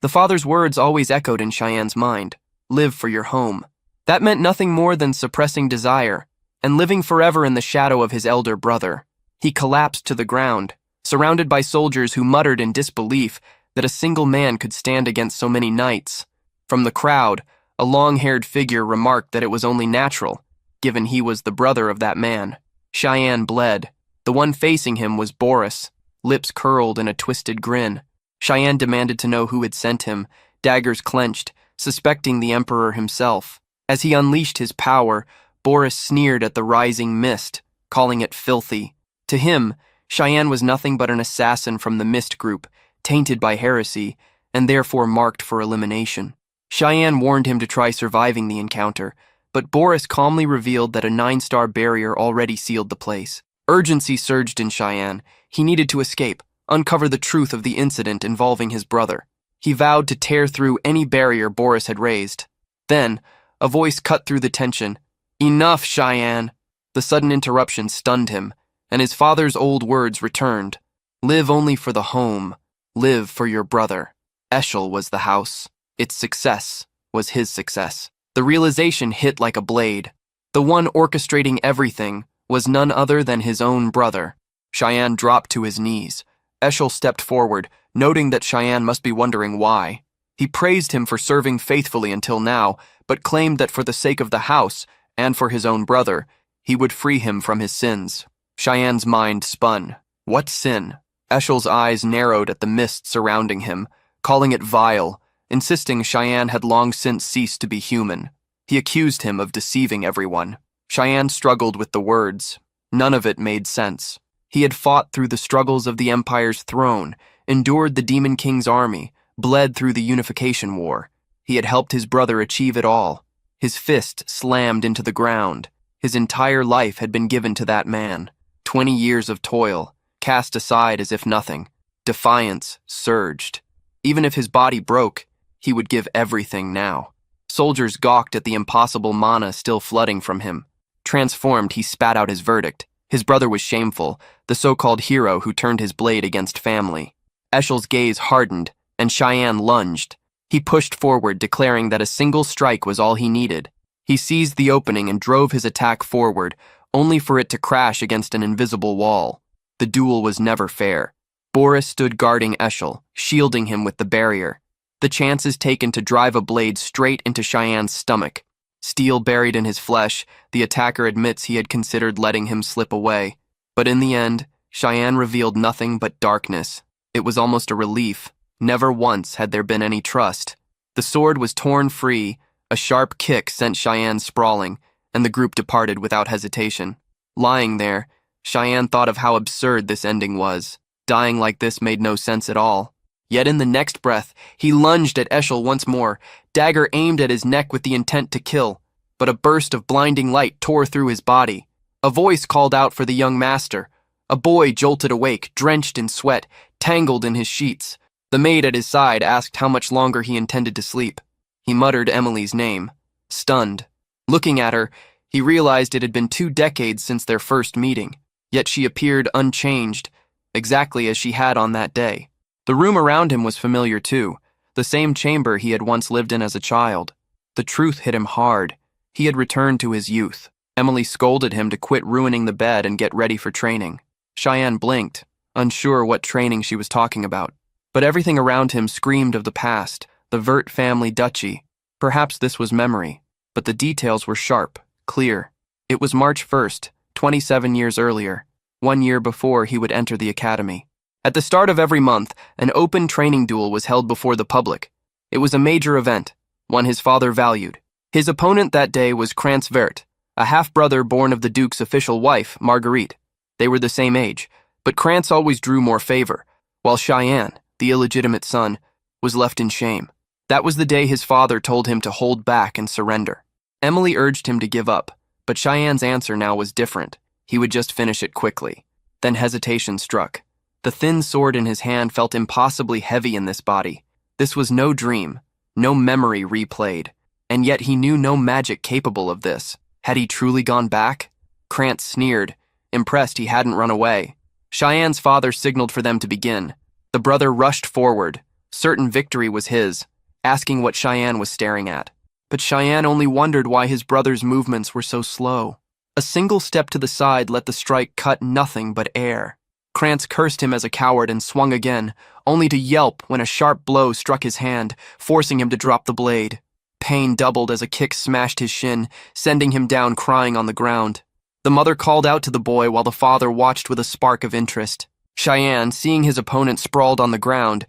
The father's words always echoed in Cheyenne's mind. Live for your home. That meant nothing more than suppressing desire and living forever in the shadow of his elder brother. He collapsed to the ground, surrounded by soldiers who muttered in disbelief that a single man could stand against so many knights. From the crowd, a long-haired figure remarked that it was only natural, given he was the brother of that man. Cheyenne bled. The one facing him was Boris, lips curled in a twisted grin. Cheyenne demanded to know who had sent him, daggers clenched, suspecting the Emperor himself. As he unleashed his power, Boris sneered at the rising mist, calling it filthy. To him, Cheyenne was nothing but an assassin from the Mist group, tainted by heresy, and therefore marked for elimination. Cheyenne warned him to try surviving the encounter, but Boris calmly revealed that a 9-star barrier already sealed the place. Urgency surged in Cheyenne. He needed to escape, uncover the truth of the incident involving his brother. He vowed to tear through any barrier Boris had raised. Then, a voice cut through the tension. "Enough, Cheyenne!" The sudden interruption stunned him, and his father's old words returned. Live only for the home. Live for your brother. Eshel was the house. Its success was his success. The realization hit like a blade. The one orchestrating everything was none other than his own brother. Cheyenne dropped to his knees. Eshel stepped forward, noting that Cheyenne must be wondering why. He praised him for serving faithfully until now, but claimed that for the sake of the house, and for his own brother, he would free him from his sins. Cheyenne's mind spun. What sin? Eshel's eyes narrowed at the mist surrounding him, calling it vile, insisting Cheyenne had long since ceased to be human. He accused him of deceiving everyone. Cheyenne struggled with the words. None of it made sense. He had fought through the struggles of the Empire's throne, endured the Demon King's army, bled through the Unification War. He had helped his brother achieve it all. His fist slammed into the ground. His entire life had been given to that man. 20 years of toil, cast aside as if nothing. Defiance surged. Even if his body broke, he would give everything now. Soldiers gawked at the impossible mana still flooding from him. Transformed, he spat out his verdict. His brother was shameful, the so-called hero who turned his blade against family. Eshel's gaze hardened, and Cheyenne lunged. He pushed forward, declaring that a single strike was all he needed. He seized the opening and drove his attack forward, only for it to crash against an invisible wall. The duel was never fair. Boris stood guarding Eshel, shielding him with the barrier. The chances taken to drive a blade straight into Cheyenne's stomach. Steel buried in his flesh, the attacker admits he had considered letting him slip away. But in the end, Cheyenne revealed nothing but darkness. It was almost a relief. Never once had there been any trust. The sword was torn free, a sharp kick sent Cheyenne sprawling, and the group departed without hesitation. Lying there, Cheyenne thought of how absurd this ending was. Dying like this made no sense at all. Yet in the next breath, he lunged at Eshel once more, dagger aimed at his neck with the intent to kill. But a burst of blinding light tore through his body. A voice called out for the young master. A boy jolted awake, drenched in sweat, tangled in his sheets. The maid at his side asked how much longer he intended to sleep. He muttered Emily's name, stunned. Looking at her, he realized it had been 2 decades since their first meeting, yet she appeared unchanged, exactly as she had on that day. The room around him was familiar too, the same chamber he had once lived in as a child. The truth hit him hard. He had returned to his youth. Emily scolded him to quit ruining the bed and get ready for training. Cheyenne blinked, unsure what training she was talking about. But everything around him screamed of the past, the Vert family duchy. Perhaps this was memory, but the details were sharp, clear. It was March 1st, 27 years earlier, 1 year before he would enter the academy. At the start of every month, an open training duel was held before the public. It was a major event, one his father valued. His opponent that day was Krantz Vert, a half-brother born of the Duke's official wife, Marguerite. They were the same age, but Krantz always drew more favor, while Cheyenne, the illegitimate son, was left in shame. That was the day his father told him to hold back and surrender. Emily urged him to give up, but Cheyenne's answer now was different. He would just finish it quickly. Then hesitation struck. The thin sword in his hand felt impossibly heavy in this body. This was no dream, no memory replayed, and yet he knew no magic capable of this. Had he truly gone back? Krantz sneered, impressed he hadn't run away. Cheyenne's father signaled for them to begin. The brother rushed forward, certain victory was his, asking what Cheyenne was staring at. But Cheyenne only wondered why his brother's movements were so slow. A single step to the side let the strike cut nothing but air. Krantz cursed him as a coward and swung again, only to yelp when a sharp blow struck his hand, forcing him to drop the blade. Pain doubled as a kick smashed his shin, sending him down crying on the ground. The mother called out to the boy while the father watched with a spark of interest. Cheyenne, seeing his opponent sprawled on the ground,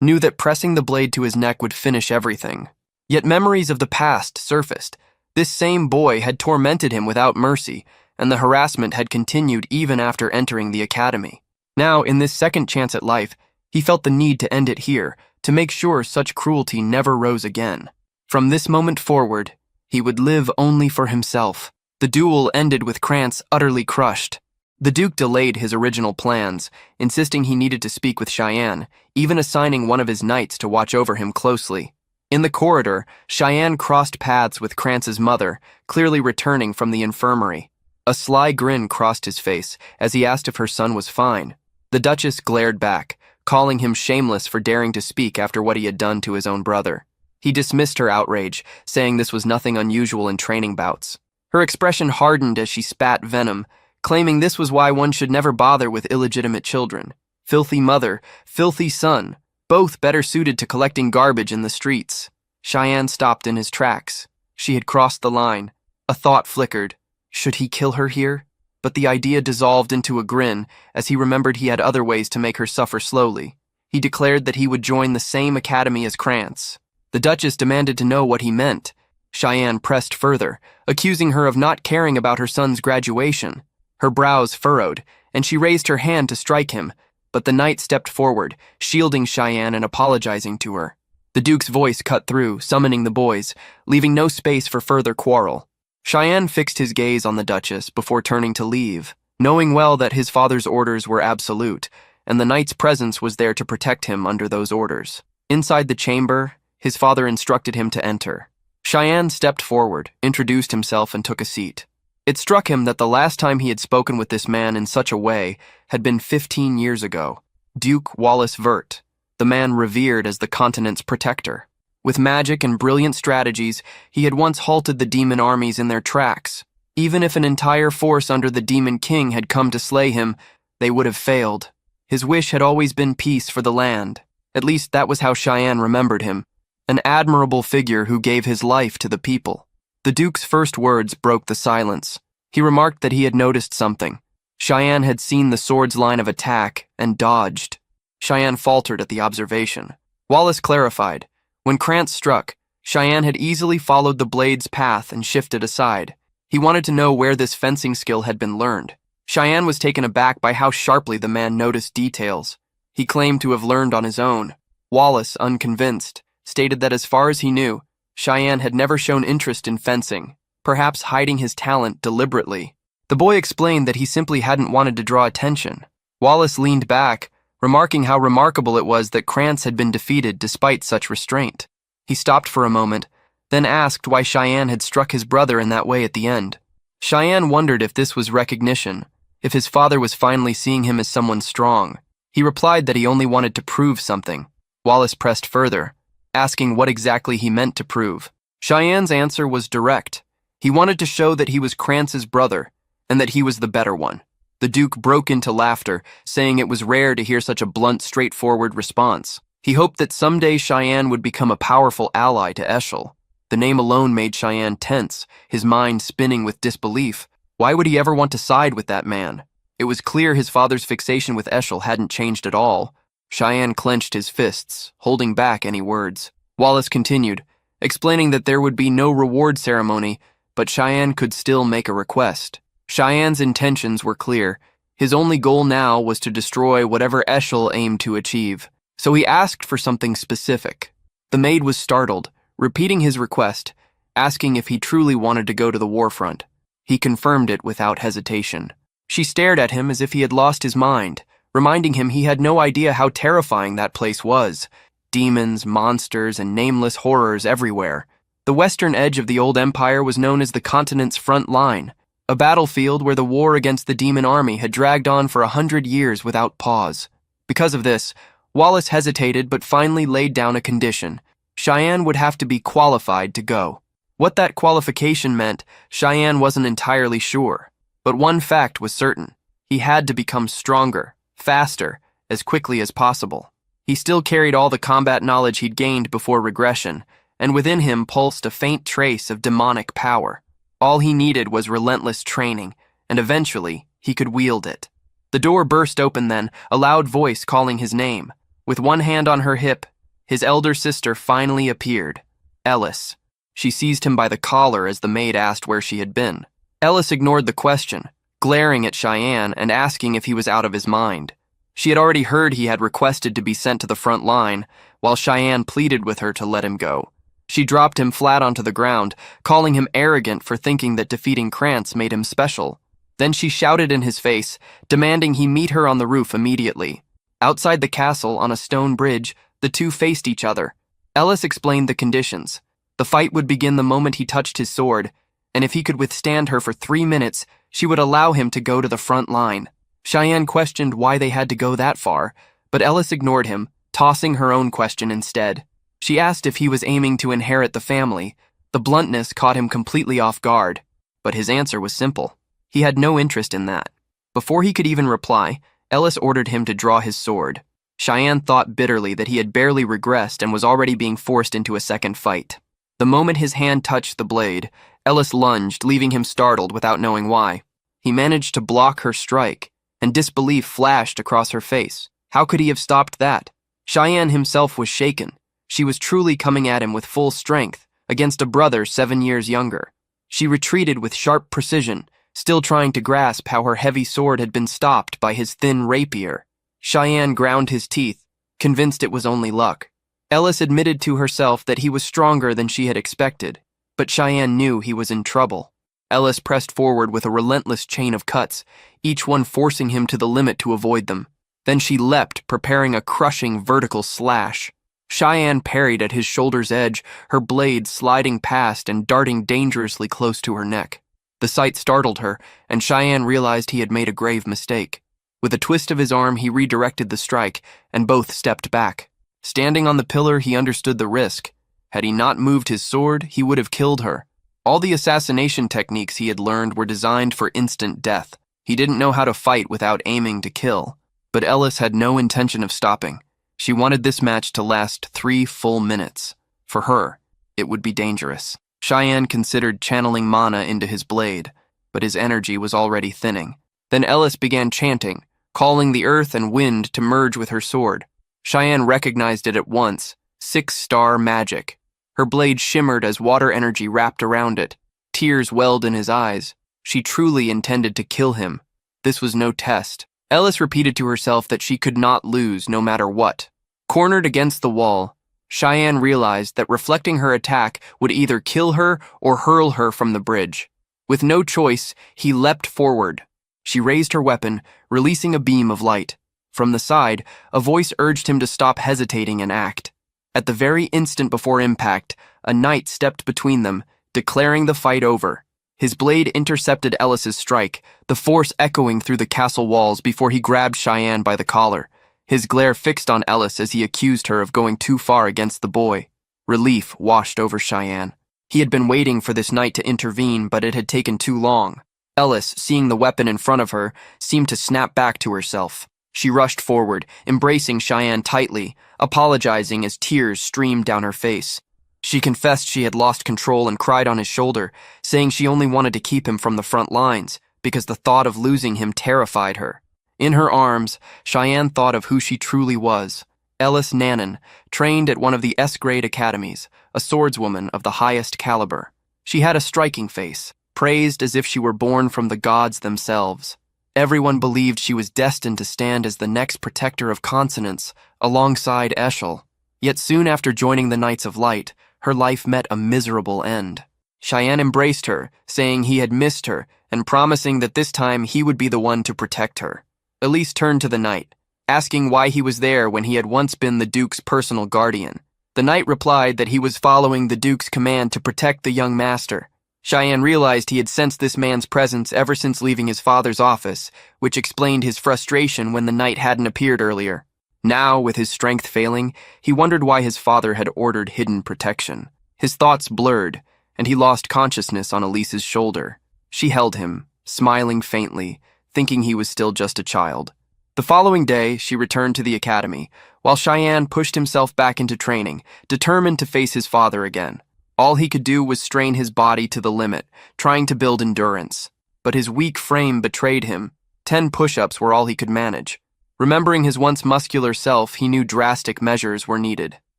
knew that pressing the blade to his neck would finish everything. Yet memories of the past surfaced. This same boy had tormented him without mercy, and the harassment had continued even after entering the academy. Now, in this second chance at life, he felt the need to end it here, to make sure such cruelty never rose again. From this moment forward, he would live only for himself. The duel ended with Krantz utterly crushed. The Duke delayed his original plans, insisting he needed to speak with Cheyenne, even assigning one of his knights to watch over him closely. In the corridor, Cheyenne crossed paths with Krantz's mother, clearly returning from the infirmary. A sly grin crossed his face as he asked if her son was fine. The Duchess glared back, calling him shameless for daring to speak after what he had done to his own brother. He dismissed her outrage, saying this was nothing unusual in training bouts. Her expression hardened as she spat venom, claiming this was why one should never bother with illegitimate children. Filthy mother, filthy son, both better suited to collecting garbage in the streets. Cheyenne stopped in his tracks. She had crossed the line. A thought flickered. Should he kill her here? But the idea dissolved into a grin as he remembered he had other ways to make her suffer slowly. He declared that he would join the same academy as Krantz. The Duchess demanded to know what he meant. Cheyenne pressed further, accusing her of not caring about her son's graduation. Her brows furrowed, and she raised her hand to strike him, but the knight stepped forward, shielding Cheyenne and apologizing to her. The Duke's voice cut through, summoning the boys, leaving no space for further quarrel. Cheyenne fixed his gaze on the Duchess before turning to leave, knowing well that his father's orders were absolute, and the knight's presence was there to protect him under those orders. Inside the chamber, his father instructed him to enter. Cheyenne stepped forward, introduced himself, and took a seat. It struck him that the last time he had spoken with this man in such a way had been 15 years ago. Duke Wallace Vert, the man revered as the continent's protector. With magic and brilliant strategies, he had once halted the demon armies in their tracks. Even if an entire force under the Demon King had come to slay him, they would have failed. His wish had always been peace for the land. At least that was how Cheyenne remembered him. An admirable figure who gave his life to the people. The Duke's first words broke the silence. He remarked that he had noticed something. Cheyenne had seen the sword's line of attack and dodged. Cheyenne faltered at the observation. Wallace clarified. When Krantz struck, Cheyenne had easily followed the blade's path and shifted aside. He wanted to know where this fencing skill had been learned. Cheyenne was taken aback by how sharply the man noticed details. He claimed to have learned on his own. Wallace, unconvinced, stated that as far as he knew, Cheyenne had never shown interest in fencing, perhaps hiding his talent deliberately. The boy explained that he simply hadn't wanted to draw attention. Wallace leaned back, remarking how remarkable it was that Krantz had been defeated despite such restraint. He stopped for a moment, then asked why Cheyenne had struck his brother in that way at the end. Cheyenne wondered if this was recognition, if his father was finally seeing him as someone strong. He replied that he only wanted to prove something. Wallace pressed further, asking what exactly he meant to prove. Cheyenne's answer was direct. He wanted to show that he was Krantz's brother, and that he was the better one. The Duke broke into laughter, saying it was rare to hear such a blunt, straightforward response. He hoped that someday Cheyenne would become a powerful ally to Eshel. The name alone made Cheyenne tense, his mind spinning with disbelief. Why would he ever want to side with that man? It was clear his father's fixation with Eshel hadn't changed at all. Cheyenne clenched his fists, holding back any words. Wallace continued, explaining that there would be no reward ceremony, but Cheyenne could still make a request. Cheyenne's intentions were clear. His only goal now was to destroy whatever Eshel aimed to achieve. So he asked for something specific. The maid was startled, repeating his request, asking if he truly wanted to go to the war front. He confirmed it without hesitation. She stared at him as if he had lost his mind, reminding him he had no idea how terrifying that place was. Demons, monsters, and nameless horrors everywhere. The western edge of the old empire was known as the continent's front line, a battlefield where the war against the demon army had dragged on for 100 years without pause. Because of this, Wallace hesitated but finally laid down a condition. Cheyenne would have to be qualified to go. What that qualification meant, Cheyenne wasn't entirely sure. But one fact was certain. He had to become stronger, faster, as quickly as possible. He still carried all the combat knowledge he'd gained before regression, and within him pulsed a faint trace of demonic power. All he needed was relentless training, and eventually he could wield it. The door burst open then, a loud voice calling his name. With one hand on her hip, his elder sister finally appeared. Ellis. She seized him by the collar as the maid asked where she had been. Ellis ignored the question, glaring at Cheyenne and asking if he was out of his mind. She had already heard he had requested to be sent to the front line, while Cheyenne pleaded with her to let him go. She dropped him flat onto the ground, calling him arrogant for thinking that defeating Krantz made him special. Then she shouted in his face, demanding he meet her on the roof immediately. Outside the castle, on a stone bridge, the two faced each other. Ellis explained the conditions. The fight would begin the moment he touched his sword, and if he could withstand her for 3 minutes, she would allow him to go to the front line. Cheyenne questioned why they had to go that far, but Ellis ignored him, tossing her own question instead. She asked if he was aiming to inherit the family. The bluntness caught him completely off guard, but his answer was simple. He had no interest in that. Before he could even reply, Ellis ordered him to draw his sword. Cheyenne thought bitterly that he had barely regressed and was already being forced into a second fight. The moment his hand touched the blade, Ellis lunged, leaving him startled without knowing why. He managed to block her strike, and disbelief flashed across her face. How could he have stopped that? Cheyenne himself was shaken. She was truly coming at him with full strength, against a brother 7 years younger. She retreated with sharp precision, still trying to grasp how her heavy sword had been stopped by his thin rapier. Cheyenne ground his teeth, convinced it was only luck. Ellis admitted to herself that he was stronger than she had expected, but Cheyenne knew he was in trouble. Ellis pressed forward with a relentless chain of cuts, each one forcing him to the limit to avoid them. Then she leapt, preparing a crushing vertical slash. Cheyenne parried at his shoulder's edge, her blade sliding past and darting dangerously close to her neck. The sight startled her, and Cheyenne realized he had made a grave mistake. With a twist of his arm, he redirected the strike, and both stepped back. Standing on the pillar, he understood the risk. Had he not moved his sword, he would have killed her. All the assassination techniques he had learned were designed for instant death. He didn't know how to fight without aiming to kill. But Ellis had no intention of stopping. She wanted this match to last 3 full minutes. For her, it would be dangerous. Cheyenne considered channeling mana into his blade, but his energy was already thinning. Then Ellis began chanting, calling the earth and wind to merge with her sword. Cheyenne recognized it at once, 6-star magic. Her blade shimmered as water energy wrapped around it. Tears welled in his eyes. She truly intended to kill him. This was no test. Ellis repeated to herself that she could not lose no matter what. Cornered against the wall, Cheyenne realized that reflecting her attack would either kill her or hurl her from the bridge. With no choice, he leapt forward. She raised her weapon, releasing a beam of light. From the side, a voice urged him to stop hesitating and act. At the very instant before impact, a knight stepped between them, declaring the fight over. His blade intercepted Ellis's strike, the force echoing through the castle walls before he grabbed Cheyenne by the collar. His glare fixed on Ellis as he accused her of going too far against the boy. Relief washed over Cheyenne. He had been waiting for this knight to intervene, but it had taken too long. Ellis, seeing the weapon in front of her, seemed to snap back to herself. She rushed forward, embracing Cheyenne tightly, apologizing as tears streamed down her face. She confessed she had lost control and cried on his shoulder, saying she only wanted to keep him from the front lines, because the thought of losing him terrified her. In her arms, Cheyenne thought of who she truly was. Ellis Nannon, trained at one of the S-grade academies, a swordswoman of the highest caliber. She had a striking face, praised as if she were born from the gods themselves. Everyone believed she was destined to stand as the next protector of consonance, alongside Eshel. Yet soon after joining the Knights of Light, her life met a miserable end. Cheyenne embraced her, saying he had missed her, and promising that this time he would be the one to protect her. Elise turned to the knight, asking why he was there when he had once been the Duke's personal guardian. The knight replied that he was following the Duke's command to protect the young master. Cheyenne realized he had sensed this man's presence ever since leaving his father's office, which explained his frustration when the knight hadn't appeared earlier. Now, with his strength failing, he wondered why his father had ordered hidden protection. His thoughts blurred, and he lost consciousness on Elise's shoulder. She held him, smiling faintly, thinking he was still just a child. The following day, she returned to the academy, while Cheyenne pushed himself back into training, determined to face his father again. All he could do was strain his body to the limit, trying to build endurance. But his weak frame betrayed him. 10 push-ups were all he could manage. Remembering his once muscular self, he knew drastic measures were needed.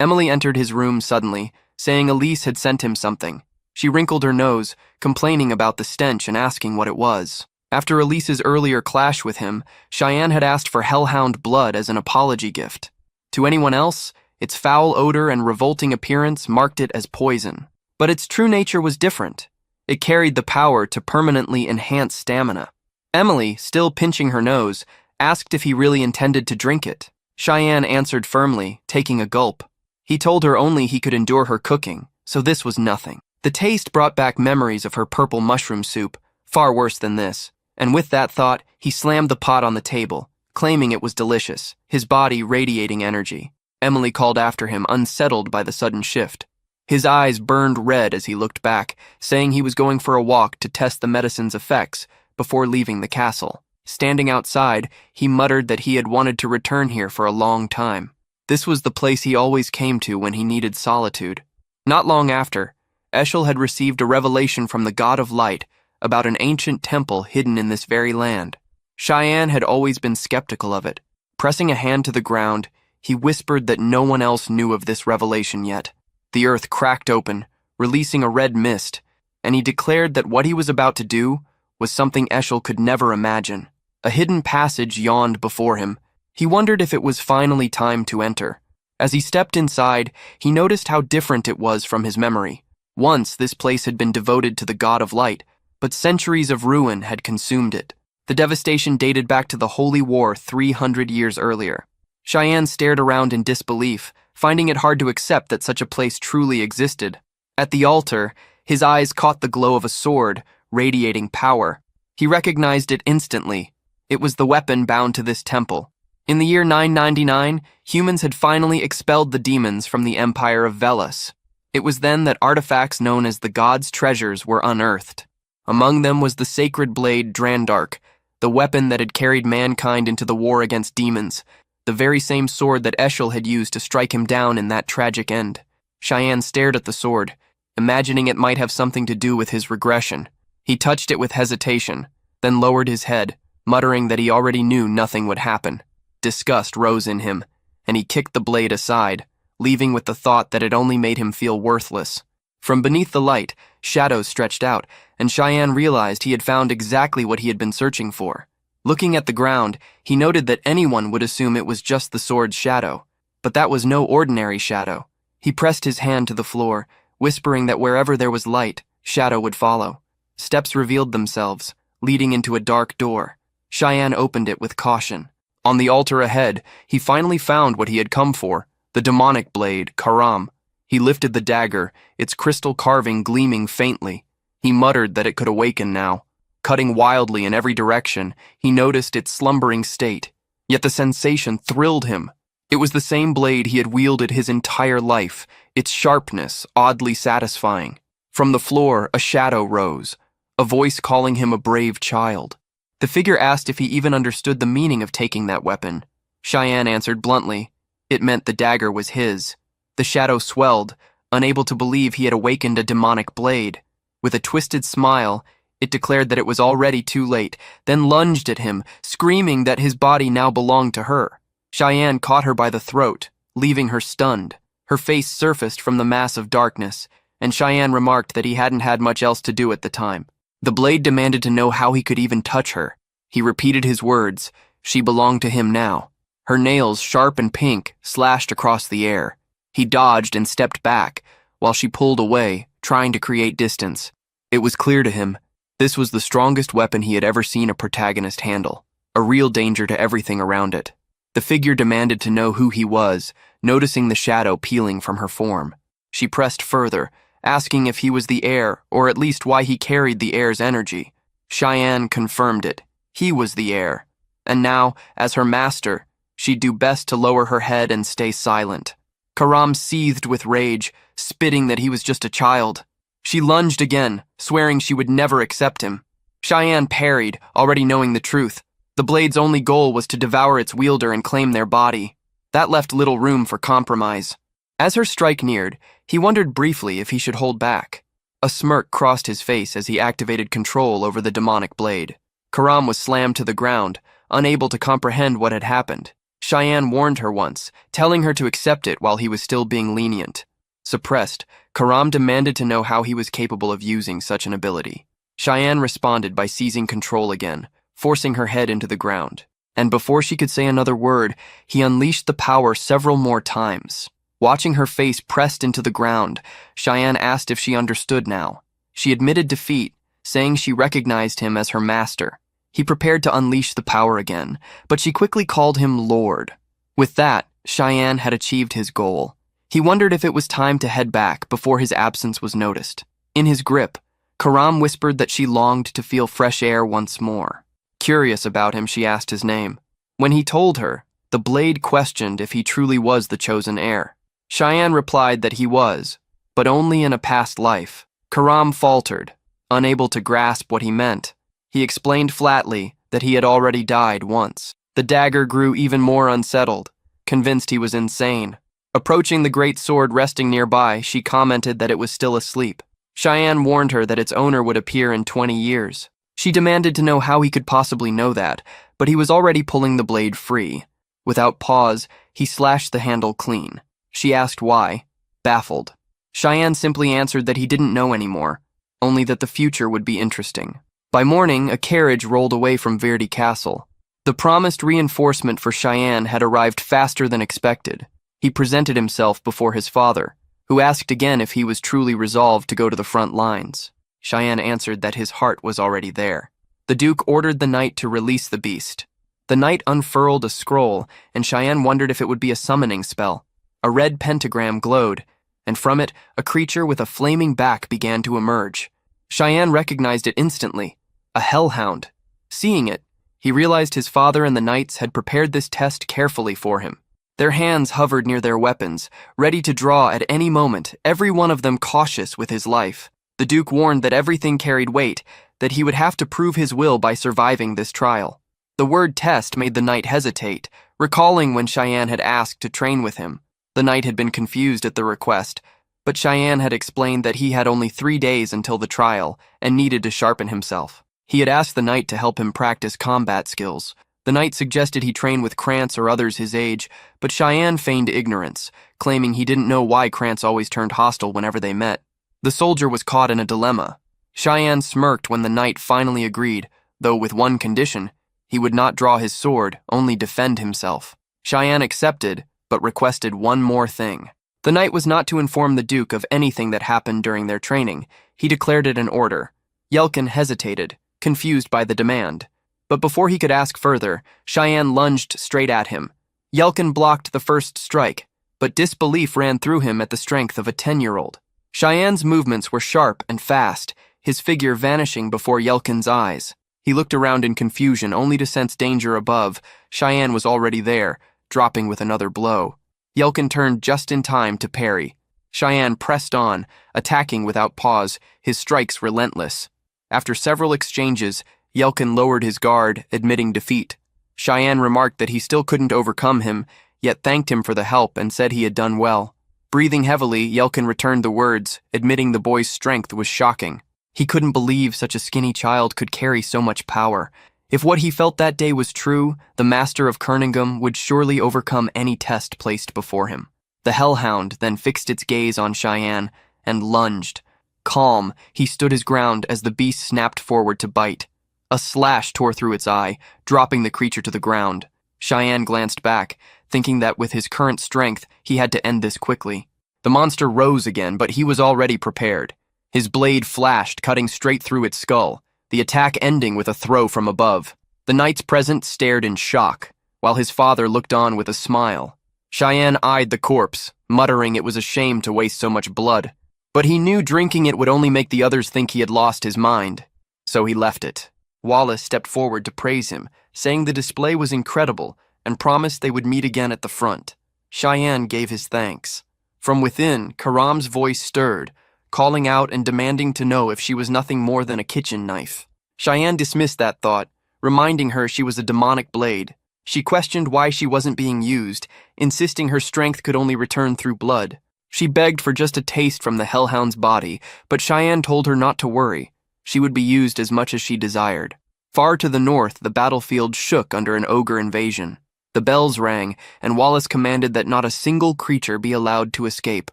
Emily entered his room suddenly, saying Elise had sent him something. She wrinkled her nose, complaining about the stench and asking what it was. After Elise's earlier clash with him, Cheyenne had asked for hellhound blood as an apology gift. To anyone else, its foul odor and revolting appearance marked it as poison. But its true nature was different. It carried the power to permanently enhance stamina. Emily, still pinching her nose, asked if he really intended to drink it. Cheyenne answered firmly, taking a gulp. He told her only he could endure her cooking, so this was nothing. The taste brought back memories of her purple mushroom soup, far worse than this, and with that thought, he slammed the pot on the table, claiming it was delicious, his body radiating energy. Emily called after him, unsettled by the sudden shift. His eyes burned red as he looked back, saying he was going for a walk to test the medicine's effects before leaving the castle. Standing outside, he muttered that he had wanted to return here for a long time. This was the place he always came to when he needed solitude. Not long after, Eshel had received a revelation from the god of light about an ancient temple hidden in this very land. Cheyenne had always been skeptical of it. Pressing a hand to the ground, he whispered that no one else knew of this revelation yet. The earth cracked open, releasing a red mist, and he declared that what he was about to do was something Eshel could never imagine. A hidden passage yawned before him. He wondered if it was finally time to enter. As he stepped inside, he noticed how different it was from his memory. Once, this place had been devoted to the god of light, but centuries of ruin had consumed it. The devastation dated back to the Holy War 300 years earlier. Cheyenne stared around in disbelief, finding it hard to accept that such a place truly existed. At the altar, his eyes caught the glow of a sword, radiating power. He recognized it instantly. It was the weapon bound to this temple. In the year 999, humans had finally expelled the demons from the empire of Velas. It was then that artifacts known as the God's Treasures were unearthed. Among them was the sacred blade Drandark, the weapon that had carried mankind into the war against demons, the very same sword that Eshel had used to strike him down in that tragic end. Cheyenne stared at the sword, imagining it might have something to do with his regression. He touched it with hesitation, then lowered his head, muttering that he already knew nothing would happen. Disgust rose in him, and he kicked the blade aside, leaving with the thought that it only made him feel worthless. From beneath the light, shadows stretched out, and Cheyenne realized he had found exactly what he had been searching for. Looking at the ground, he noted that anyone would assume it was just the sword's shadow, but that was no ordinary shadow. He pressed his hand to the floor, whispering that wherever there was light, shadow would follow. Steps revealed themselves, leading into a dark door. Cheyenne opened it with caution. On the altar ahead, he finally found what he had come for, the demonic blade, Karam. He lifted the dagger, its crystal carving gleaming faintly. He muttered that it could awaken now. Cutting wildly in every direction, he noticed its slumbering state. Yet the sensation thrilled him. It was the same blade he had wielded his entire life, its sharpness oddly satisfying. From the floor, a shadow rose, a voice calling him a brave child. The figure asked if he even understood the meaning of taking that weapon. Cheyenne answered bluntly. It meant the dagger was his. The shadow swelled, unable to believe he had awakened a demonic blade. With a twisted smile, it declared that it was already too late, then lunged at him, screaming that his body now belonged to her. Cheyenne caught her by the throat, leaving her stunned. Her face surfaced from the mass of darkness, and Cheyenne remarked that he hadn't had much else to do at the time. The blade demanded to know how he could even touch her. He repeated his words. She belonged to him now. Her nails, sharp and pink, slashed across the air. He dodged and stepped back, while she pulled away, trying to create distance. It was clear to him. This was the strongest weapon he had ever seen a protagonist handle, a real danger to everything around it. The figure demanded to know who he was, noticing the shadow peeling from her form. She pressed further, asking if he was the heir, or at least why he carried the heir's energy. Cheyenne confirmed it. He was the heir. And now, as her master, She'd do best to lower her head and stay silent. Karam seethed with rage, spitting that he was just a child. She lunged again, swearing she would never accept him. Cheyenne parried, already knowing the truth. The blade's only goal was to devour its wielder and claim their body. That left little room for compromise. As her strike neared, he wondered briefly if he should hold back. A smirk crossed his face as he activated control over the demonic blade. Karam was slammed to the ground, unable to comprehend what had happened. Cheyenne warned her once, telling her to accept it while he was still being lenient. Suppressed, Karam demanded to know how he was capable of using such an ability. Cheyenne responded by seizing control again, forcing her head into the ground. And before she could say another word, he unleashed the power several more times. Watching her face pressed into the ground, Cheyenne asked if she understood now. She admitted defeat, saying she recognized him as her master. He prepared to unleash the power again, but she quickly called him Lord. With that, Cheyenne had achieved his goal. He wondered if it was time to head back before his absence was noticed. In his grip, Karam whispered that she longed to feel fresh air once more. Curious about him, she asked his name. When he told her, the blade questioned if he truly was the chosen heir. Cheyenne replied that he was, but only in a past life. Karam faltered, unable to grasp what he meant. He explained flatly that he had already died once. The dagger grew even more unsettled, convinced he was insane. Approaching the great sword resting nearby, she commented that it was still asleep. Cheyenne warned her that its owner would appear in 20 years. She demanded to know how he could possibly know that, but he was already pulling the blade free. Without pause, he slashed the handle clean. She asked why, baffled. Cheyenne simply answered that he didn't know anymore, only that the future would be interesting. By morning, a carriage rolled away from Verdi Castle. The promised reinforcement for Cheyenne had arrived faster than expected. He presented himself before his father, who asked again if he was truly resolved to go to the front lines. Cheyenne answered that his heart was already there. The Duke ordered the knight to release the beast. The knight unfurled a scroll, and Cheyenne wondered if it would be a summoning spell. A red pentagram glowed, and from it, a creature with a flaming back began to emerge. Cheyenne recognized it instantly, a hellhound. Seeing it, he realized his father and the knights had prepared this test carefully for him. Their hands hovered near their weapons, ready to draw at any moment, every one of them cautious with his life. The Duke warned that everything carried weight, that he would have to prove his will by surviving this trial. The word test made the knight hesitate, recalling when Cheyenne had asked to train with him. The knight had been confused at the request, but Cheyenne had explained that he had only 3 days until the trial and needed to sharpen himself. He had asked the knight to help him practice combat skills. The knight suggested he train with Krantz or others his age, but Cheyenne feigned ignorance, claiming he didn't know why Krantz always turned hostile whenever they met. The soldier was caught in a dilemma. Cheyenne smirked when the knight finally agreed, though with one condition: he would not draw his sword, only defend himself. Cheyenne accepted, but requested one more thing. The knight was not to inform the Duke of anything that happened during their training. He declared it an order. Yelkin hesitated, confused by the demand. But before he could ask further, Cheyenne lunged straight at him. Yelkin blocked the first strike, but disbelief ran through him at the strength of a 10-year-old. Cheyenne's movements were sharp and fast, his figure vanishing before Yelkin's eyes. He looked around in confusion, only to sense danger above. Cheyenne was already there, dropping with another blow. Yelkin turned just in time to parry. Cheyenne pressed on, attacking without pause, his strikes relentless. After several exchanges, Yelkin lowered his guard, admitting defeat. Cheyenne remarked that he still couldn't overcome him, yet thanked him for the help and said he had done well. Breathing heavily, Yelkin returned the words, admitting the boy's strength was shocking. He couldn't believe such a skinny child could carry so much power. If what he felt that day was true, the master of Kernigum would surely overcome any test placed before him. The hellhound then fixed its gaze on Cheyenne and lunged. Calm, he stood his ground as the beast snapped forward to bite. A slash tore through its eye, dropping the creature to the ground. Cheyenne glanced back, thinking that with his current strength, he had to end this quickly. The monster rose again, but he was already prepared. His blade flashed, cutting straight through its skull, the attack ending with a throw from above. The knights present stared in shock, while his father looked on with a smile. Cheyenne eyed the corpse, muttering it was a shame to waste so much blood. But he knew drinking it would only make the others think he had lost his mind, so he left it. Wallace stepped forward to praise him, saying the display was incredible and promised they would meet again at the front. Cheyenne gave his thanks. From within, Karam's voice stirred, calling out and demanding to know if she was nothing more than a kitchen knife. Cheyenne dismissed that thought, reminding her she was a demonic blade. She questioned why she wasn't being used, insisting her strength could only return through blood. She begged for just a taste from the hellhound's body, but Cheyenne told her not to worry. She would be used as much as she desired. Far to the north, the battlefield shook under an ogre invasion. The bells rang, and Wallace commanded that not a single creature be allowed to escape.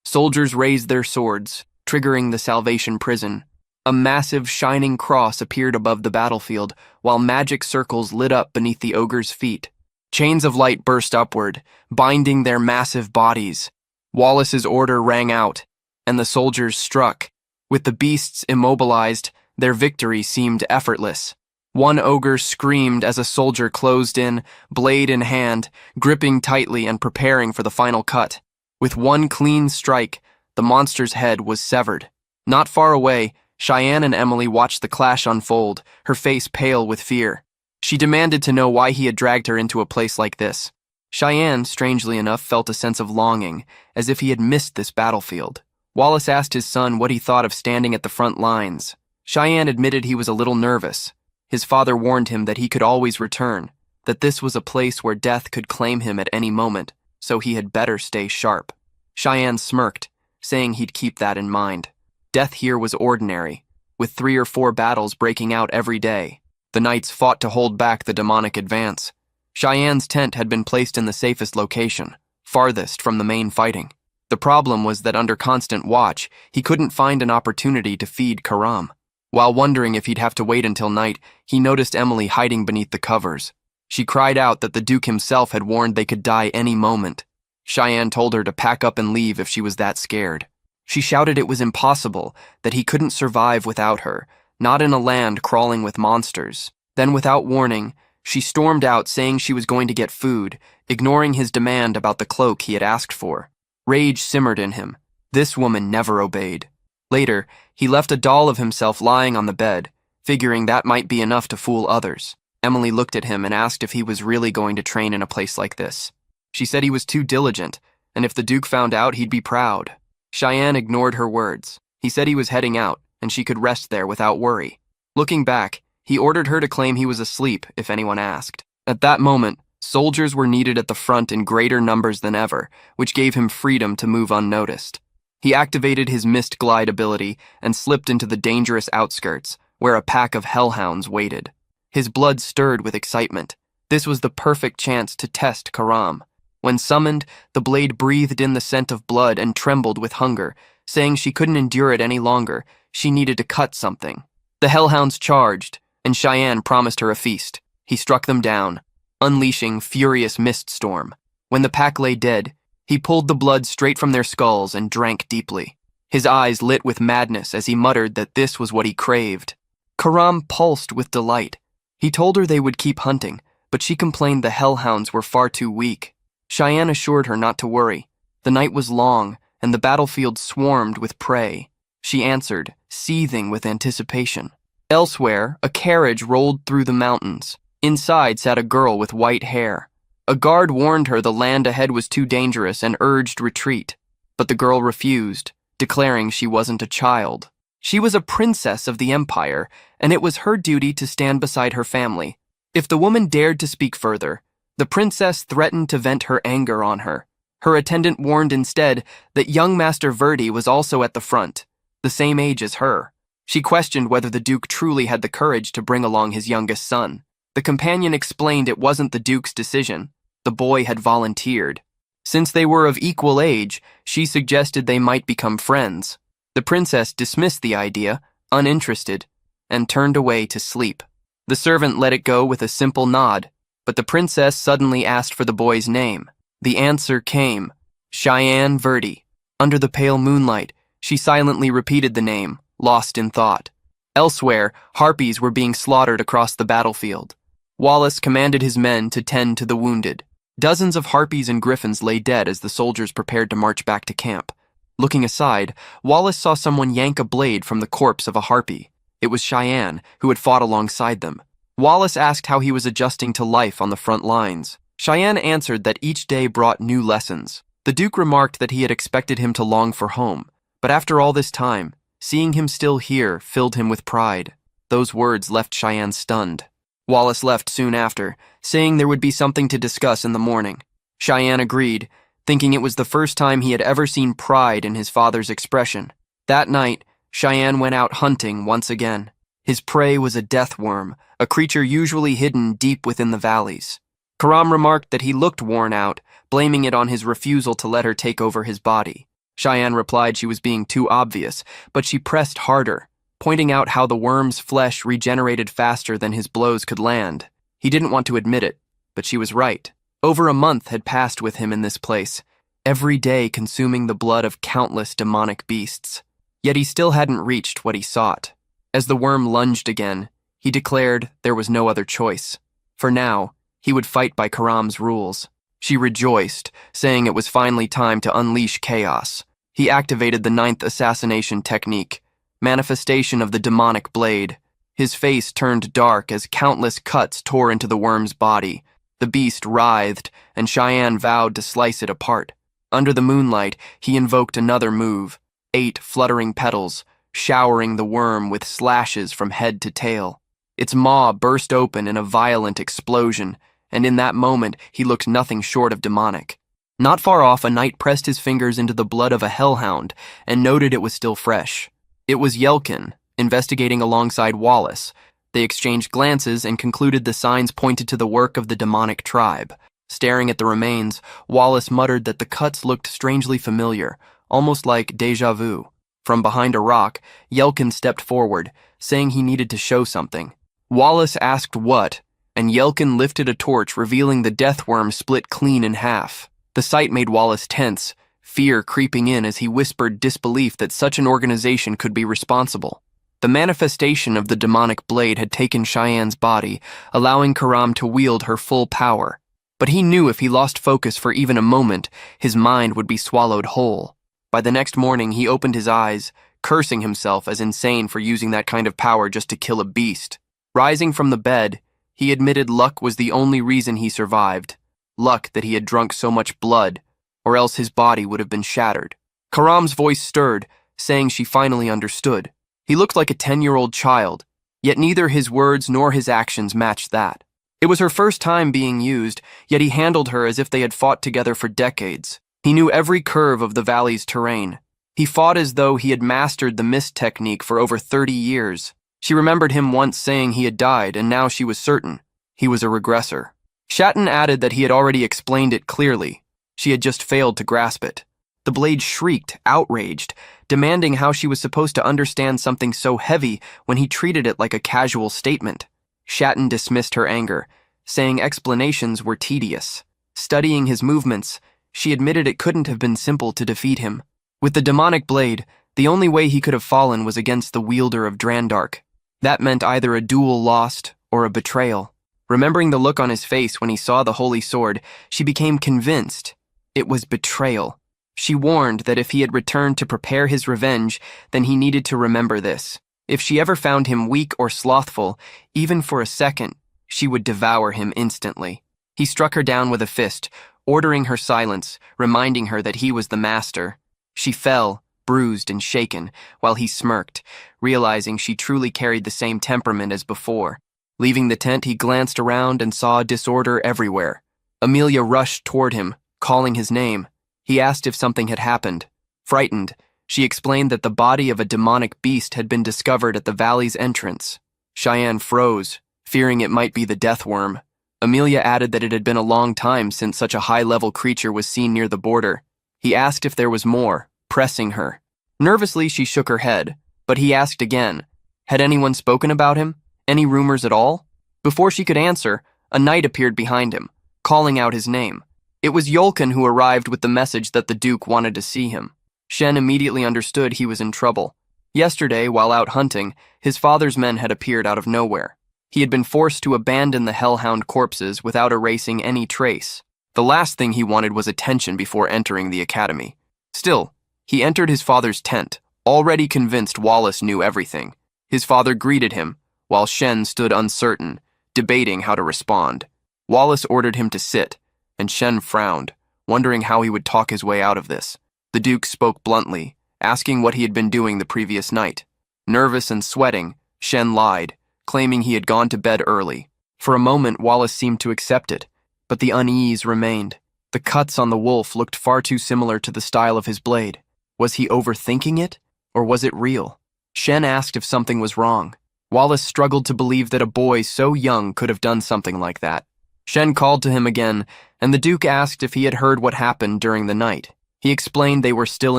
Soldiers raised their swords, triggering the Salvation Prison. A massive, shining cross appeared above the battlefield, while magic circles lit up beneath the ogre's feet. Chains of light burst upward, binding their massive bodies. Wallace's order rang out, and the soldiers struck. With the beasts immobilized, their victory seemed effortless. One ogre screamed as a soldier closed in, blade in hand, gripping tightly and preparing for the final cut. With one clean strike, the monster's head was severed. Not far away, Cheyenne and Emily watched the clash unfold, her face pale with fear. She demanded to know why he had dragged her into a place like this. Cheyenne, strangely enough, felt a sense of longing, as if he had missed this battlefield. Wallace asked his son what he thought of standing at the front lines. Cheyenne admitted he was a little nervous. His father warned him that he could always return, that this was a place where death could claim him at any moment, so he had better stay sharp. Cheyenne smirked, saying he'd keep that in mind. Death here was ordinary, with 3 or 4 battles breaking out every day. The knights fought to hold back the demonic advance. Cheyenne's tent had been placed in the safest location, farthest from the main fighting. The problem was that under constant watch, he couldn't find an opportunity to feed Karam. While wondering if he'd have to wait until night, he noticed Emily hiding beneath the covers. She cried out that the Duke himself had warned they could die any moment. Cheyenne told her to pack up and leave if she was that scared. She shouted it was impossible, that he couldn't survive without her, not in a land crawling with monsters. Then, without warning, she stormed out saying she was going to get food, ignoring his demand about the cloak he had asked for. Rage simmered in him. This woman never obeyed. Later, he left a doll of himself lying on the bed, figuring that might be enough to fool others. Emily looked at him and asked if he was really going to train in a place like this. She said he was too diligent, and if the Duke found out, he'd be proud. Cheyenne ignored her words. He said he was heading out, and she could rest there without worry. Looking back, he ordered her to claim he was asleep if anyone asked. At that moment, soldiers were needed at the front in greater numbers than ever, which gave him freedom to move unnoticed. He activated his mist glide ability and slipped into the dangerous outskirts, where a pack of hellhounds waited. His blood stirred with excitement. This was the perfect chance to test Karam. When summoned, the blade breathed in the scent of blood and trembled with hunger, saying she couldn't endure it any longer. She needed to cut something. The hellhounds charged, and Cheyenne promised her a feast. He struck them down, unleashing furious mist storm. When the pack lay dead, he pulled the blood straight from their skulls and drank deeply. His eyes lit with madness as he muttered that this was what he craved. Karam pulsed with delight. He told her they would keep hunting, but she complained the hellhounds were far too weak. Cheyenne assured her not to worry. The night was long, and the battlefield swarmed with prey. She answered, seething with anticipation. Elsewhere, a carriage rolled through the mountains. Inside sat a girl with white hair. A guard warned her the land ahead was too dangerous and urged retreat, but the girl refused, declaring she wasn't a child. She was a princess of the empire, and it was her duty to stand beside her family. If the woman dared to speak further, the princess threatened to vent her anger on her. Her attendant warned instead that young Master Verdi was also at the front, the same age as her. She questioned whether the Duke truly had the courage to bring along his youngest son. The companion explained it wasn't the Duke's decision. The boy had volunteered. Since they were of equal age, she suggested they might become friends. The princess dismissed the idea, uninterested, and turned away to sleep. The servant let it go with a simple nod, but the princess suddenly asked for the boy's name. The answer came, Cheyenne Verdi. Under the pale moonlight, she silently repeated the name, lost in thought. Elsewhere, harpies were being slaughtered across the battlefield. Wallace commanded his men to tend to the wounded. Dozens of harpies and griffins lay dead as the soldiers prepared to march back to camp. Looking aside, Wallace saw someone yank a blade from the corpse of a harpy. It was Cheyenne, who had fought alongside them. Wallace asked how he was adjusting to life on the front lines. Cheyenne answered that each day brought new lessons. The Duke remarked that he had expected him to long for home, but after all this time, seeing him still here filled him with pride. Those words left Cheyenne stunned. Wallace left soon after, saying there would be something to discuss in the morning. Cheyenne agreed, thinking it was the first time he had ever seen pride in his father's expression. That night, Cheyenne went out hunting once again. His prey was a death worm, a creature usually hidden deep within the valleys. Karam remarked that he looked worn out, blaming it on his refusal to let her take over his body. Cheyenne replied she was being too obvious, but she pressed harder, pointing out how the worm's flesh regenerated faster than his blows could land. He didn't want to admit it, but she was right. Over a month had passed with him in this place, every day consuming the blood of countless demonic beasts. Yet he still hadn't reached what he sought. As the worm lunged again, he declared there was no other choice. For now, he would fight by Karam's rules. She rejoiced, saying it was finally time to unleash chaos. He activated the 9th assassination technique, manifestation of the demonic blade. His face turned dark as countless cuts tore into the worm's body. The beast writhed, and Cheyenne vowed to slice it apart. Under the moonlight, he invoked another move, 8 fluttering petals, showering the worm with slashes from head to tail. Its maw burst open in a violent explosion, and in that moment he looked nothing short of demonic. Not far off, a knight pressed his fingers into the blood of a hellhound and noted it was still fresh. It was Yelkin, investigating alongside Wallace. They exchanged glances and concluded the signs pointed to the work of the demonic tribe. Staring at the remains, Wallace muttered that the cuts looked strangely familiar, almost like déjà vu. From behind a rock, Yelkin stepped forward, saying he needed to show something. Wallace asked what, and Yelkin lifted a torch, revealing the death worm split clean in half. The sight made Wallace tense, fear creeping in as he whispered disbelief that such an organization could be responsible. The manifestation of the demonic blade had taken Cheyenne's body, allowing Karam to wield her full power. But he knew if he lost focus for even a moment, his mind would be swallowed whole. By the next morning, he opened his eyes, cursing himself as insane for using that kind of power just to kill a beast. Rising from the bed, he admitted luck was the only reason he survived. Luck that he had drunk so much blood, or else his body would have been shattered. Karam's voice stirred, saying she finally understood. He looked like a 10-year-old child, yet neither his words nor his actions matched that. It was her first time being used, yet he handled her as if they had fought together for decades. He knew every curve of the valley's terrain. He fought as though he had mastered the mist technique for over 30 years. She remembered him once saying he had died, and now she was certain he was a regressor. Shatton added that he had already explained it clearly. She had just failed to grasp it. The blade shrieked, outraged, demanding how she was supposed to understand something so heavy when he treated it like a casual statement. Shatton dismissed her anger, saying explanations were tedious. Studying his movements, she admitted it couldn't have been simple to defeat him. With the demonic blade, the only way he could have fallen was against the wielder of Drandark. That meant either a duel lost or a betrayal. Remembering the look on his face when he saw the holy sword, she became convinced it was betrayal. She warned that if he had returned to prepare his revenge, then he needed to remember this. If she ever found him weak or slothful, even for a second, she would devour him instantly. He struck her down with a fist, ordering her silence, reminding her that he was the master. She fell, bruised and shaken, while he smirked, realizing she truly carried the same temperament as before. Leaving the tent, he glanced around and saw disorder everywhere. Amelia rushed toward him, calling his name. He asked if something had happened. Frightened, she explained that the body of a demonic beast had been discovered at the valley's entrance. Cheyenne froze, fearing it might be the death worm. Amelia added that it had been a long time since such a high-level creature was seen near the border. He asked if there was more, pressing her. Nervously, she shook her head, but he asked again. Had anyone spoken about him? Any rumors at all? Before she could answer, a knight appeared behind him, calling out his name. It was Yolkin who arrived with the message that the Duke wanted to see him. Shen immediately understood he was in trouble. Yesterday, while out hunting, his father's men had appeared out of nowhere. He had been forced to abandon the hellhound corpses without erasing any trace. The last thing he wanted was attention before entering the academy. Still, he entered his father's tent, already convinced Wallace knew everything. His father greeted him, while Shen stood uncertain, debating how to respond. Wallace ordered him to sit, and Shen frowned, wondering how he would talk his way out of this. The Duke spoke bluntly, asking what he had been doing the previous night. Nervous and sweating, Shen lied, claiming he had gone to bed early. For a moment, Wallace seemed to accept it, but the unease remained. The cuts on the wolf looked far too similar to the style of his blade. Was he overthinking it, or was it real? Shen asked if something was wrong. Wallace struggled to believe that a boy so young could have done something like that. Shen called to him again, and the Duke asked if he had heard what happened during the night. He explained they were still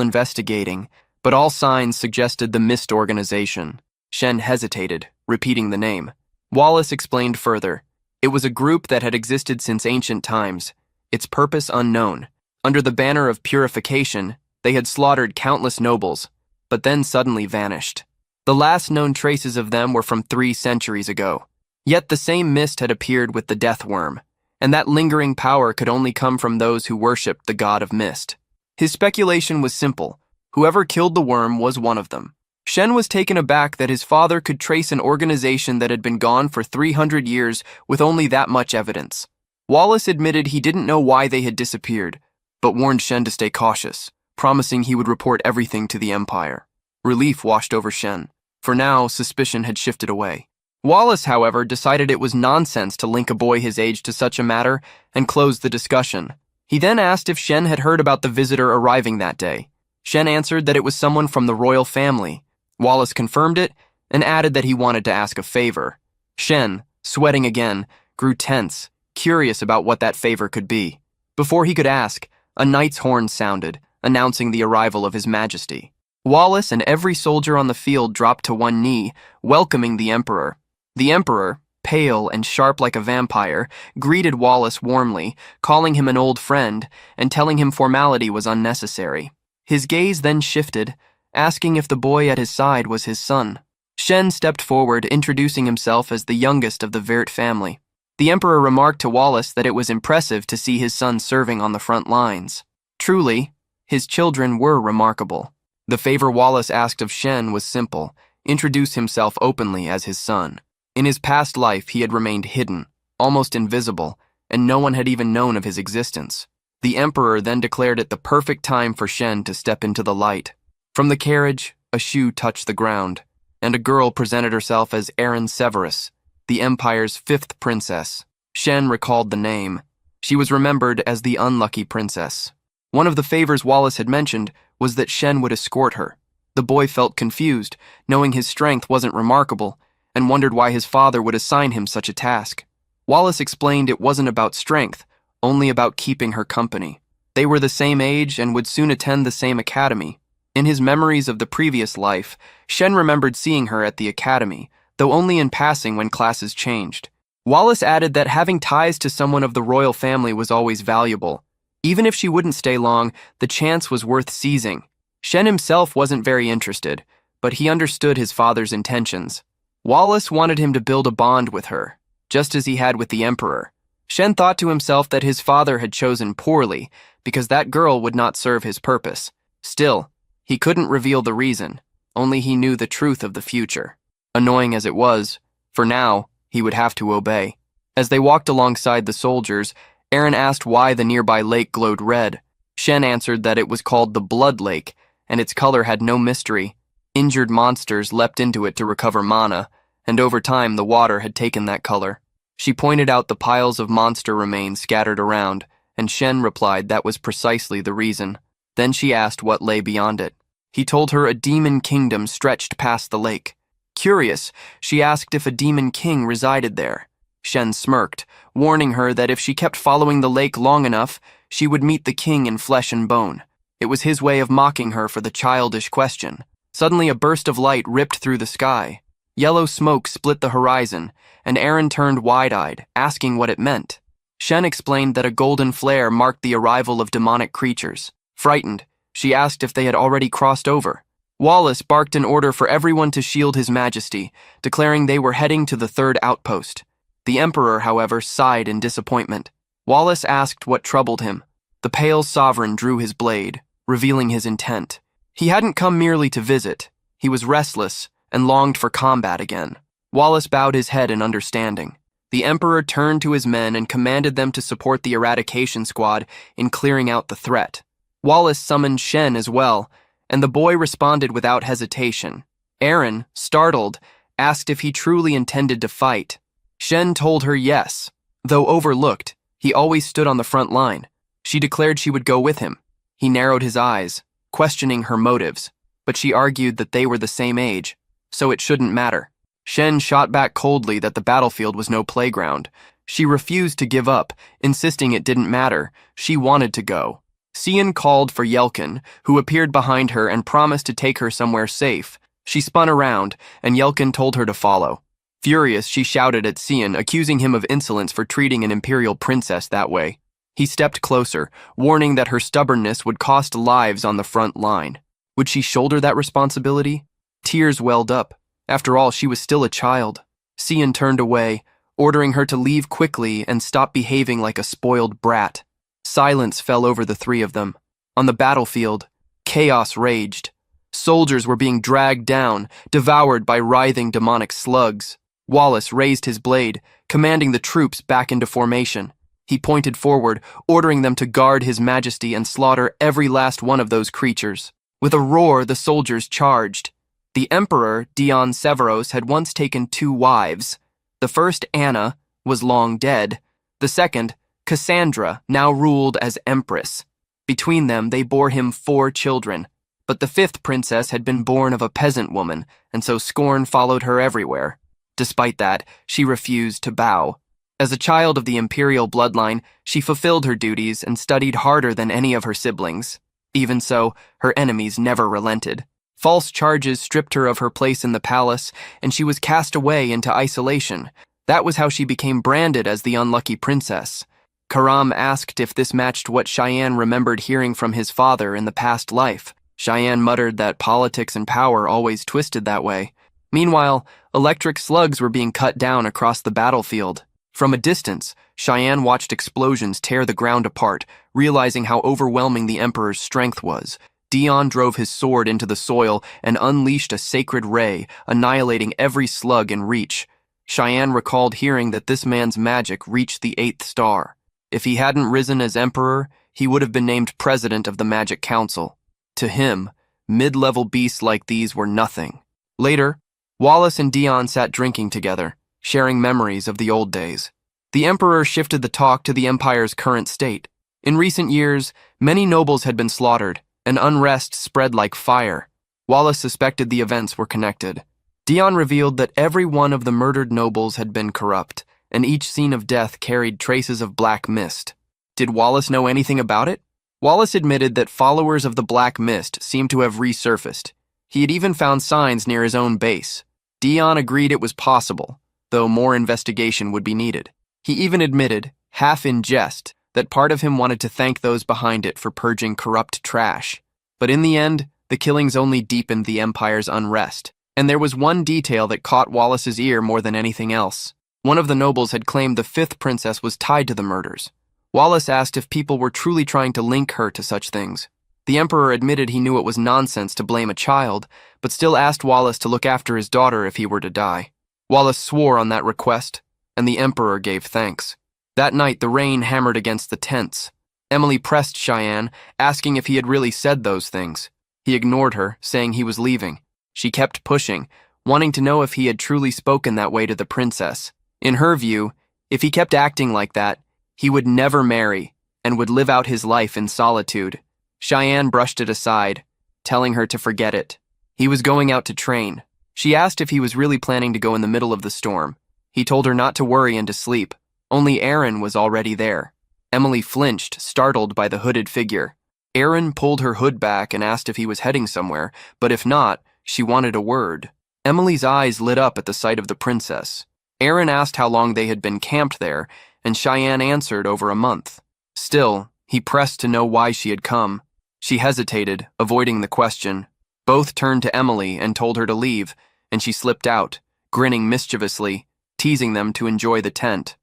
investigating, but all signs suggested the Mist organization. Shen hesitated, repeating the name. Wallace explained further. It was a group that had existed since ancient times, its purpose unknown. Under the banner of purification, they had slaughtered countless nobles, but then suddenly vanished. The last known traces of them were from 3 centuries ago. Yet the same mist had appeared with the death worm, and that lingering power could only come from those who worshipped the god of mist. His speculation was simple. Whoever killed the worm was one of them. Shen was taken aback that his father could trace an organization that had been gone for 300 years with only that much evidence. Wallace admitted he didn't know why they had disappeared, but warned Shen to stay cautious, promising he would report everything to the Empire. Relief washed over Shen. For now, suspicion had shifted away. Wallace, however, decided it was nonsense to link a boy his age to such a matter and closed the discussion. He then asked if Shen had heard about the visitor arriving that day. Shen answered that it was someone from the royal family. Wallace confirmed it and added that he wanted to ask a favor. Shen, sweating again, grew tense, curious about what that favor could be. Before he could ask, a knight's horn sounded, announcing the arrival of His Majesty. Wallace and every soldier on the field dropped to one knee, welcoming the Emperor. The Emperor, pale and sharp like a vampire, greeted Wallace warmly, calling him an old friend and telling him formality was unnecessary. His gaze then shifted, asking if the boy at his side was his son. Shen stepped forward, introducing himself as the youngest of the Vert family. The Emperor remarked to Wallace that it was impressive to see his son serving on the front lines. Truly, his children were remarkable. The favor Wallace asked of Shen was simple: introduce himself openly as his son. In his past life, he had remained hidden, almost invisible, and no one had even known of his existence. The Emperor then declared it the perfect time for Shen to step into the light. From the carriage, a shoe touched the ground, and a girl presented herself as Erin Severus, the Empire's 5th princess. Shen recalled the name. She was remembered as the unlucky princess. One of the favors Wallace had mentioned was that Shen would escort her. The boy felt confused, knowing his strength wasn't remarkable, and wondered why his father would assign him such a task. Wallace explained it wasn't about strength, only about keeping her company. They were the same age and would soon attend the same academy. In his memories of the previous life, Shen remembered seeing her at the academy, though only in passing when classes changed. Wallace added that having ties to someone of the royal family was always valuable. Even if she wouldn't stay long, the chance was worth seizing. Shen himself wasn't very interested, but he understood his father's intentions. Wallace wanted him to build a bond with her, just as he had with the Emperor. Shen thought to himself that his father had chosen poorly, because that girl would not serve his purpose. Still, he couldn't reveal the reason, only he knew the truth of the future. Annoying as it was, for now, he would have to obey. As they walked alongside the soldiers, Erin asked why the nearby lake glowed red. Shen answered that it was called the Blood Lake, and its color had no mystery. Injured monsters leapt into it to recover mana, and over time the water had taken that color. She pointed out the piles of monster remains scattered around, and Shen replied that was precisely the reason. Then she asked what lay beyond it. He told her a demon kingdom stretched past the lake. Curious, she asked if a demon king resided there. Shen smirked, warning her that if she kept following the lake long enough, she would meet the king in flesh and bone. It was his way of mocking her for the childish question. Suddenly a burst of light ripped through the sky. Yellow smoke split the horizon, and Erin turned wide-eyed, asking what it meant. Shen explained that a golden flare marked the arrival of demonic creatures. Frightened, she asked if they had already crossed over. Wallace barked an order for everyone to shield His Majesty, declaring they were heading to the 3rd outpost. The Emperor, however, sighed in disappointment. Wallace asked what troubled him. The pale sovereign drew his blade, revealing his intent. He hadn't come merely to visit. He was restless and longed for combat again. Wallace bowed his head in understanding. The emperor turned to his men and commanded them to support the eradication squad in clearing out the threat. Wallace summoned Shen as well, and the boy responded without hesitation. Aaron, startled, asked if he truly intended to fight. Shen told her yes. Though overlooked, he always stood on the front line. She declared she would go with him. He narrowed his eyes, questioning her motives, but she argued that they were the same age, so it shouldn't matter. Shen shot back coldly that the battlefield was no playground. She refused to give up, insisting it didn't matter. She wanted to go. Cian called for Yelkin, who appeared behind her and promised to take her somewhere safe. She spun around, and Yelkin told her to follow. Furious, she shouted at Cian, accusing him of insolence for treating an imperial princess that way. He stepped closer, warning that her stubbornness would cost lives on the front line. Would she shoulder that responsibility? Tears welled up. After all, she was still a child. Cian turned away, ordering her to leave quickly and stop behaving like a spoiled brat. Silence fell over the three of them. On the battlefield, chaos raged. Soldiers were being dragged down, devoured by writhing demonic slugs. Wallace raised his blade, commanding the troops back into formation. He pointed forward, ordering them to guard his majesty and slaughter every last one of those creatures. With a roar, the soldiers charged. The emperor, Dion Severos, had once taken 2 wives. The first, Anna, was long dead. The second, Cassandra, now ruled as empress. Between them, they bore him 4 children. But the 5th princess had been born of a peasant woman, and so scorn followed her everywhere. Despite that, she refused to bow. As a child of the imperial bloodline, she fulfilled her duties and studied harder than any of her siblings. Even so, her enemies never relented. False charges stripped her of her place in the palace, and she was cast away into isolation. That was how she became branded as the unlucky princess. Karam asked if this matched what Cheyenne remembered hearing from his father in the past life. Cheyenne muttered that politics and power always twisted that way. Meanwhile, electric slugs were being cut down across the battlefield. From a distance, Cheyenne watched explosions tear the ground apart, realizing how overwhelming the Emperor's strength was. Dion drove his sword into the soil and unleashed a sacred ray, annihilating every slug in reach. Cheyenne recalled hearing that this man's magic reached the 8th star. If he hadn't risen as Emperor, he would have been named President of the Magic Council. To him, mid-level beasts like these were nothing. Later, Wallace and Dion sat drinking together, sharing memories of the old days. The Emperor shifted the talk to the Empire's current state. In recent years, many nobles had been slaughtered, and unrest spread like fire. Wallace suspected the events were connected. Dion revealed that every one of the murdered nobles had been corrupt, and each scene of death carried traces of black mist. Did Wallace know anything about it? Wallace admitted that followers of the Black Mist seemed to have resurfaced. He had even found signs near his own base. Dion agreed it was possible, though more investigation would be needed. He even admitted, half in jest, that part of him wanted to thank those behind it for purging corrupt trash. But in the end, the killings only deepened the Empire's unrest. And there was one detail that caught Wallace's ear more than anything else. One of the nobles had claimed the 5th princess was tied to the murders. Wallace asked if people were truly trying to link her to such things. The Emperor admitted he knew it was nonsense to blame a child, but still asked Wallace to look after his daughter if he were to die. Wallace swore on that request, and the Emperor gave thanks. That night, the rain hammered against the tents. Emily pressed Cheyenne, asking if he had really said those things. He ignored her, saying he was leaving. She kept pushing, wanting to know if he had truly spoken that way to the princess. In her view, if he kept acting like that, he would never marry and would live out his life in solitude. Cheyenne brushed it aside, telling her to forget it. He was going out to train. She asked if he was really planning to go in the middle of the storm. He told her not to worry and to sleep. Only Aaron was already there. Emily flinched, startled by the hooded figure. Aaron pulled her hood back and asked if he was heading somewhere, but if not, she wanted a word. Emily's eyes lit up at the sight of the princess. Aaron asked how long they had been camped there, and Cheyenne answered over a month. Still, he pressed to know why she had come. She hesitated, avoiding the question. Both turned to Emily and told her to leave, and she slipped out, grinning mischievously, teasing them to enjoy the tent.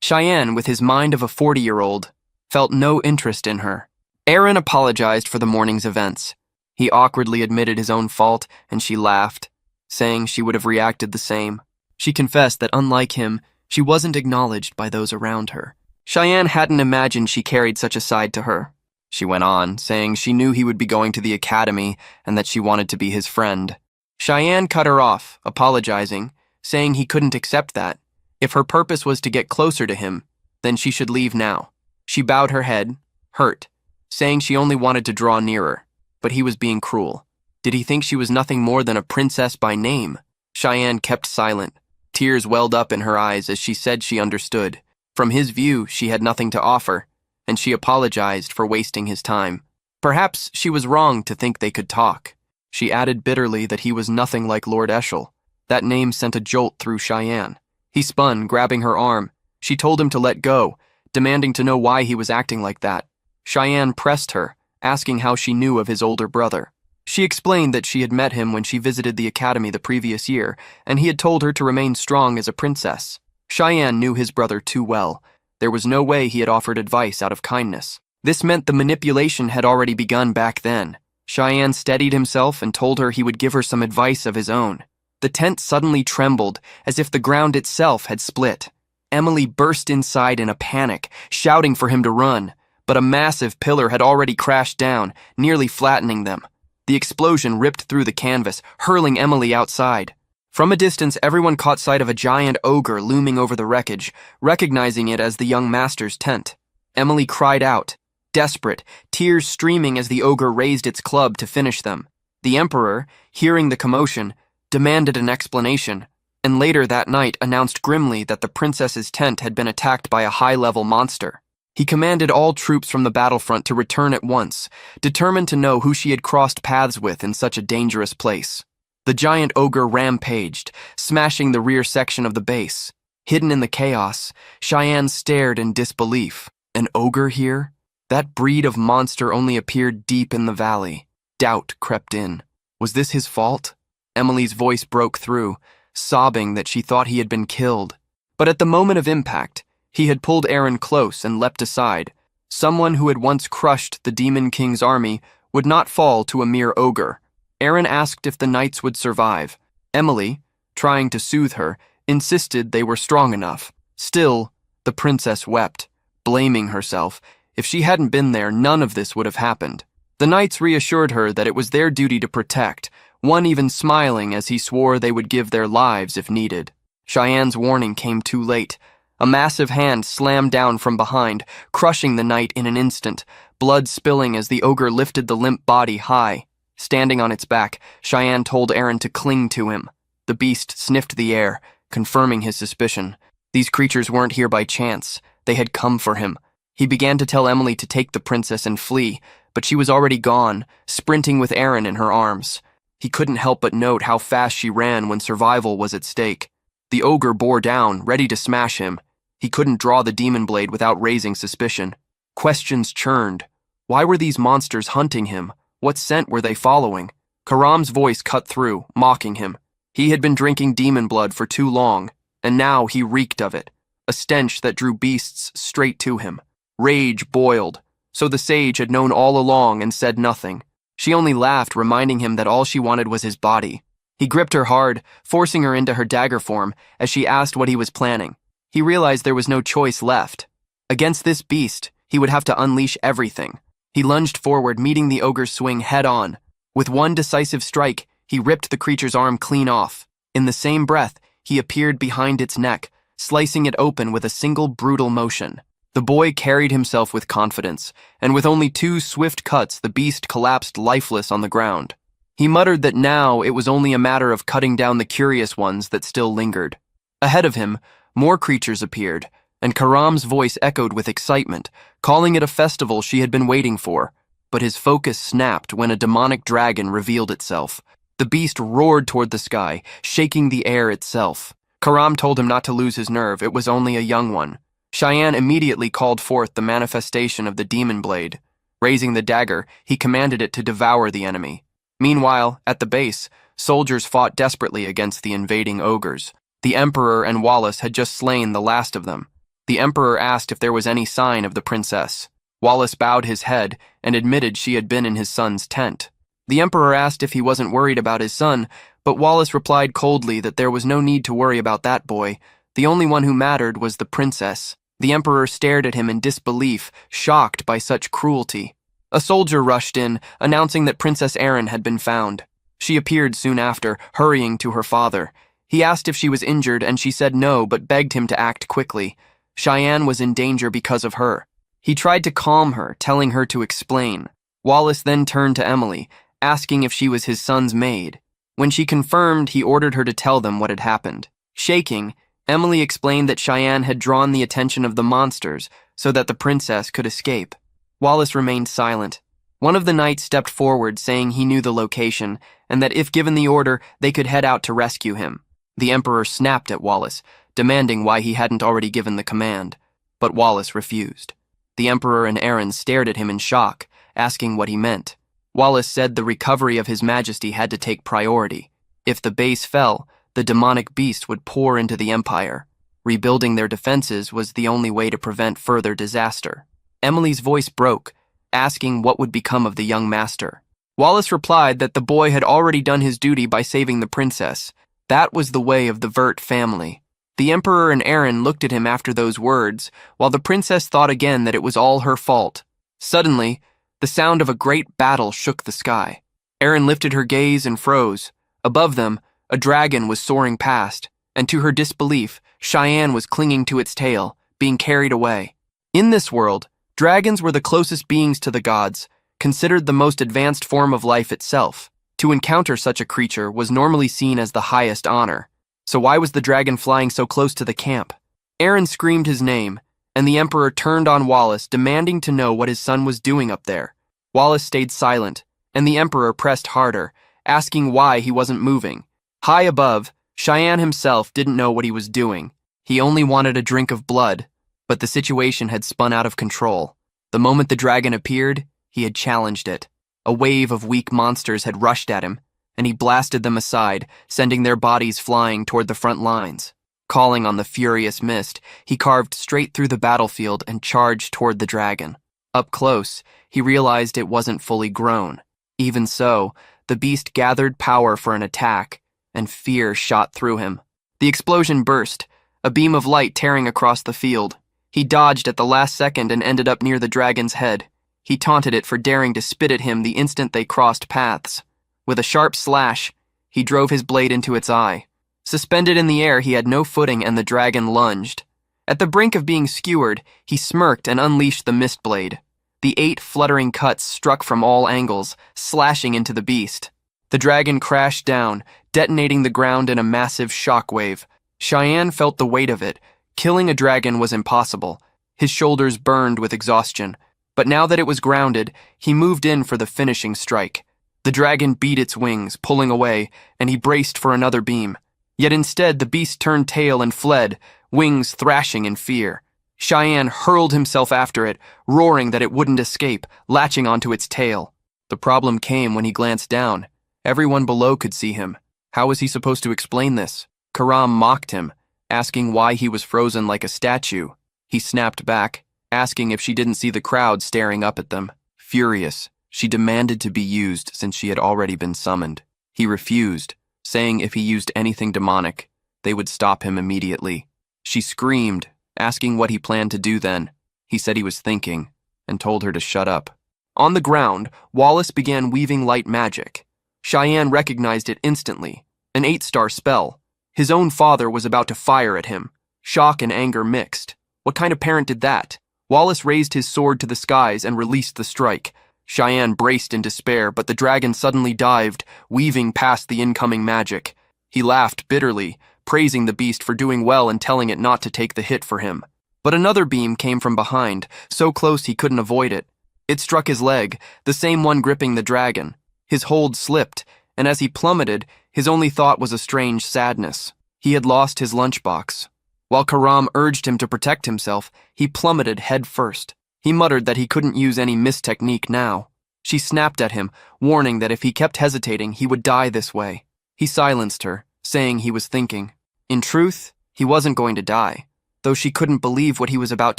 Cheyenne, with his mind of a 40-year-old, felt no interest in her. Aaron apologized for the morning's events. He awkwardly admitted his own fault, and she laughed, saying she would have reacted the same. She confessed that, unlike him, She wasn't acknowledged by those around her. Cheyenne hadn't imagined she carried such a side to her. She went on, saying she knew he would be going to the academy and that she wanted to be his friend. Cheyenne cut her off, apologizing, saying he couldn't accept that. If her purpose was to get closer to him, then she should leave now. She bowed her head, hurt, saying she only wanted to draw nearer, but he was being cruel. Did he think she was nothing more than a princess by name? Cheyenne kept silent. Tears welled up in her eyes as she said she understood. From his view, she had nothing to offer, and she apologized for wasting his time. Perhaps she was wrong to think they could talk. She added bitterly that he was nothing like Lord Eschel. That name sent a jolt through Cheyenne. He spun, grabbing her arm. She told him to let go, demanding to know why he was acting like that. Cheyenne pressed her, asking how she knew of his older brother. She explained that she had met him when she visited the academy the previous year, and he had told her to remain strong as a princess. Cheyenne knew his brother too well. There was no way he had offered advice out of kindness. This meant the manipulation had already begun back then. Cheyenne steadied himself and told her he would give her some advice of his own. The tent suddenly trembled, as if the ground itself had split. Emily burst inside in a panic, shouting for him to run, but a massive pillar had already crashed down, nearly flattening them. The explosion ripped through the canvas, hurling Emily outside. From a distance, everyone caught sight of a giant ogre looming over the wreckage, recognizing it as the young master's tent. Emily cried out, desperate, tears streaming as the ogre raised its club to finish them. The emperor, hearing the commotion, demanded an explanation, and later that night announced grimly that the princess's tent had been attacked by a high-level monster. He commanded all troops from the battlefront to return at once, determined to know who she had crossed paths with in such a dangerous place. The giant ogre rampaged, smashing the rear section of the base. Hidden in the chaos, Cheyenne stared in disbelief. An ogre here? That breed of monster only appeared deep in the valley. Doubt crept in. Was this his fault? Emily's voice broke through, sobbing that she thought he had been killed. But at the moment of impact, he had pulled Aaron close and leapt aside. Someone who had once crushed the Demon King's army would not fall to a mere ogre. Aaron asked if the knights would survive. Emily, trying to soothe her, insisted they were strong enough. Still, the princess wept, blaming herself. If she hadn't been there, none of this would have happened. The knights reassured her that it was their duty to protect, one even smiling as he swore they would give their lives if needed. Cheyenne's warning came too late. A massive hand slammed down from behind, crushing the knight in an instant, blood spilling as the ogre lifted the limp body high. Standing on its back, Cheyenne told Aaron to cling to him. The beast sniffed the air, confirming his suspicion. These creatures weren't here by chance. They had come for him. He began to tell Emily to take the princess and flee, but she was already gone, sprinting with Aaron in her arms. He couldn't help but note how fast she ran when survival was at stake. The ogre bore down, ready to smash him. He couldn't draw the demon blade without raising suspicion. Questions churned. Why were these monsters hunting him? What scent were they following? Karam's voice cut through, mocking him. He had been drinking demon blood for too long, and now he reeked of it, a stench that drew beasts straight to him. Rage boiled, so the sage had known all along and said nothing. She only laughed, reminding him that all she wanted was his body. He gripped her hard, forcing her into her dagger form as she asked what he was planning. He realized there was no choice left. Against this beast, he would have to unleash everything. He lunged forward, meeting the ogre's swing head-on. With one decisive strike, he ripped the creature's arm clean off. In the same breath, he appeared behind its neck, slicing it open with a single brutal motion. The boy carried himself with confidence, and with only 2 swift cuts, the beast collapsed lifeless on the ground. He muttered that now it was only a matter of cutting down the curious ones that still lingered. Ahead of him, more creatures appeared, and Karam's voice echoed with excitement, calling it a festival she had been waiting for. But his focus snapped when a demonic dragon revealed itself. The beast roared toward the sky, shaking the air itself. Karam told him not to lose his nerve, it was only a young one. Cheyenne immediately called forth the manifestation of the demon blade. Raising the dagger, he commanded it to devour the enemy. Meanwhile, at the base, soldiers fought desperately against the invading ogres. The Emperor and Wallace had just slain the last of them. The Emperor asked if there was any sign of the princess. Wallace bowed his head and admitted she had been in his son's tent. The Emperor asked if he wasn't worried about his son, but Wallace replied coldly that there was no need to worry about that boy. The only one who mattered was the princess. The emperor stared at him in disbelief, shocked by such cruelty. A soldier rushed in, announcing that Princess Erin had been found. She appeared soon after, hurrying to her father. He asked if she was injured, and she said no, but begged him to act quickly. Cheyenne was in danger because of her. He tried to calm her, telling her to explain. Wallace then turned to Emily, asking if she was his son's maid. When she confirmed, he ordered her to tell them what had happened. Shaking, Emily explained that Cheyenne had drawn the attention of the monsters so that the princess could escape. Wallace remained silent. One of the knights stepped forward, saying he knew the location, and that if given the order, they could head out to rescue him. The emperor snapped at Wallace, demanding why he hadn't already given the command. But Wallace refused. The emperor and Erin stared at him in shock, asking what he meant. Wallace said the recovery of His Majesty had to take priority. If the base fell, the demonic beast would pour into the empire. Rebuilding their defenses was the only way to prevent further disaster. Emily's voice broke, asking what would become of the young master. Wallace replied that the boy had already done his duty by saving the princess. That was the way of the Vert family. The emperor and Erin looked at him after those words, while the princess thought again that it was all her fault. Suddenly, the sound of a great battle shook the sky. Erin lifted her gaze and froze. Above them, a dragon was soaring past, and to her disbelief, Cheyenne was clinging to its tail, being carried away. In this world, dragons were the closest beings to the gods, considered the most advanced form of life itself. To encounter such a creature was normally seen as the highest honor. So why was the dragon flying so close to the camp? Erin screamed his name, and the emperor turned on Wallace, demanding to know what his son was doing up there. Wallace stayed silent, and the emperor pressed harder, asking why he wasn't moving. High above, Cheyenne himself didn't know what he was doing. He only wanted a drink of blood, but the situation had spun out of control. The moment the dragon appeared, he had challenged it. A wave of weak monsters had rushed at him, and he blasted them aside, sending their bodies flying toward the front lines. Calling on the furious mist, he carved straight through the battlefield and charged toward the dragon. Up close, he realized it wasn't fully grown. Even so, the beast gathered power for an attack, and fear shot through him. The explosion burst, a beam of light tearing across the field. He dodged at the last second and ended up near the dragon's head. He taunted it for daring to spit at him the instant they crossed paths. With a sharp slash, he drove his blade into its eye. Suspended in the air, he had no footing, and the dragon lunged. At the brink of being skewered, he smirked and unleashed the mist blade. The 8 fluttering cuts struck from all angles, slashing into the beast. The dragon crashed down, detonating the ground in a massive shockwave. Cheyenne felt the weight of it. Killing a dragon was impossible. His shoulders burned with exhaustion. But now that it was grounded, he moved in for the finishing strike. The dragon beat its wings, pulling away, and he braced for another beam. Yet instead, the beast turned tail and fled, wings thrashing in fear. Cheyenne hurled himself after it, roaring that it wouldn't escape, latching onto its tail. The problem came when he glanced down. Everyone below could see him. How was he supposed to explain this? Karam mocked him, asking why he was frozen like a statue. He snapped back, asking if she didn't see the crowd staring up at them. Furious, she demanded to be used since she had already been summoned. He refused, saying if he used anything demonic, they would stop him immediately. She screamed, asking what he planned to do then. He said he was thinking, and told her to shut up. On the ground, Wallace began weaving light magic. Cheyenne recognized it instantly, an 8-star spell. His own father was about to fire at him. Shock and anger mixed. What kind of parent did that? Wallace raised his sword to the skies and released the strike. Cheyenne braced in despair, but the dragon suddenly dived, weaving past the incoming magic. He laughed bitterly, praising the beast for doing well and telling it not to take the hit for him. But another beam came from behind, so close he couldn't avoid it. It struck his leg, the same one gripping the dragon. His hold slipped, and as he plummeted, his only thought was a strange sadness. He had lost his lunchbox. While Karam urged him to protect himself, he plummeted head first. He muttered that he couldn't use any mist technique now. She snapped at him, warning that if he kept hesitating, he would die this way. He silenced her, saying he was thinking. In truth, he wasn't going to die, though she couldn't believe what he was about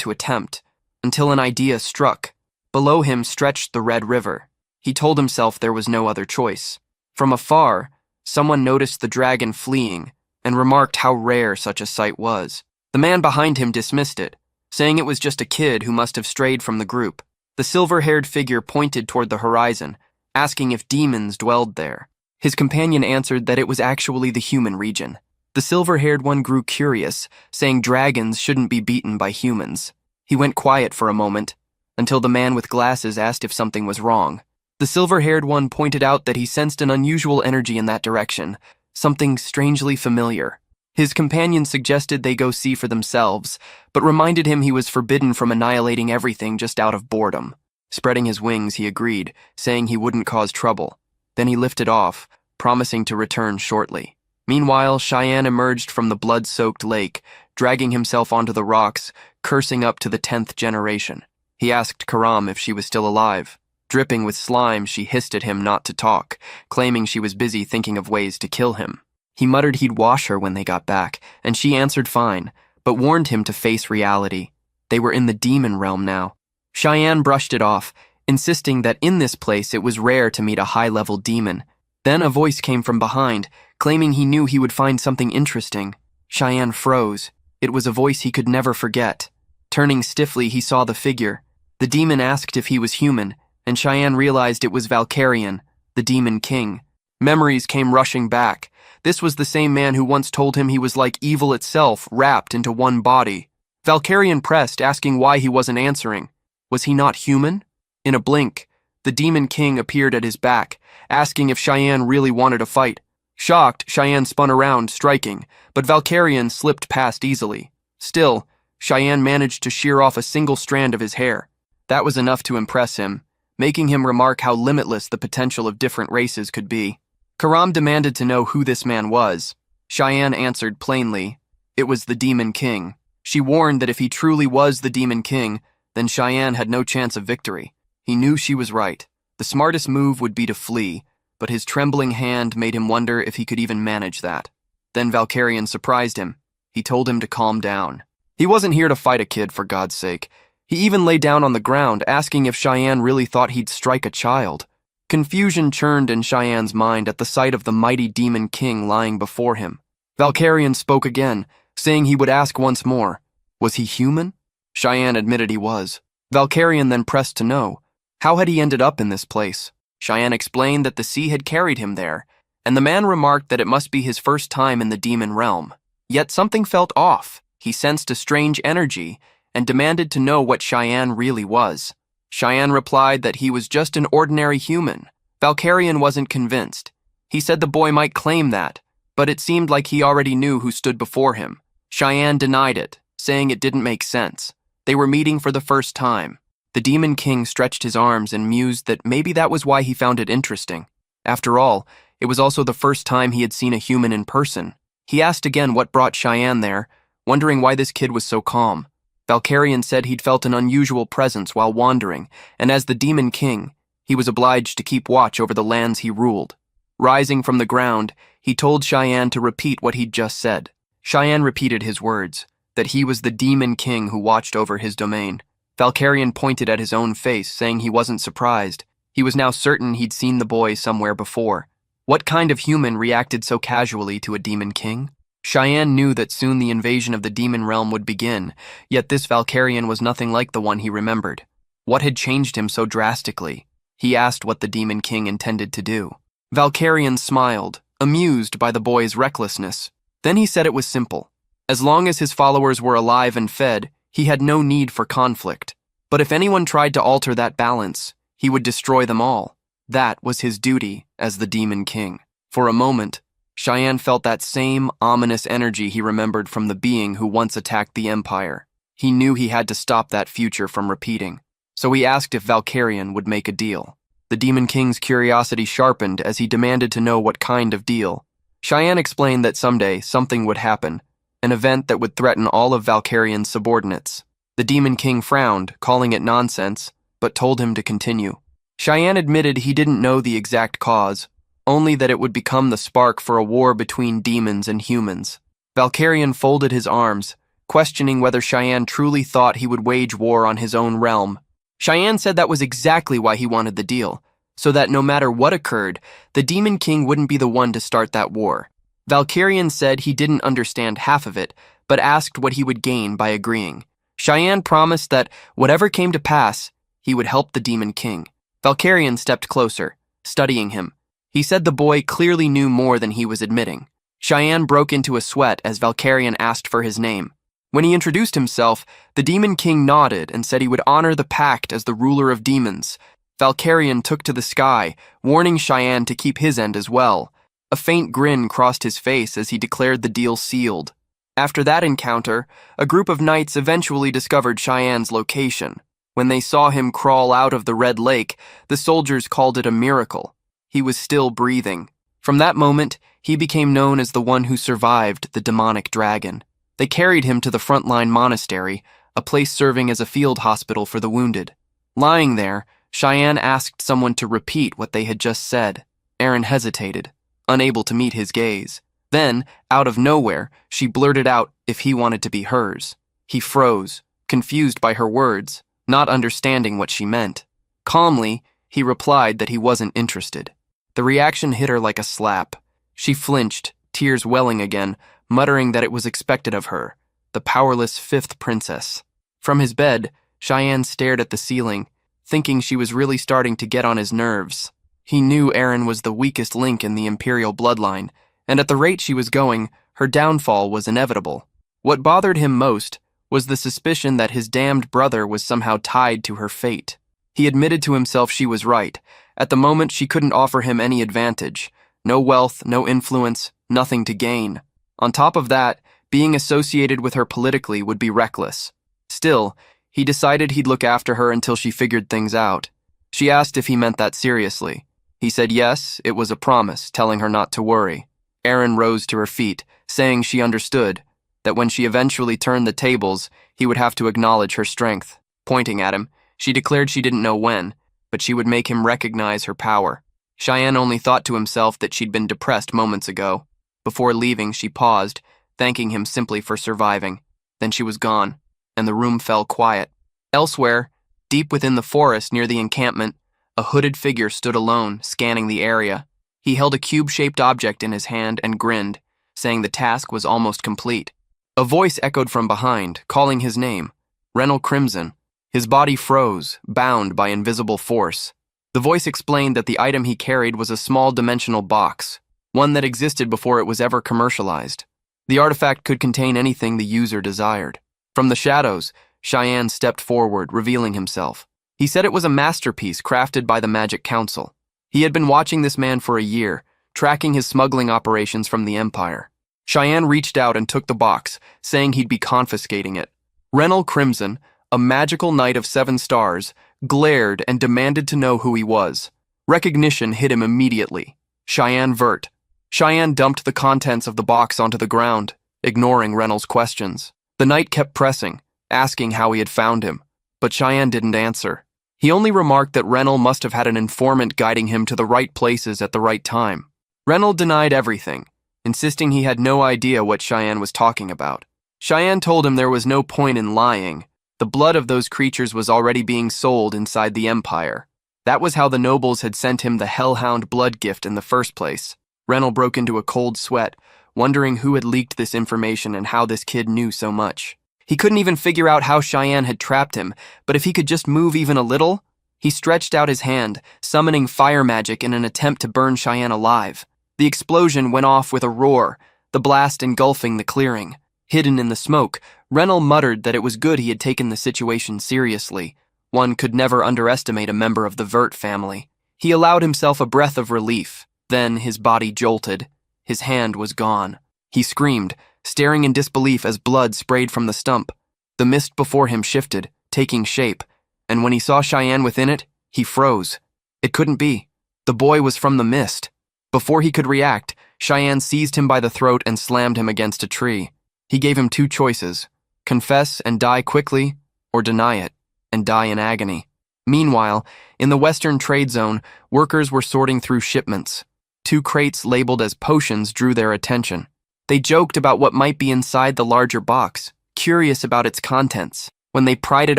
to attempt, until an idea struck. Below him stretched the Red River. He told himself there was no other choice. From afar, someone noticed the dragon fleeing and remarked how rare such a sight was. The man behind him dismissed it, saying it was just a kid who must have strayed from the group. The silver-haired figure pointed toward the horizon, asking if demons dwelled there. His companion answered that it was actually the human region. The silver-haired one grew curious, saying dragons shouldn't be beaten by humans. He went quiet for a moment, until the man with glasses asked if something was wrong. The silver-haired one pointed out that he sensed an unusual energy in that direction, something strangely familiar. His companion suggested they go see for themselves, but reminded him he was forbidden from annihilating everything just out of boredom. Spreading his wings, he agreed, saying he wouldn't cause trouble. Then he lifted off, promising to return shortly. Meanwhile, Cheyenne emerged from the blood-soaked lake, dragging himself onto the rocks, cursing up to the 10th generation. He asked Karam if she was still alive. Dripping with slime, she hissed at him not to talk, claiming she was busy thinking of ways to kill him. He muttered he'd wash her when they got back, and she answered fine, but warned him to face reality. They were in the demon realm now. Cheyenne brushed it off, insisting that in this place it was rare to meet a high-level demon. Then a voice came from behind, claiming he knew he would find something interesting. Cheyenne froze. It was a voice he could never forget. Turning stiffly, he saw the figure. The demon asked if he was human, and Cheyenne realized it was Valkyrian, the demon king. Memories came rushing back. This was the same man who once told him he was like evil itself, wrapped into one body. Valkyrian pressed, asking why he wasn't answering. Was he not human? In a blink, the demon king appeared at his back, asking if Cheyenne really wanted a fight. Shocked, Cheyenne spun around, striking, but Valkyrian slipped past easily. Still, Cheyenne managed to shear off a single strand of his hair. That was enough to impress him, making him remark how limitless the potential of different races could be. Karam demanded to know who this man was. Cheyenne answered plainly, it was the Demon King. She warned that if he truly was the Demon King, then Cheyenne had no chance of victory. He knew she was right. The smartest move would be to flee, but his trembling hand made him wonder if he could even manage that. Then Valkyrian surprised him. He told him to calm down. He wasn't here to fight a kid, for God's sake. He even lay down on the ground, asking if Cheyenne really thought he'd strike a child. Confusion churned in Cheyenne's mind at the sight of the mighty Demon King lying before him. Valkyrian spoke again, saying he would ask once more. Was he human? Cheyenne admitted he was. Valkyrian then pressed to know, how had he ended up in this place? Cheyenne explained that the sea had carried him there, and the man remarked that it must be his first time in the demon realm. Yet something felt off. He sensed a strange energy, and demanded to know what Cheyenne really was. Cheyenne replied that he was just an ordinary human. Valkyrian wasn't convinced. He said the boy might claim that, but it seemed like he already knew who stood before him. Cheyenne denied it, saying it didn't make sense. They were meeting for the first time. The Demon King stretched his arms and mused that maybe that was why he found it interesting. After all, it was also the first time he had seen a human in person. He asked again what brought Cheyenne there, wondering why this kid was so calm. Valkyrian said he'd felt an unusual presence while wandering, and as the Demon King, he was obliged to keep watch over the lands he ruled. Rising from the ground, he told Cheyenne to repeat what he'd just said. Cheyenne repeated his words, that he was the Demon King who watched over his domain. Valkyrian pointed at his own face, saying he wasn't surprised. He was now certain he'd seen the boy somewhere before. What kind of human reacted so casually to a Demon King? Cheyenne knew that soon the invasion of the demon realm would begin, yet this Valkyrian was nothing like the one he remembered. What had changed him so drastically? He asked what the Demon King intended to do. Valkyrian smiled, amused by the boy's recklessness. Then he said it was simple. As long as his followers were alive and fed, he had no need for conflict. But if anyone tried to alter that balance, he would destroy them all. That was his duty as the Demon King. For a moment, Cheyenne felt that same ominous energy he remembered from the being who once attacked the Empire. He knew he had to stop that future from repeating. So he asked if Valkyrian would make a deal. The Demon King's curiosity sharpened as he demanded to know what kind of deal. Cheyenne explained that someday something would happen, an event that would threaten all of Valkyrian's subordinates. The Demon King frowned, calling it nonsense, but told him to continue. Cheyenne admitted he didn't know the exact cause, only that it would become the spark for a war between demons and humans. Valkyrian folded his arms, questioning whether Cheyenne truly thought he would wage war on his own realm. Cheyenne said that was exactly why he wanted the deal, so that no matter what occurred, the Demon King wouldn't be the one to start that war. Valkyrian said he didn't understand half of it, but asked what he would gain by agreeing. Cheyenne promised that whatever came to pass, he would help the Demon King. Valkyrian stepped closer, studying him. He said the boy clearly knew more than he was admitting. Cheyenne broke into a sweat as Valkyrian asked for his name. When he introduced himself, the Demon King nodded and said he would honor the pact as the ruler of demons. Valkyrian took to the sky, warning Cheyenne to keep his end as well. A faint grin crossed his face as he declared the deal sealed. After that encounter, a group of knights eventually discovered Cheyenne's location. When they saw him crawl out of the Red Lake, the soldiers called it a miracle. He was still breathing. From that moment, he became known as the one who survived the demonic dragon. They carried him to the frontline monastery, a place serving as a field hospital for the wounded. Lying there, Cheyenne asked someone to repeat what they had just said. Aaron hesitated, unable to meet his gaze. Then, out of nowhere, she blurted out if he wanted to be hers. He froze, confused by her words, not understanding what she meant. Calmly, he replied that he wasn't interested. The reaction hit her like a slap. She flinched, tears welling again, muttering that it was expected of her, the powerless fifth princess. From his bed, Cheyenne stared at the ceiling, thinking she was really starting to get on his nerves. He knew Aaron was the weakest link in the imperial bloodline, and at the rate she was going, her downfall was inevitable. What bothered him most was the suspicion that his damned brother was somehow tied to her fate. He admitted to himself she was right. At the moment, she couldn't offer him any advantage. No wealth, no influence, nothing to gain. On top of that, being associated with her politically would be reckless. Still, he decided he'd look after her until she figured things out. She asked if he meant that seriously. He said yes, it was a promise, telling her not to worry. Aaron rose to her feet, saying she understood, that when she eventually turned the tables, he would have to acknowledge her strength. Pointing at him, she declared she didn't know when, but she would make him recognize her power. Cheyenne only thought to himself that she'd been depressed moments ago. Before leaving, she paused, thanking him simply for surviving. Then she was gone, and the room fell quiet. Elsewhere, deep within the forest near the encampment, a hooded figure stood alone, scanning the area. He held a cube-shaped object in his hand and grinned, saying the task was almost complete. A voice echoed from behind, calling his name, Renal Crimson. His body froze, bound by invisible force. The voice explained that the item he carried was a small dimensional box, one that existed before it was ever commercialized. The artifact could contain anything the user desired. From the shadows, Cheyenne stepped forward, revealing himself. He said it was a masterpiece crafted by the Magic Council. He had been watching this man for a year, tracking his smuggling operations from the Empire. Cheyenne reached out and took the box, saying he'd be confiscating it. Renal Crimson, a magical knight of 7 stars, glared and demanded to know who he was. Recognition hit him immediately. Cheyenne Vert. Cheyenne dumped the contents of the box onto the ground, ignoring Renal's questions. The knight kept pressing, asking how he had found him, but Cheyenne didn't answer. He only remarked that Renal must have had an informant guiding him to the right places at the right time. Renal denied everything, insisting he had no idea what Cheyenne was talking about. Cheyenne told him there was no point in lying. The blood of those creatures was already being sold inside the Empire. That was how the nobles had sent him the Hellhound blood gift in the first place. Renal broke into a cold sweat, wondering who had leaked this information and how this kid knew so much. He couldn't even figure out how Cheyenne had trapped him, but if he could just move even a little. He stretched out his hand, summoning fire magic in an attempt to burn Cheyenne alive. The explosion went off with a roar, the blast engulfing the clearing. Hidden in the smoke, Renal muttered that it was good he had taken the situation seriously. One could never underestimate a member of the Vert family. He allowed himself a breath of relief. Then his body jolted. His hand was gone. He screamed, staring in disbelief as blood sprayed from the stump. The mist before him shifted, taking shape, and when he saw Cheyenne within it, he froze. It couldn't be. The boy was from the mist. Before he could react, Cheyenne seized him by the throat and slammed him against a tree. He gave him 2 choices: confess and die quickly, or deny it and die in agony. Meanwhile, in the Western Trade Zone, workers were sorting through shipments. 2 crates labeled as potions drew their attention. They joked about what might be inside the larger box, curious about its contents. When they pried it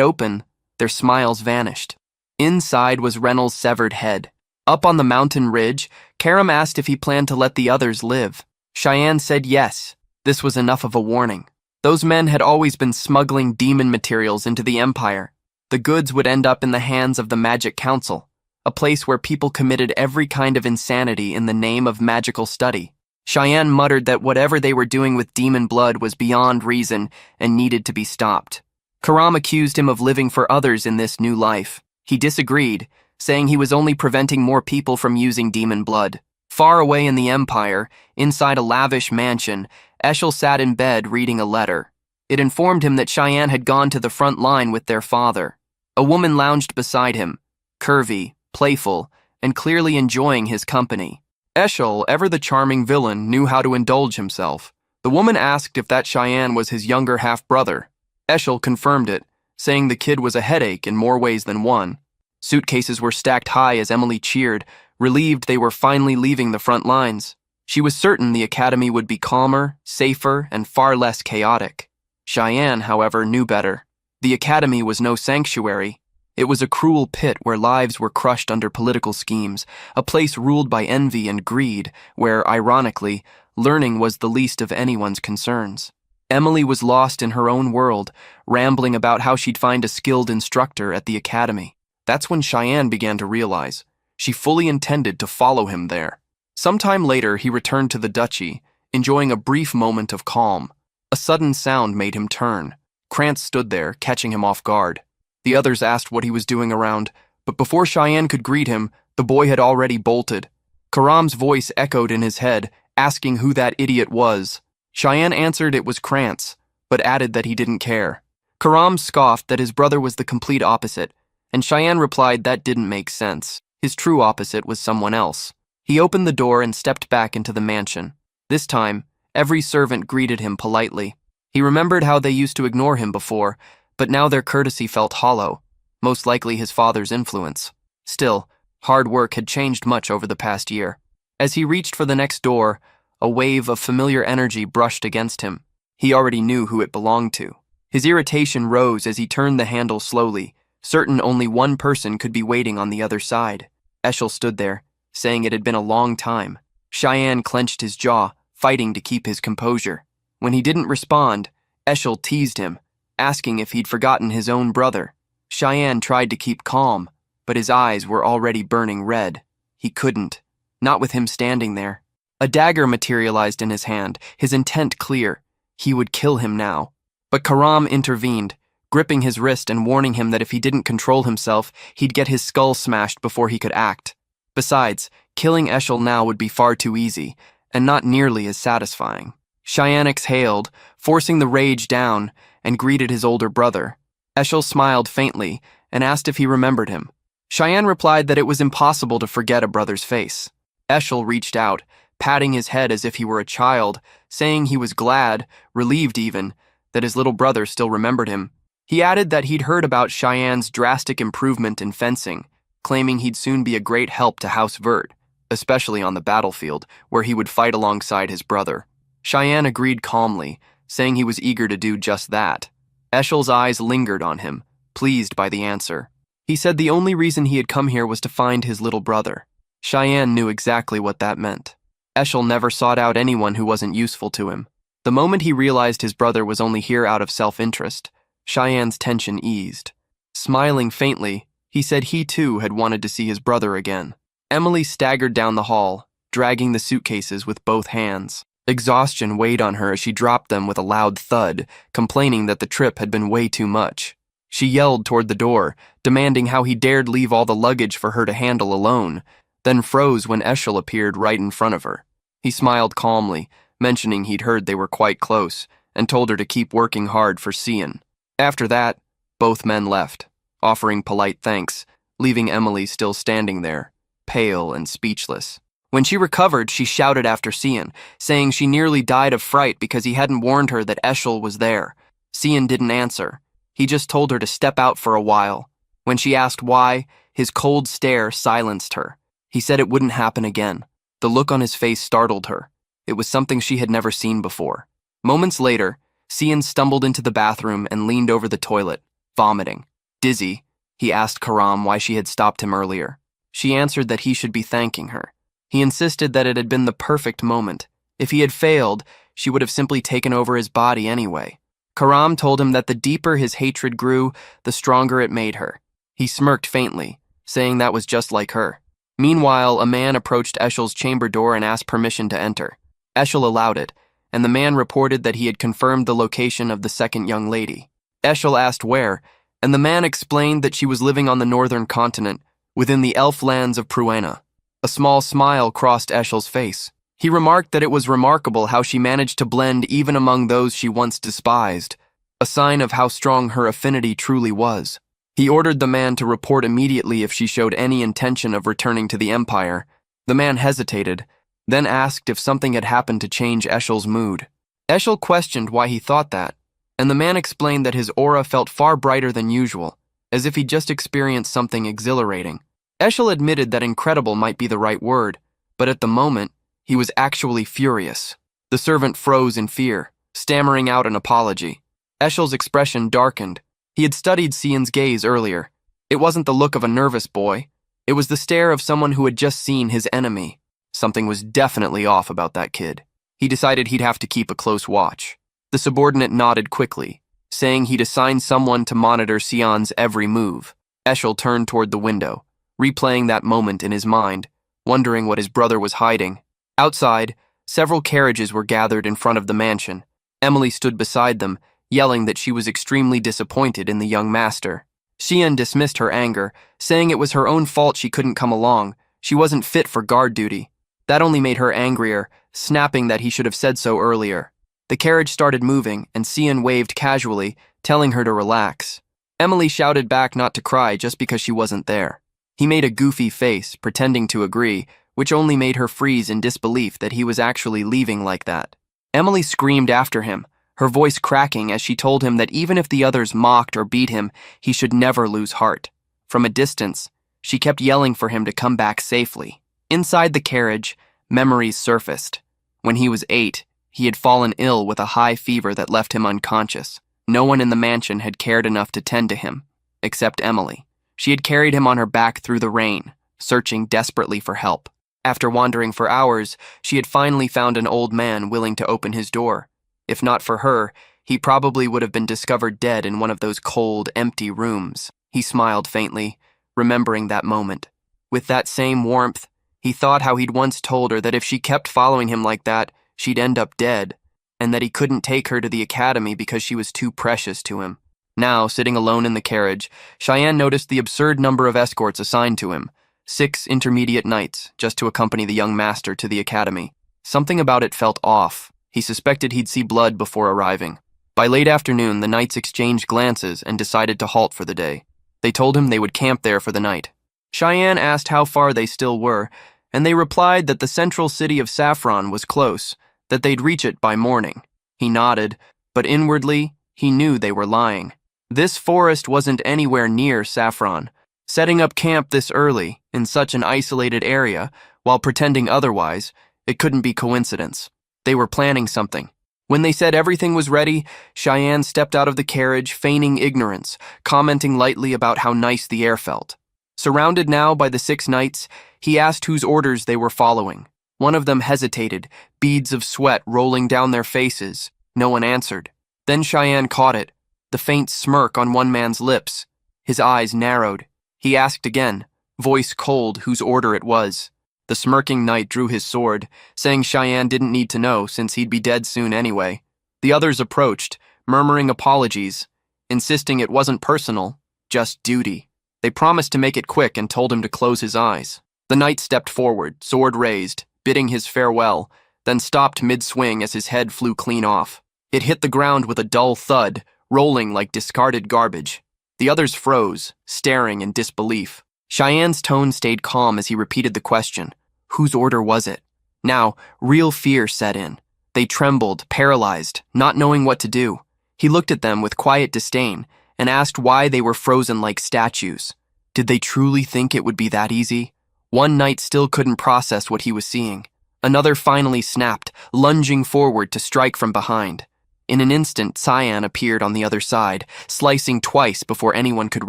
open, their smiles vanished. Inside was Renal's severed head. Up on the mountain ridge, Karam asked if he planned to let the others live. Cheyenne said yes. This was enough of a warning. Those men had always been smuggling demon materials into the empire. The goods would end up in the hands of the Magic Council, a place where people committed every kind of insanity in the name of magical study. Cheyenne muttered that whatever they were doing with demon blood was beyond reason and needed to be stopped. Karam accused him of living for others in this new life. He disagreed, saying he was only preventing more people from using demon blood. Far away in the empire, inside a lavish mansion, Eshel sat in bed reading a letter. It informed him that Cheyenne had gone to the front line with their father. A woman lounged beside him, curvy, playful, and clearly enjoying his company. Eshel, ever the charming villain, knew how to indulge himself. The woman asked if that Cheyenne was his younger half-brother. Eshel confirmed it, saying the kid was a headache in more ways than one. Suitcases were stacked high as Emily cheered, relieved they were finally leaving the front lines. She was certain the academy would be calmer, safer, and far less chaotic. Cheyenne, however, knew better. The academy was no sanctuary. It was a cruel pit where lives were crushed under political schemes, a place ruled by envy and greed, where, ironically, learning was the least of anyone's concerns. Emily was lost in her own world, rambling about how she'd find a skilled instructor at the academy. That's when Cheyenne began to realize she fully intended to follow him there. Sometime later, he returned to the duchy, enjoying a brief moment of calm. A sudden sound made him turn. Krantz stood there, catching him off guard. The others asked what he was doing around, but before Cheyenne could greet him, the boy had already bolted. Karam's voice echoed in his head, asking who that idiot was. Cheyenne answered it was Krantz, but added that he didn't care. Karam scoffed that his brother was the complete opposite, and Cheyenne replied that didn't make sense. His true opposite was someone else. He opened the door and stepped back into the mansion. This time, every servant greeted him politely. He remembered how they used to ignore him before, but now their courtesy felt hollow, most likely his father's influence. Still, hard work had changed much over the past year. As he reached for the next door, a wave of familiar energy brushed against him. He already knew who it belonged to. His irritation rose as he turned the handle slowly, certain only one person could be waiting on the other side. Eshel stood there, saying it had been a long time. Cheyenne clenched his jaw, fighting to keep his composure. When he didn't respond, Eshel teased him, asking if he'd forgotten his own brother. Cheyenne tried to keep calm, but his eyes were already burning red. He couldn't, not with him standing there. A dagger materialized in his hand, his intent clear. He would kill him now. But Karam intervened, gripping his wrist and warning him that if he didn't control himself, he'd get his skull smashed before he could act. Besides, killing Eshel now would be far too easy, and not nearly as satisfying. Cheyenne exhaled, forcing the rage down, and greeted his older brother. Eshel smiled faintly and asked if he remembered him. Cheyenne replied that it was impossible to forget a brother's face. Eshel reached out, patting his head as if he were a child, saying he was glad, relieved even, that his little brother still remembered him. He added that he'd heard about Cheyenne's drastic improvement in fencing, claiming he'd soon be a great help to House Vert, especially on the battlefield, where he would fight alongside his brother. Cheyenne agreed calmly, saying he was eager to do just that. Eshel's eyes lingered on him, pleased by the answer. He said the only reason he had come here was to find his little brother. Cheyenne knew exactly what that meant. Eshel never sought out anyone who wasn't useful to him. The moment he realized his brother was only here out of self-interest, Cheyenne's tension eased. Smiling faintly, he said he too had wanted to see his brother again. Emily staggered down the hall, dragging the suitcases with both hands. Exhaustion weighed on her as she dropped them with a loud thud, complaining that the trip had been way too much. She yelled toward the door, demanding how he dared leave all the luggage for her to handle alone, then froze when Eshel appeared right in front of her. He smiled calmly, mentioning he'd heard they were quite close, and told her to keep working hard for Cian. After that, both men left, offering polite thanks, leaving Emily still standing there, pale and speechless. When she recovered, she shouted after Cian, saying she nearly died of fright because he hadn't warned her that Eshel was there. Cian didn't answer. He just told her to step out for a while. When she asked why, his cold stare silenced her. He said it wouldn't happen again. The look on his face startled her. It was something she had never seen before. Moments later, Cian stumbled into the bathroom and leaned over the toilet, vomiting. Dizzy, he asked Karam why she had stopped him earlier. She answered that he should be thanking her. He insisted that it had been the perfect moment. If he had failed, she would have simply taken over his body anyway. Karam told him that the deeper his hatred grew, the stronger it made her. He smirked faintly, saying that was just like her. Meanwhile, a man approached Eshel's chamber door and asked permission to enter. Eshel allowed it, and the man reported that he had confirmed the location of the second young lady. Eshel asked where, and the man explained that she was living on the northern continent, within the elf lands of Pruena. A small smile crossed Eshel's face. He remarked that it was remarkable how she managed to blend even among those she once despised, a sign of how strong her affinity truly was. He ordered the man to report immediately if she showed any intention of returning to the Empire. The man hesitated, then asked if something had happened to change Eshel's mood. Eshel questioned why he thought that, and the man explained that his aura felt far brighter than usual, as if he'd just experienced something exhilarating. Eshel admitted that incredible might be the right word, but at the moment, he was actually furious. The servant froze in fear, stammering out an apology. Eshel's expression darkened. He had studied Cian's gaze earlier. It wasn't the look of a nervous boy. It was the stare of someone who had just seen his enemy. Something was definitely off about that kid. He decided he'd have to keep a close watch. The subordinate nodded quickly, saying he'd assign someone to monitor Cian's every move. Eshel turned toward the window, replaying that moment in his mind, wondering what his brother was hiding. Outside, several carriages were gathered in front of the mansion. Emily stood beside them, yelling that she was extremely disappointed in the young master. Cian dismissed her anger, saying it was her own fault she couldn't come along. She wasn't fit for guard duty. That only made her angrier, snapping that he should have said so earlier. The carriage started moving, and Cian waved casually, telling her to relax. Emily shouted back not to cry just because she wasn't there. He made a goofy face, pretending to agree, which only made her freeze in disbelief that he was actually leaving like that. Emily screamed after him, her voice cracking as she told him that even if the others mocked or beat him, he should never lose heart. From a distance, she kept yelling for him to come back safely. Inside the carriage, memories surfaced. When he was 8, he had fallen ill with a high fever that left him unconscious. No one in the mansion had cared enough to tend to him, except Emily. She had carried him on her back through the rain, searching desperately for help. After wandering for hours, she had finally found an old man willing to open his door. If not for her, he probably would have been discovered dead in one of those cold, empty rooms. He smiled faintly, remembering that moment. With that same warmth, he thought how he'd once told her that if she kept following him like that, she'd end up dead, and that he couldn't take her to the academy because she was too precious to him. Now, sitting alone in the carriage, Cheyenne noticed the absurd number of escorts assigned to him. 6 intermediate knights, just to accompany the young master to the academy. Something about it felt off. He suspected he'd see blood before arriving. By late afternoon, the knights exchanged glances and decided to halt for the day. They told him they would camp there for the night. Cheyenne asked how far they still were, and they replied that the central city of Saffron was close, that they'd reach it by morning. He nodded, but inwardly, he knew they were lying. This forest wasn't anywhere near Saffron. Setting up camp this early, in such an isolated area, while pretending otherwise, it couldn't be coincidence. They were planning something. When they said everything was ready, Cheyenne stepped out of the carriage, feigning ignorance, commenting lightly about how nice the air felt. Surrounded now by the 6 knights, he asked whose orders they were following. One of them hesitated, beads of sweat rolling down their faces. No one answered. Then Cheyenne caught it, the faint smirk on one man's lips. His eyes narrowed. He asked again, voice cold, whose order it was. The smirking knight drew his sword, saying Cheyenne didn't need to know since he'd be dead soon anyway. The others approached, murmuring apologies, insisting it wasn't personal, just duty. They promised to make it quick and told him to close his eyes. The knight stepped forward, sword raised, bidding his farewell, then stopped mid-swing as his head flew clean off. It hit the ground with a dull thud, rolling like discarded garbage. The others froze, staring in disbelief. Cheyenne's tone stayed calm as he repeated the question. Whose order was it? Now, real fear set in. They trembled, paralyzed, not knowing what to do. He looked at them with quiet disdain and asked why they were frozen like statues. Did they truly think it would be that easy? One knight still couldn't process what he was seeing. Another finally snapped, lunging forward to strike from behind. In an instant, Cyan appeared on the other side, slicing twice before anyone could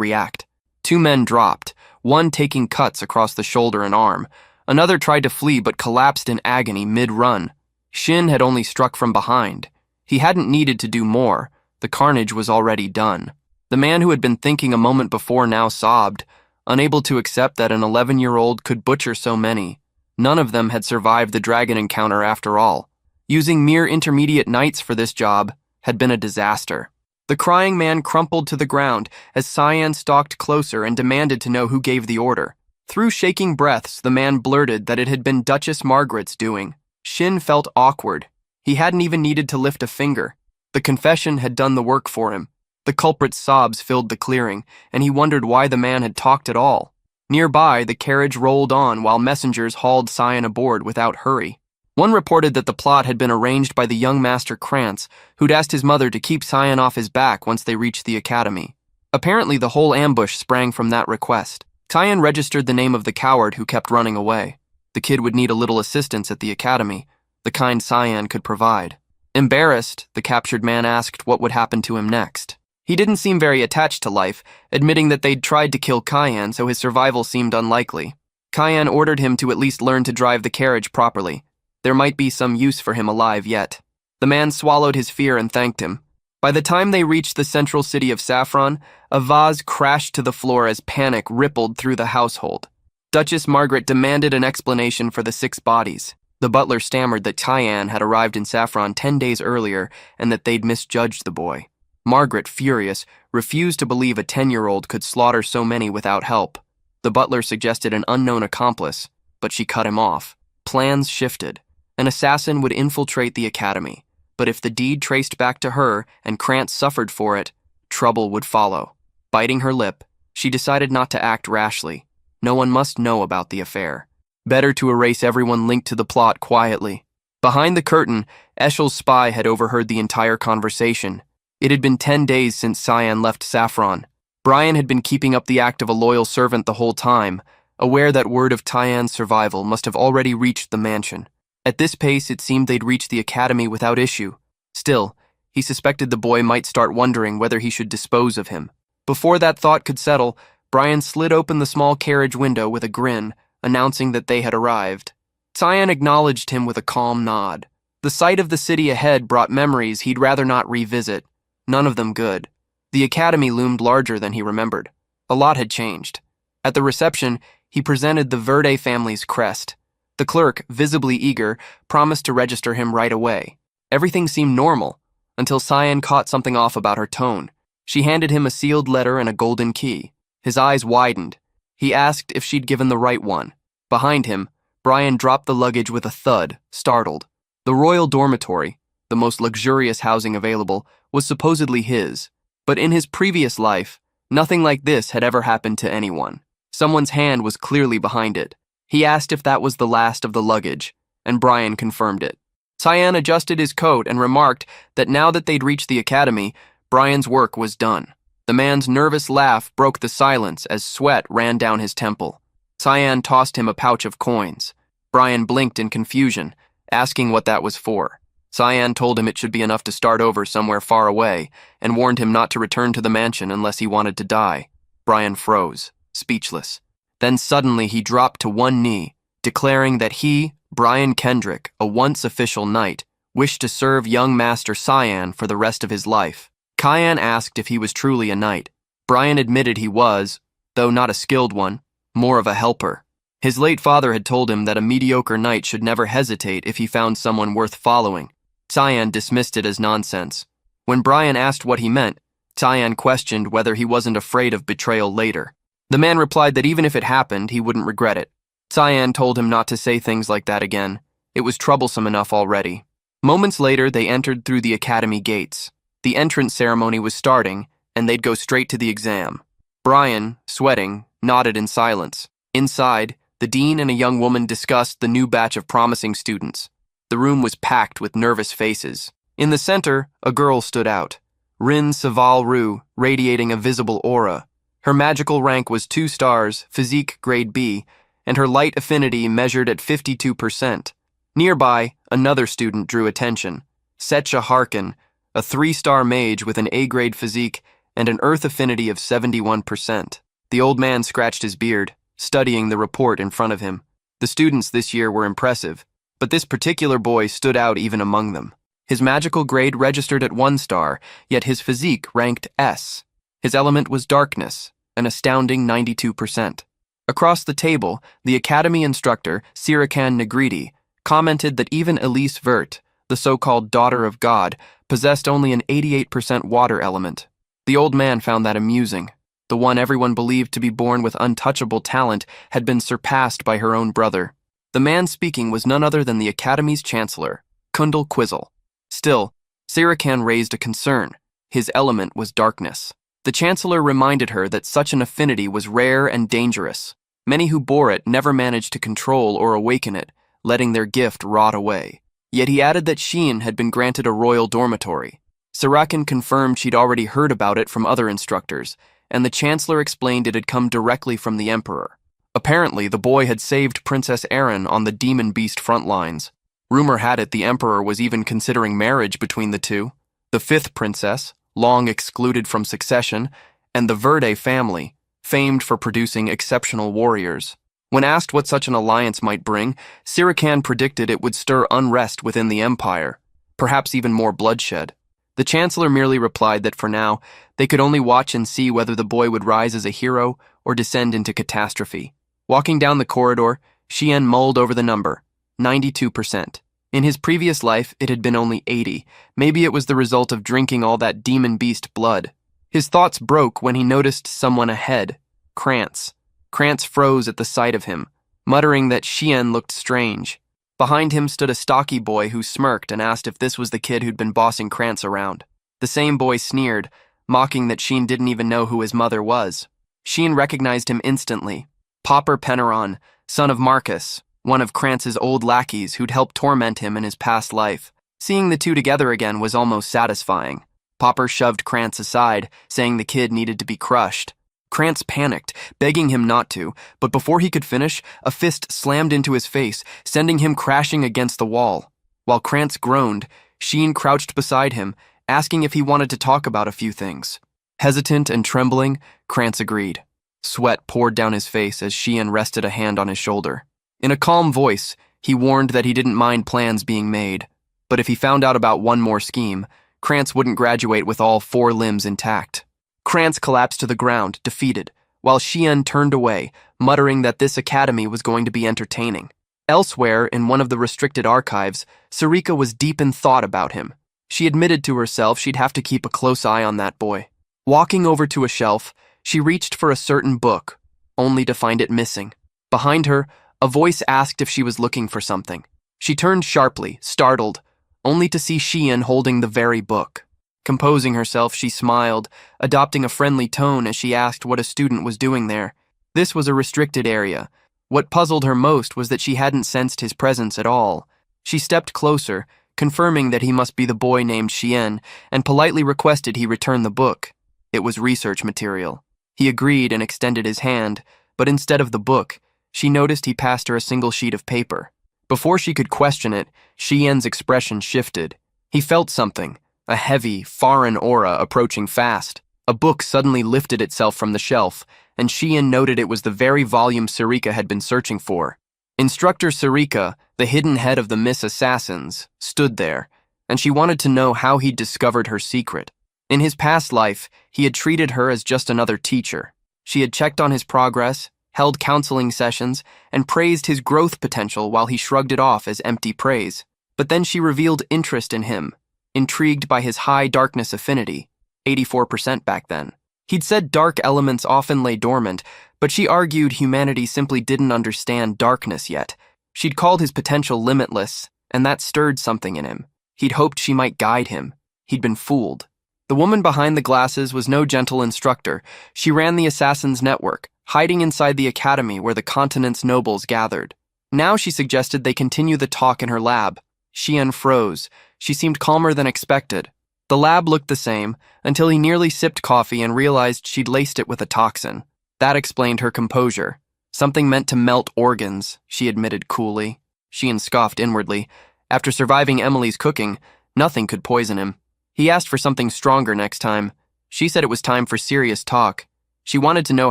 react. 2 men dropped, one taking cuts across the shoulder and arm. Another tried to flee but collapsed in agony mid-run. Shin had only struck from behind. He hadn't needed to do more. The carnage was already done. The man who had been thinking a moment before now sobbed, unable to accept that an 11-year-old could butcher so many. None of them had survived the dragon encounter after all. Using mere intermediate knights for this job had been a disaster. The crying man crumpled to the ground as Cyan stalked closer and demanded to know who gave the order. Through shaking breaths, the man blurted that it had been Duchess Margaret's doing. Shin felt awkward. He hadn't even needed to lift a finger. The confession had done the work for him. The culprit's sobs filled the clearing, and he wondered why the man had talked at all. Nearby, the carriage rolled on while messengers hauled Cyan aboard without hurry. One reported that the plot had been arranged by the young Master Krantz, who'd asked his mother to keep Cyan off his back once they reached the academy. Apparently, the whole ambush sprang from that request. Cyan registered the name of the coward who kept running away. The kid would need a little assistance at the academy, the kind Cyan could provide. Embarrassed, the captured man asked what would happen to him next. He didn't seem very attached to life, admitting that they'd tried to kill Cyan, so his survival seemed unlikely. Cyan ordered him to at least learn to drive the carriage properly. There might be some use for him alive yet. The man swallowed his fear and thanked him. By the time they reached the central city of Saffron, a vase crashed to the floor as panic rippled through the household. Duchess Margaret demanded an explanation for the 6 bodies. The butler stammered that Cyan had arrived in Saffron 10 days earlier and that they'd misjudged the boy. Margaret, furious, refused to believe a 10-year-old could slaughter so many without help. The butler suggested an unknown accomplice, but she cut him off. Plans shifted. An assassin would infiltrate the academy, but if the deed traced back to her and Krantz suffered for it, trouble would follow. Biting her lip, she decided not to act rashly. No one must know about the affair. Better to erase everyone linked to the plot quietly. Behind the curtain, Eshel's spy had overheard the entire conversation. It had been 10 days since Cyan left Saffron. Brian had been keeping up the act of a loyal servant the whole time, aware that word of Cyan's survival must have already reached the mansion. At this pace, it seemed they'd reach the academy without issue. Still, he suspected the boy might start wondering whether he should dispose of him. Before that thought could settle, Brian slid open the small carriage window with a grin, announcing that they had arrived. Cyan acknowledged him with a calm nod. The sight of the city ahead brought memories he'd rather not revisit, none of them good. The academy loomed larger than he remembered. A lot had changed. At the reception, he presented the Verde family's crest. The clerk, visibly eager, promised to register him right away. Everything seemed normal, until Cyan caught something off about her tone. She handed him a sealed letter and a golden key. His eyes widened. He asked if she'd given the right one. Behind him, Brian dropped the luggage with a thud, startled. The royal dormitory, the most luxurious housing available, was supposedly his. But in his previous life, nothing like this had ever happened to anyone. Someone's hand was clearly behind it. He asked if that was the last of the luggage, and Brian confirmed it. Cyan adjusted his coat and remarked that now that they'd reached the academy, Brian's work was done. The man's nervous laugh broke the silence as sweat ran down his temple. Cyan tossed him a pouch of coins. Brian blinked in confusion, asking what that was for. Cyan told him it should be enough to start over somewhere far away, and warned him not to return to the mansion unless he wanted to die. Brian froze, speechless. Then suddenly he dropped to one knee, declaring that he, Brian Kendrick, a once official knight, wished to serve young Master Cyan for the rest of his life. Cyan asked if he was truly a knight. Brian admitted he was, though not a skilled one, more of a helper. His late father had told him that a mediocre knight should never hesitate if he found someone worth following. Cyan dismissed it as nonsense. When Brian asked what he meant, Cyan questioned whether he wasn't afraid of betrayal later. The man replied that even if it happened, he wouldn't regret it. Cyan told him not to say things like that again. It was troublesome enough already. Moments later, they entered through the academy gates. The entrance ceremony was starting, and they'd go straight to the exam. Brian, sweating, nodded in silence. Inside, the dean and a young woman discussed the new batch of promising students. The room was packed with nervous faces. In the center, a girl stood out. Rin Saval Ru, radiating a visible aura. Her magical rank was 2 stars, physique grade B, and her light affinity measured at 52%. Nearby, another student drew attention. Setcha Harkin, a 3-star mage with an A-grade physique and an earth affinity of 71%. The old man scratched his beard, studying the report in front of him. The students this year were impressive, but this particular boy stood out even among them. His magical grade registered at 1 star, yet his physique ranked S. His element was darkness, an astounding 92%. Across the table, the academy instructor, Sirikan Negriti, commented that even Elise Vert, the so-called daughter of God, possessed only an 88% water element. The old man found that amusing. The one everyone believed to be born with untouchable talent had been surpassed by her own brother. The man speaking was none other than the Academy's chancellor, Kundal Quizzle. Still, Sirikan raised a concern. His element was darkness. The chancellor reminded her that such an affinity was rare and dangerous. Many who bore it never managed to control or awaken it, letting their gift rot away. Yet he added that Sheen had been granted a royal dormitory. Sirikan confirmed she'd already heard about it from other instructors, and the chancellor explained it had come directly from the emperor. Apparently, the boy had saved Princess Erin on the demon beast front lines. Rumor had it the emperor was even considering marriage between the two. The fifth princess, long excluded from succession, and the Verde family, famed for producing exceptional warriors. When asked what such an alliance might bring, Sirikan predicted it would stir unrest within the empire, perhaps even more bloodshed. The chancellor merely replied that for now, they could only watch and see whether the boy would rise as a hero or descend into catastrophe. Walking down the corridor, Shien mulled over the number, 92%. In his previous life, it had been only 80. Maybe it was the result of drinking all that demon beast blood. His thoughts broke when he noticed someone ahead, Krantz. Krantz froze at the sight of him, muttering that Shien looked strange. Behind him stood a stocky boy who smirked and asked if this was the kid who'd been bossing Krantz around. The same boy sneered, mocking that Sheen didn't even know who his mother was. Sheen recognized him instantly. Popper Penneron, son of Marcus, one of Krantz's old lackeys who'd helped torment him in his past life. Seeing the two together again was almost satisfying. Popper shoved Krantz aside, saying the kid needed to be crushed. Krantz panicked, begging him not to, but before he could finish, a fist slammed into his face, sending him crashing against the wall. While Krantz groaned, Sheen crouched beside him, asking if he wanted to talk about a few things. Hesitant and trembling, Krantz agreed. Sweat poured down his face as Sheen rested a hand on his shoulder. In a calm voice, he warned that he didn't mind plans being made, but if he found out about one more scheme, Krantz wouldn't graduate with all 4 limbs intact. Krantz collapsed to the ground, defeated, while Shien turned away, muttering that this academy was going to be entertaining. Elsewhere, in one of the restricted archives, Sarika was deep in thought about him. She admitted to herself she'd have to keep a close eye on that boy. Walking over to a shelf, she reached for a certain book, only to find it missing. Behind her, a voice asked if she was looking for something. She turned sharply, startled, only to see Shien holding the very book. Composing herself, she smiled, adopting a friendly tone as she asked what a student was doing there. This was a restricted area. What puzzled her most was that she hadn't sensed his presence at all. She stepped closer, confirming that he must be the boy named Shien, and politely requested he return the book. It was research material. He agreed and extended his hand, but instead of the book, she noticed he passed her a single sheet of paper. Before she could question it, Shien's expression shifted. He felt something, a heavy, foreign aura approaching fast. A book suddenly lifted itself from the shelf, and Shien noted it was the very volume Sarika had been searching for. Instructor Sarika, the hidden head of the Miss Assassins, stood there, and she wanted to know how he'd discovered her secret. In his past life, he had treated her as just another teacher. She had checked on his progress, held counseling sessions, and praised his growth potential while he shrugged it off as empty praise. But then she revealed interest in him, intrigued by his high darkness affinity, 84% back then. He'd said dark elements often lay dormant, but she argued humanity simply didn't understand darkness yet. She'd called his potential limitless, and that stirred something in him. He'd hoped she might guide him. He'd been fooled. The woman behind the glasses was no gentle instructor. She ran the Assassin's Network, hiding inside the academy where the continent's nobles gathered. Now she suggested they continue the talk in her lab. Shien froze. She seemed calmer than expected. The lab looked the same, until he nearly sipped coffee and realized she'd laced it with a toxin. That explained her composure. Something meant to melt organs, she admitted coolly. Shien scoffed inwardly. After surviving Emily's cooking, nothing could poison him. He asked for something stronger next time. She said it was time for serious talk. She wanted to know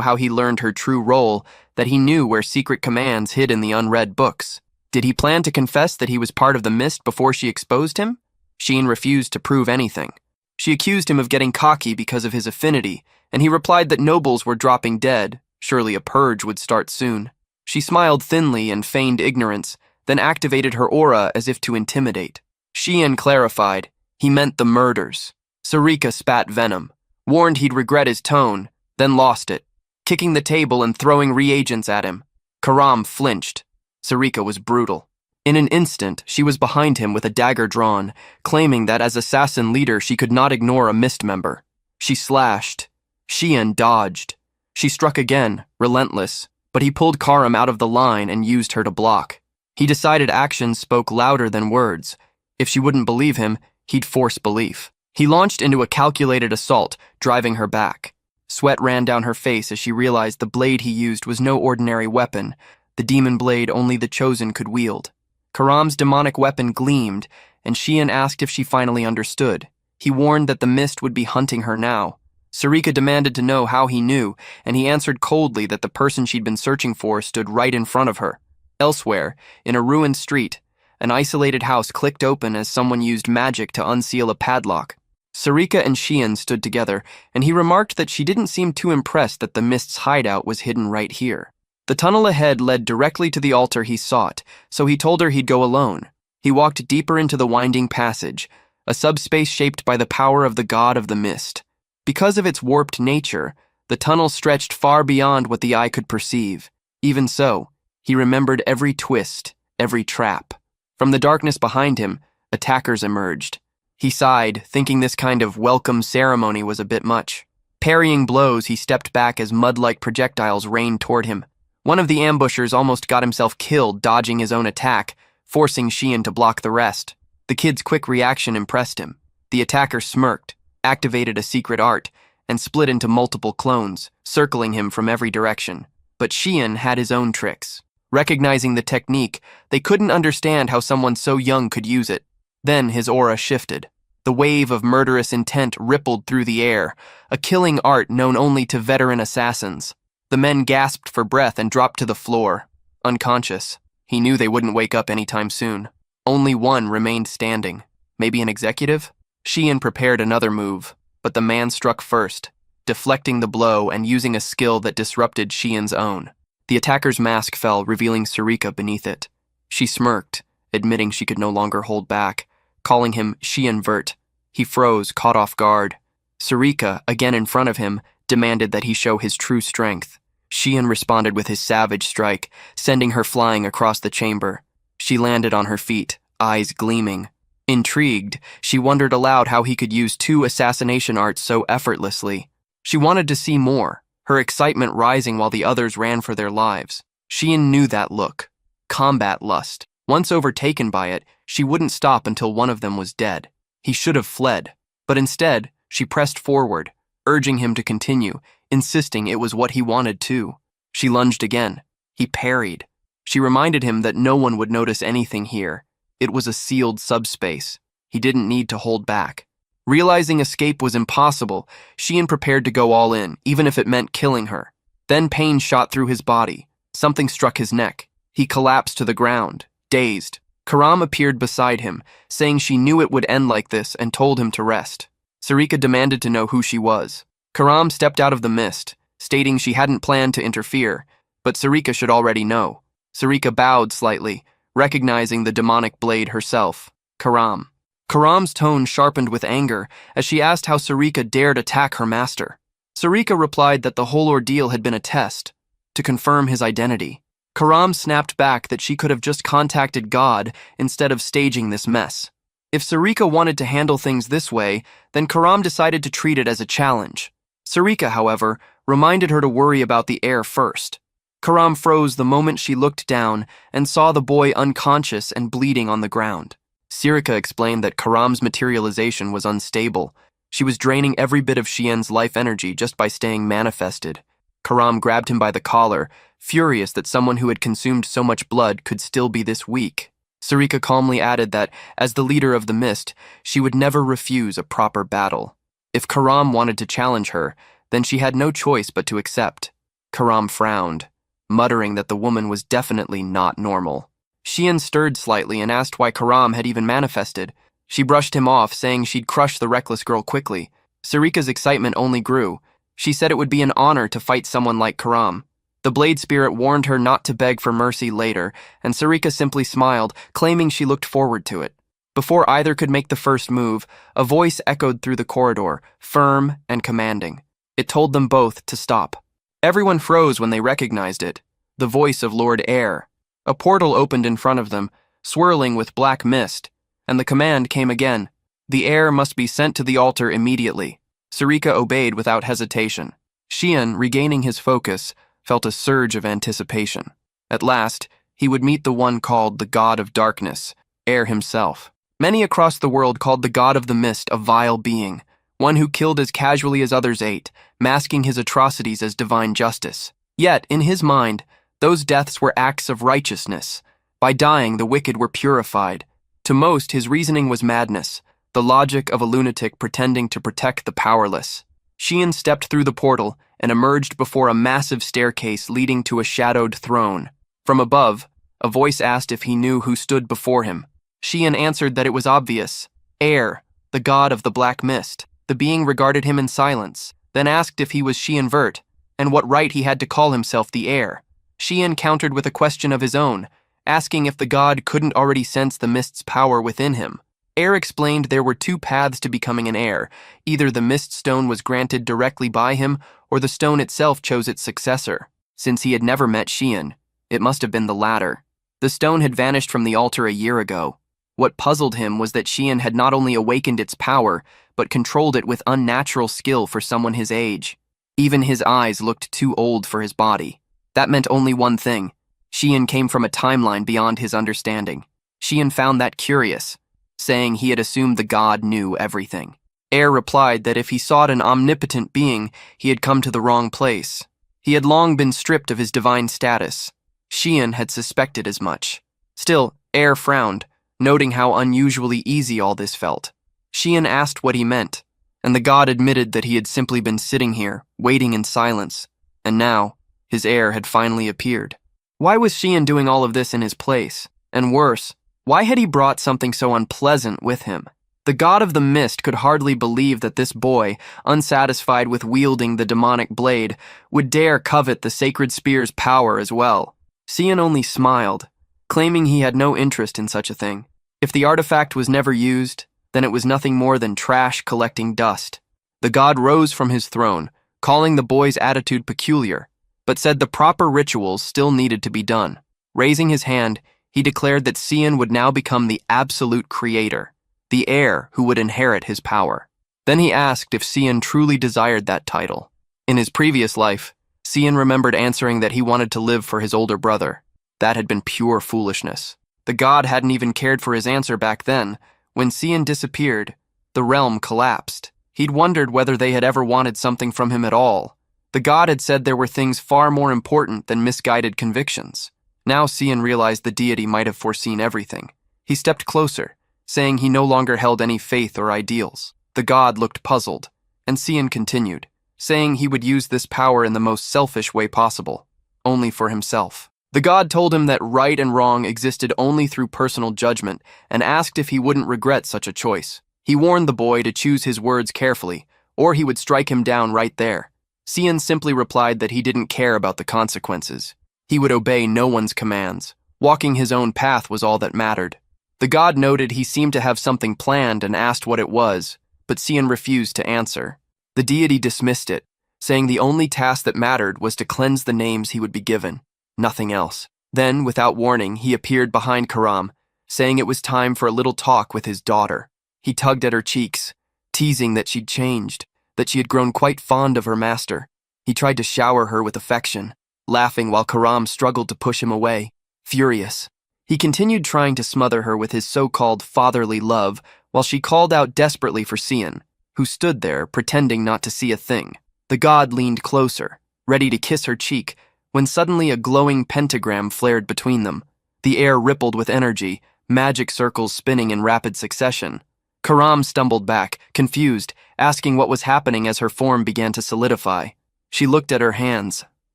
how he learned her true role, that he knew where secret commands hid in the unread books. Did he plan to confess that he was part of the mist before she exposed him? Xian refused to prove anything. She accused him of getting cocky because of his affinity, and he replied that nobles were dropping dead. Surely a purge would start soon. She smiled thinly and feigned ignorance, then activated her aura as if to intimidate. Xian clarified, he meant the murders. Sarika spat venom, warned he'd regret his tone, then lost it, kicking the table and throwing reagents at him. Karam flinched. Sarika was brutal. In an instant, she was behind him with a dagger drawn, claiming that as assassin leader she could not ignore a mist member. She slashed. Xian dodged. She struck again, relentless, but he pulled Karam out of the line and used her to block. He decided actions spoke louder than words. If she wouldn't believe him, he'd force belief. He launched into a calculated assault, driving her back. Sweat ran down her face as she realized the blade he used was no ordinary weapon, the demon blade only the chosen could wield. Karam's demonic weapon gleamed, and Xian asked if she finally understood. He warned that the mist would be hunting her now. Sarika demanded to know how he knew, and he answered coldly that the person she'd been searching for stood right in front of her. Elsewhere, in a ruined street, an isolated house clicked open as someone used magic to unseal a padlock. Sarika and Xian stood together, and he remarked that she didn't seem too impressed that the mist's hideout was hidden right here. The tunnel ahead led directly to the altar he sought, so he told her he'd go alone. He walked deeper into the winding passage, a subspace shaped by the power of the god of the mist. Because of its warped nature, the tunnel stretched far beyond what the eye could perceive. Even so, he remembered every twist, every trap. From the darkness behind him, attackers emerged. He sighed, thinking this kind of welcome ceremony was a bit much. Parrying blows, he stepped back as mud-like projectiles rained toward him. One of the ambushers almost got himself killed dodging his own attack, forcing Xian to block the rest. The kid's quick reaction impressed him. The attacker smirked, activated a secret art, and split into multiple clones, circling him from every direction. But Xian had his own tricks. Recognizing the technique, they couldn't understand how someone so young could use it. Then his aura shifted. The wave of murderous intent rippled through the air, a killing art known only to veteran assassins. The men gasped for breath and dropped to the floor, unconscious. He knew they wouldn't wake up anytime soon. Only one remained standing. Maybe an executive? Xian prepared another move, but the man struck first, deflecting the blow and using a skill that disrupted Xian's own. The attacker's mask fell, revealing Sarika beneath it. She smirked, admitting she could no longer hold back, calling him Xian Vert. He froze, caught off guard. Sarika, again in front of him, demanded that he show his true strength. Xian responded with his savage strike, sending her flying across the chamber. She landed on her feet, eyes gleaming. Intrigued, she wondered aloud how he could use two assassination arts so effortlessly. She wanted to see more, her excitement rising while the others ran for their lives. Xian knew that look. Combat lust. Once overtaken by it, she wouldn't stop until one of them was dead. He should have fled, but instead, she pressed forward, urging him to continue, insisting it was what he wanted too. She lunged again. He parried. She reminded him that no one would notice anything here. It was a sealed subspace. He didn't need to hold back. Realizing escape was impossible, Xian prepared to go all in, even if it meant killing her. Then pain shot through his body. Something struck his neck. He collapsed to the ground, dazed. Karam appeared beside him, saying she knew it would end like this and told him to rest. Sarika demanded to know who she was. Karam stepped out of the mist, stating she hadn't planned to interfere, but Sarika should already know. Sarika bowed slightly, recognizing the demonic blade herself, Karam. Karam's tone sharpened with anger as she asked how Sarika dared attack her master. Sarika replied that the whole ordeal had been a test, to confirm his identity. Karam snapped back that she could have just contacted God instead of staging this mess. If Sarika wanted to handle things this way, then Karam decided to treat it as a challenge. Sarika, however, reminded her to worry about the heir first. Karam froze the moment she looked down and saw the boy unconscious and bleeding on the ground. Sarika explained that Karam's materialization was unstable. She was draining every bit of Xian's life energy just by staying manifested. Karam grabbed him by the collar, furious that someone who had consumed so much blood could still be this weak. Sarika calmly added that, as the leader of the mist, she would never refuse a proper battle. If Karam wanted to challenge her, then she had no choice but to accept. Karam frowned, muttering that the woman was definitely not normal. Xian stirred slightly and asked why Karam had even manifested. She brushed him off, saying she'd crush the reckless girl quickly. Sarika's excitement only grew. She said it would be an honor to fight someone like Karam. The Blade Spirit warned her not to beg for mercy later, and Sarika simply smiled, claiming she looked forward to it. Before either could make the first move, a voice echoed through the corridor, firm and commanding. It told them both to stop. Everyone froze when they recognized it. The voice of Lord Air. A portal opened in front of them, swirling with black mist, and the command came again. The heir must be sent to the altar immediately. Sarika obeyed without hesitation. Xian, regaining his focus, felt a surge of anticipation. At last, he would meet the one called the God of Darkness, Air himself. Many across the world called the God of the Mist a vile being, one who killed as casually as others ate, masking his atrocities as divine justice. Yet, in his mind, those deaths were acts of righteousness. By dying, the wicked were purified. To most, his reasoning was madness, the logic of a lunatic pretending to protect the powerless. Xian stepped through the portal and emerged before a massive staircase leading to a shadowed throne. From above, a voice asked if he knew who stood before him. Xian answered that it was obvious. Air, the god of the black mist. The being regarded him in silence, then asked if he was Xian Vert, and what right he had to call himself the Air. Xian countered with a question of his own, asking if the god couldn't already sense the mist's power within him. Air explained there were two paths to becoming an heir. Either the mist stone was granted directly by him, or the stone itself chose its successor. Since he had never met Xian, it must have been the latter. The stone had vanished from the altar a year ago. What puzzled him was that Xian had not only awakened its power, but controlled it with unnatural skill for someone his age. Even his eyes looked too old for his body. That meant only one thing. Xian came from a timeline beyond his understanding. Xian found that curious, saying he had assumed the god knew everything. Air replied that if he sought an omnipotent being, he had come to the wrong place. He had long been stripped of his divine status. Xian had suspected as much. Still, Air frowned, noting how unusually easy all this felt. Xian asked what he meant, and the god admitted that he had simply been sitting here, waiting in silence, and now, his heir had finally appeared. Why was Xian doing all of this in his place? And worse, why had he brought something so unpleasant with him? The god of the mist could hardly believe that this boy, unsatisfied with wielding the demonic blade, would dare covet the sacred spear's power as well. Xian only smiled, claiming he had no interest in such a thing. If the artifact was never used, then it was nothing more than trash collecting dust. The god rose from his throne, calling the boy's attitude peculiar, but said the proper rituals still needed to be done. Raising his hand, he declared that Xian would now become the absolute creator, the heir who would inherit his power. Then he asked if Xian truly desired that title. In his previous life, Xian remembered answering that he wanted to live for his older brother. That had been pure foolishness. The god hadn't even cared for his answer back then. When Xian disappeared, the realm collapsed. He'd wondered whether they had ever wanted something from him at all. The god had said there were things far more important than misguided convictions. Now Xian realized the deity might have foreseen everything. He stepped closer, saying he no longer held any faith or ideals. The god looked puzzled, and Xian continued, saying he would use this power in the most selfish way possible, only for himself. The god told him that right and wrong existed only through personal judgment and asked if he wouldn't regret such a choice. He warned the boy to choose his words carefully, or he would strike him down right there. Xian simply replied that he didn't care about the consequences. He would obey no one's commands. Walking his own path was all that mattered. The god noted he seemed to have something planned and asked what it was, but Xian refused to answer. The deity dismissed it, saying the only task that mattered was to cleanse the names he would be given. Nothing else. Then, without warning, he appeared behind Karam, saying it was time for a little talk with his daughter. He tugged at her cheeks, teasing that she'd changed, that she had grown quite fond of her master. He tried to shower her with affection, laughing while Karam struggled to push him away. Furious, he continued trying to smother her with his so-called fatherly love while she called out desperately for Xian, who stood there pretending not to see a thing. The god leaned closer, ready to kiss her cheek, when suddenly a glowing pentagram flared between them. The air rippled with energy, magic circles spinning in rapid succession. Karam stumbled back, confused, asking what was happening as her form began to solidify. She looked at her hands,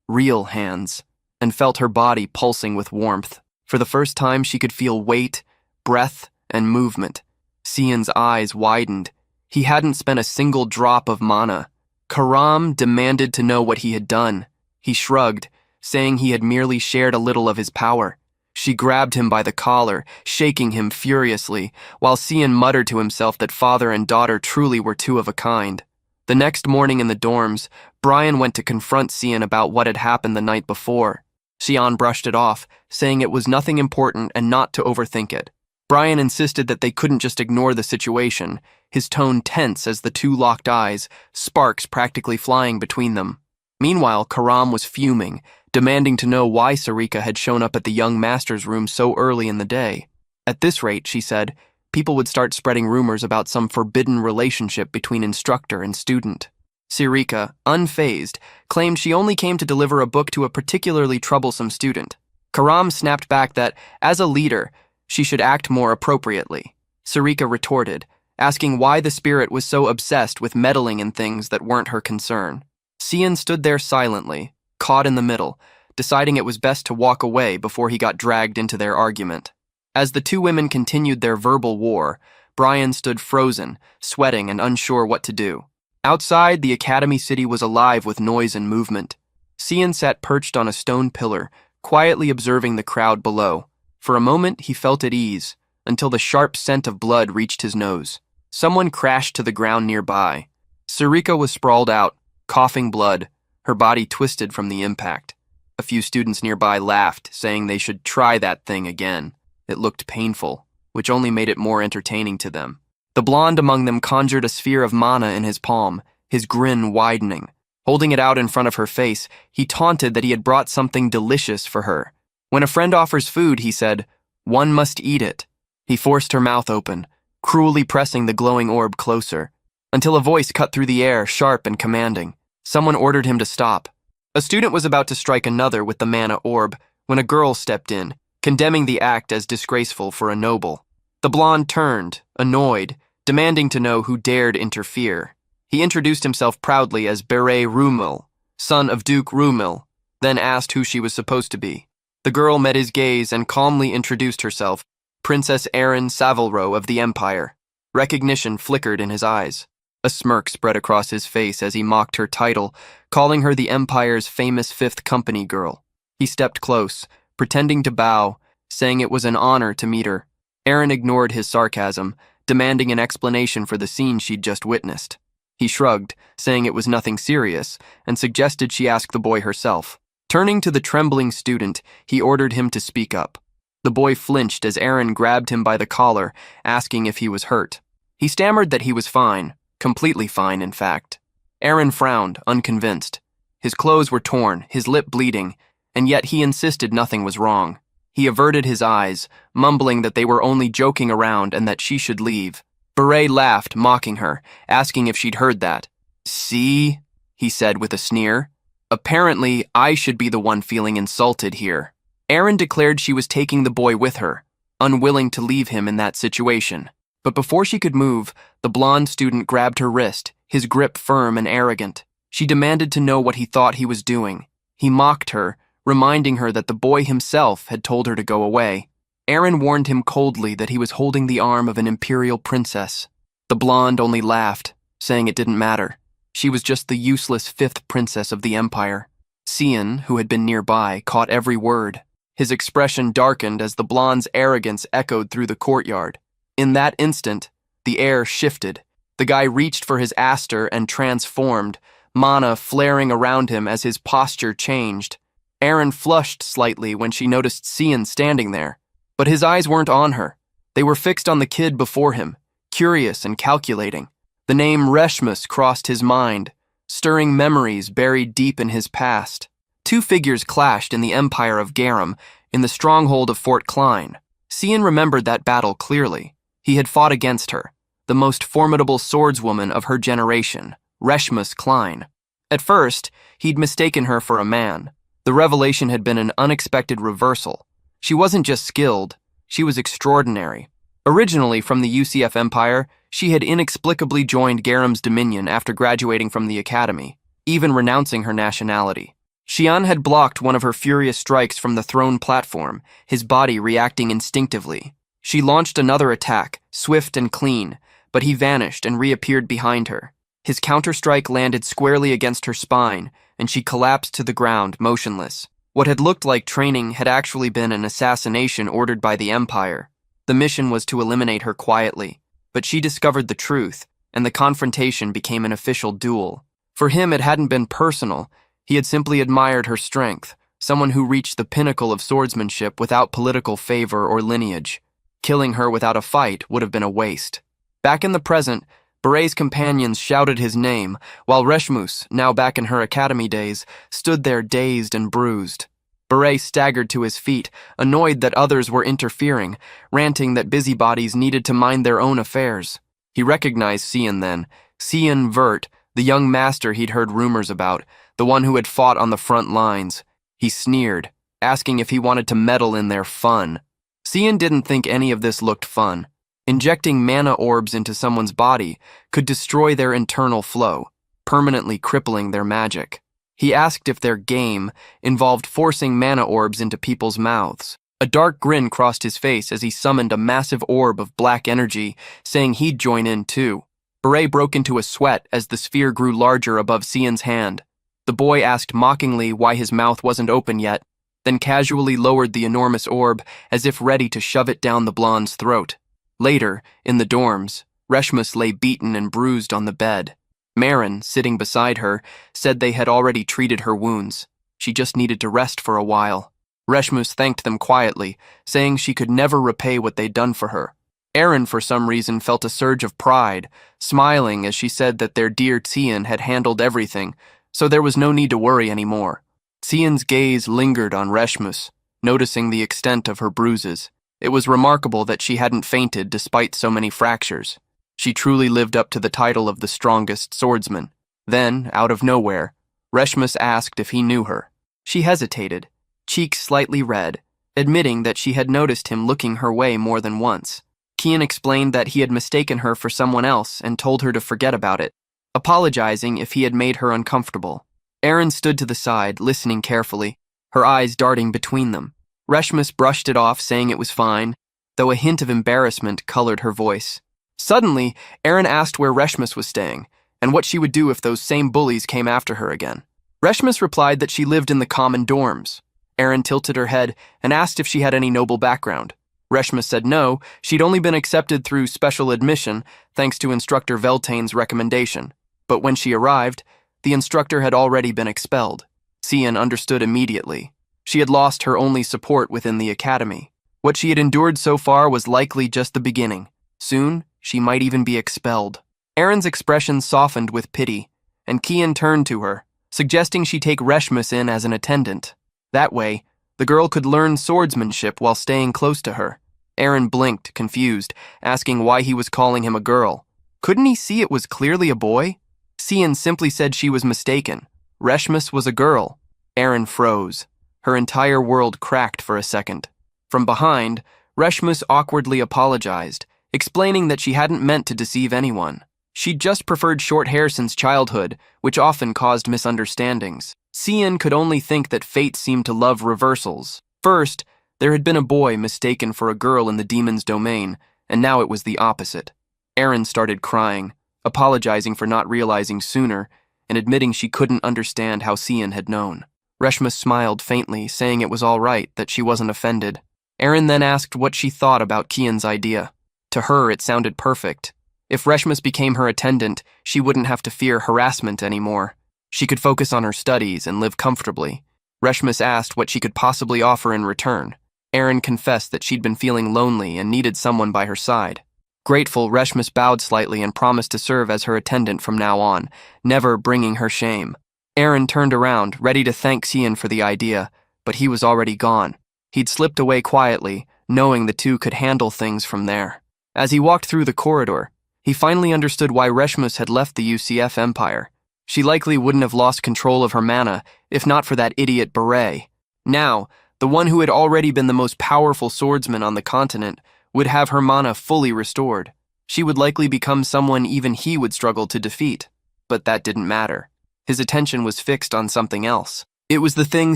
real hands, and felt her body pulsing with warmth. For the first time, she could feel weight, breath, and movement. Sion's eyes widened. He hadn't spent a single drop of mana. Karam demanded to know what he had done. He shrugged, saying he had merely shared a little of his power. She grabbed him by the collar, shaking him furiously, while Sion muttered to himself that father and daughter truly were two of a kind. The next morning in the dorms, Brian went to confront Sion about what had happened the night before. Sion brushed it off, saying it was nothing important and not to overthink it. Brian insisted that they couldn't just ignore the situation, his tone tense as the two locked eyes, sparks practically flying between them. Meanwhile, Karam was fuming, demanding to know why Sarika had shown up at the young master's room so early in the day. At this rate, she said, people would start spreading rumors about some forbidden relationship between instructor and student. Sarika, unfazed, claimed she only came to deliver a book to a particularly troublesome student. Karam snapped back that, as a leader, she should act more appropriately. Sarika retorted, asking why the spirit was so obsessed with meddling in things that weren't her concern. Sion stood there silently, caught in the middle, deciding it was best to walk away before he got dragged into their argument. As the two women continued their verbal war, Brian stood frozen, sweating and unsure what to do. Outside, the academy city was alive with noise and movement. Sion sat perched on a stone pillar, quietly observing the crowd below. For a moment, he felt at ease, until the sharp scent of blood reached his nose. Someone crashed to the ground nearby. Sarika was sprawled out, coughing blood, her body twisted from the impact. A few students nearby laughed, saying they should try that thing again. It looked painful, which only made it more entertaining to them. The blonde among them conjured a sphere of mana in his palm, his grin widening. Holding it out in front of her face, he taunted that he had brought something delicious for her. When a friend offers food, he said, "One must eat it." He forced her mouth open, cruelly pressing the glowing orb closer, until a voice cut through the air, sharp and commanding. Someone ordered him to stop. A student was about to strike another with the mana orb when a girl stepped in, condemning the act as disgraceful for a noble. The blonde turned, annoyed, demanding to know who dared interfere. He introduced himself proudly as Beret Rumil, son of Duke Rumil, then asked who she was supposed to be. The girl met his gaze and calmly introduced herself, Princess Erin Savalro of the Empire. Recognition flickered in his eyes. A smirk spread across his face as he mocked her title, calling her the Empire's famous Fifth Company girl. He stepped close, pretending to bow, saying it was an honor to meet her. Erin ignored his sarcasm, demanding an explanation for the scene she'd just witnessed. He shrugged, saying it was nothing serious, and suggested she ask the boy herself. Turning to the trembling student, he ordered him to speak up. The boy flinched as Erin grabbed him by the collar, asking if he was hurt. He stammered that he was fine, completely fine, in fact. Erin frowned, unconvinced. His clothes were torn, his lip bleeding, and yet he insisted nothing was wrong. He averted his eyes, mumbling that they were only joking around and that she should leave. Beret laughed, mocking her, asking if she'd heard that. "See?" he said with a sneer. "Apparently, I should be the one feeling insulted here." Erin declared she was taking the boy with her, unwilling to leave him in that situation. But before she could move, the blonde student grabbed her wrist, his grip firm and arrogant. She demanded to know what he thought he was doing. He mocked her, reminding her that the boy himself had told her to go away. Erin warned him coldly that he was holding the arm of an imperial princess. The blonde only laughed, saying it didn't matter. She was just the useless fifth princess of the Empire. Sion, who had been nearby, caught every word. His expression darkened as the blonde's arrogance echoed through the courtyard. In that instant, the air shifted. The guy reached for his aster and transformed, mana flaring around him as his posture changed. Erin flushed slightly when she noticed Sion standing there. But his eyes weren't on her. They were fixed on the kid before him, curious and calculating. The name Reshmus crossed his mind, stirring memories buried deep in his past. Two figures clashed in the Empire of Garum, in the stronghold of Fort Klein. Sion remembered that battle clearly. He had fought against her, the most formidable swordswoman of her generation, Reshmus Klein. At first, he'd mistaken her for a man. The revelation had been an unexpected reversal. She wasn't just skilled, she was extraordinary. Originally from the UCF Empire, she had inexplicably joined Garum's dominion after graduating from the academy, even renouncing her nationality. Xian had blocked one of her furious strikes from the throne platform, his body reacting instinctively. She launched another attack, swift and clean, but he vanished and reappeared behind her. His counterstrike landed squarely against her spine, and she collapsed to the ground, motionless. What had looked like training had actually been an assassination ordered by the Empire. The mission was to eliminate her quietly, but she discovered the truth, and the confrontation became an official duel. For him, it hadn't been personal. He had simply admired her strength, someone who reached the pinnacle of swordsmanship without political favor or lineage. Killing her without a fight would have been a waste. Back in the present, Beret's companions shouted his name, while Reshmus, now back in her academy days, stood there dazed and bruised. Beret staggered to his feet, annoyed that others were interfering, ranting that busybodies needed to mind their own affairs. He recognized Cian then, Cian Vert, the young master he'd heard rumors about, the one who had fought on the front lines. He sneered, asking if he wanted to meddle in their fun. Cian didn't think any of this looked fun. Injecting mana orbs into someone's body could destroy their internal flow, permanently crippling their magic. He asked if their game involved forcing mana orbs into people's mouths. A dark grin crossed his face as he summoned a massive orb of black energy, saying he'd join in too. Beret broke into a sweat as the sphere grew larger above Cian's hand. The boy asked mockingly why his mouth wasn't open yet, then casually lowered the enormous orb as if ready to shove it down the blonde's throat. Later, in the dorms, Reshmus lay beaten and bruised on the bed. Marin, sitting beside her, said they had already treated her wounds. She just needed to rest for a while. Reshmus thanked them quietly, saying she could never repay what they'd done for her. Erin, for some reason, felt a surge of pride, smiling as she said that their dear Cian had handled everything, so there was no need to worry anymore. Cian's gaze lingered on Reshmus, noticing the extent of her bruises. It was remarkable that she hadn't fainted despite so many fractures. She truly lived up to the title of the strongest swordsman. Then, out of nowhere, Reshmus asked if he knew her. She hesitated, cheeks slightly red, admitting that she had noticed him looking her way more than once. Cian explained that he had mistaken her for someone else and told her to forget about it, apologizing if he had made her uncomfortable. Erin stood to the side, listening carefully, her eyes darting between them. Reshmus brushed it off, saying it was fine, though a hint of embarrassment colored her voice. Suddenly, Erin asked where Reshmus was staying, and what she would do if those same bullies came after her again. Reshmus replied that she lived in the common dorms. Erin tilted her head and asked if she had any noble background. Reshmus said no, she'd only been accepted through special admission thanks to instructor Veltane's recommendation. But when she arrived, the instructor had already been expelled. Cian understood immediately. She had lost her only support within the academy. What she had endured so far was likely just the beginning. Soon, she might even be expelled. Erin's expression softened with pity, and Cian turned to her, suggesting she take Reshmus in as an attendant. That way, the girl could learn swordsmanship while staying close to her. Erin blinked, confused, asking why he was calling him a girl. Couldn't he see it was clearly a boy? Cian simply said she was mistaken. Reshmus was a girl. Erin froze. Her entire world cracked for a second. From behind, Reshmus awkwardly apologized, explaining that she hadn't meant to deceive anyone. She'd just preferred short hair since childhood, which often caused misunderstandings. Cian could only think that fate seemed to love reversals. First, there had been a boy mistaken for a girl in the demon's domain, and now it was the opposite. Erin started crying, apologizing for not realizing sooner, and admitting she couldn't understand how Cian had known. Reshmus smiled faintly, saying it was all right, that she wasn't offended. Erin then asked what she thought about Cian's idea. To her, it sounded perfect. If Reshmus became her attendant, she wouldn't have to fear harassment anymore. She could focus on her studies and live comfortably. Reshmus asked what she could possibly offer in return. Erin confessed that she'd been feeling lonely and needed someone by her side. Grateful, Reshmus bowed slightly and promised to serve as her attendant from now on, never bringing her shame. Erin turned around, ready to thank Cian for the idea, but he was already gone. He'd slipped away quietly, knowing the two could handle things from there. As he walked through the corridor, he finally understood why Reshmus had left the UCF Empire. She likely wouldn't have lost control of her mana if not for that idiot Beret. Now, the one who had already been the most powerful swordsman on the continent would have her mana fully restored. She would likely become someone even he would struggle to defeat. But that didn't matter. His attention was fixed on something else. It was the thing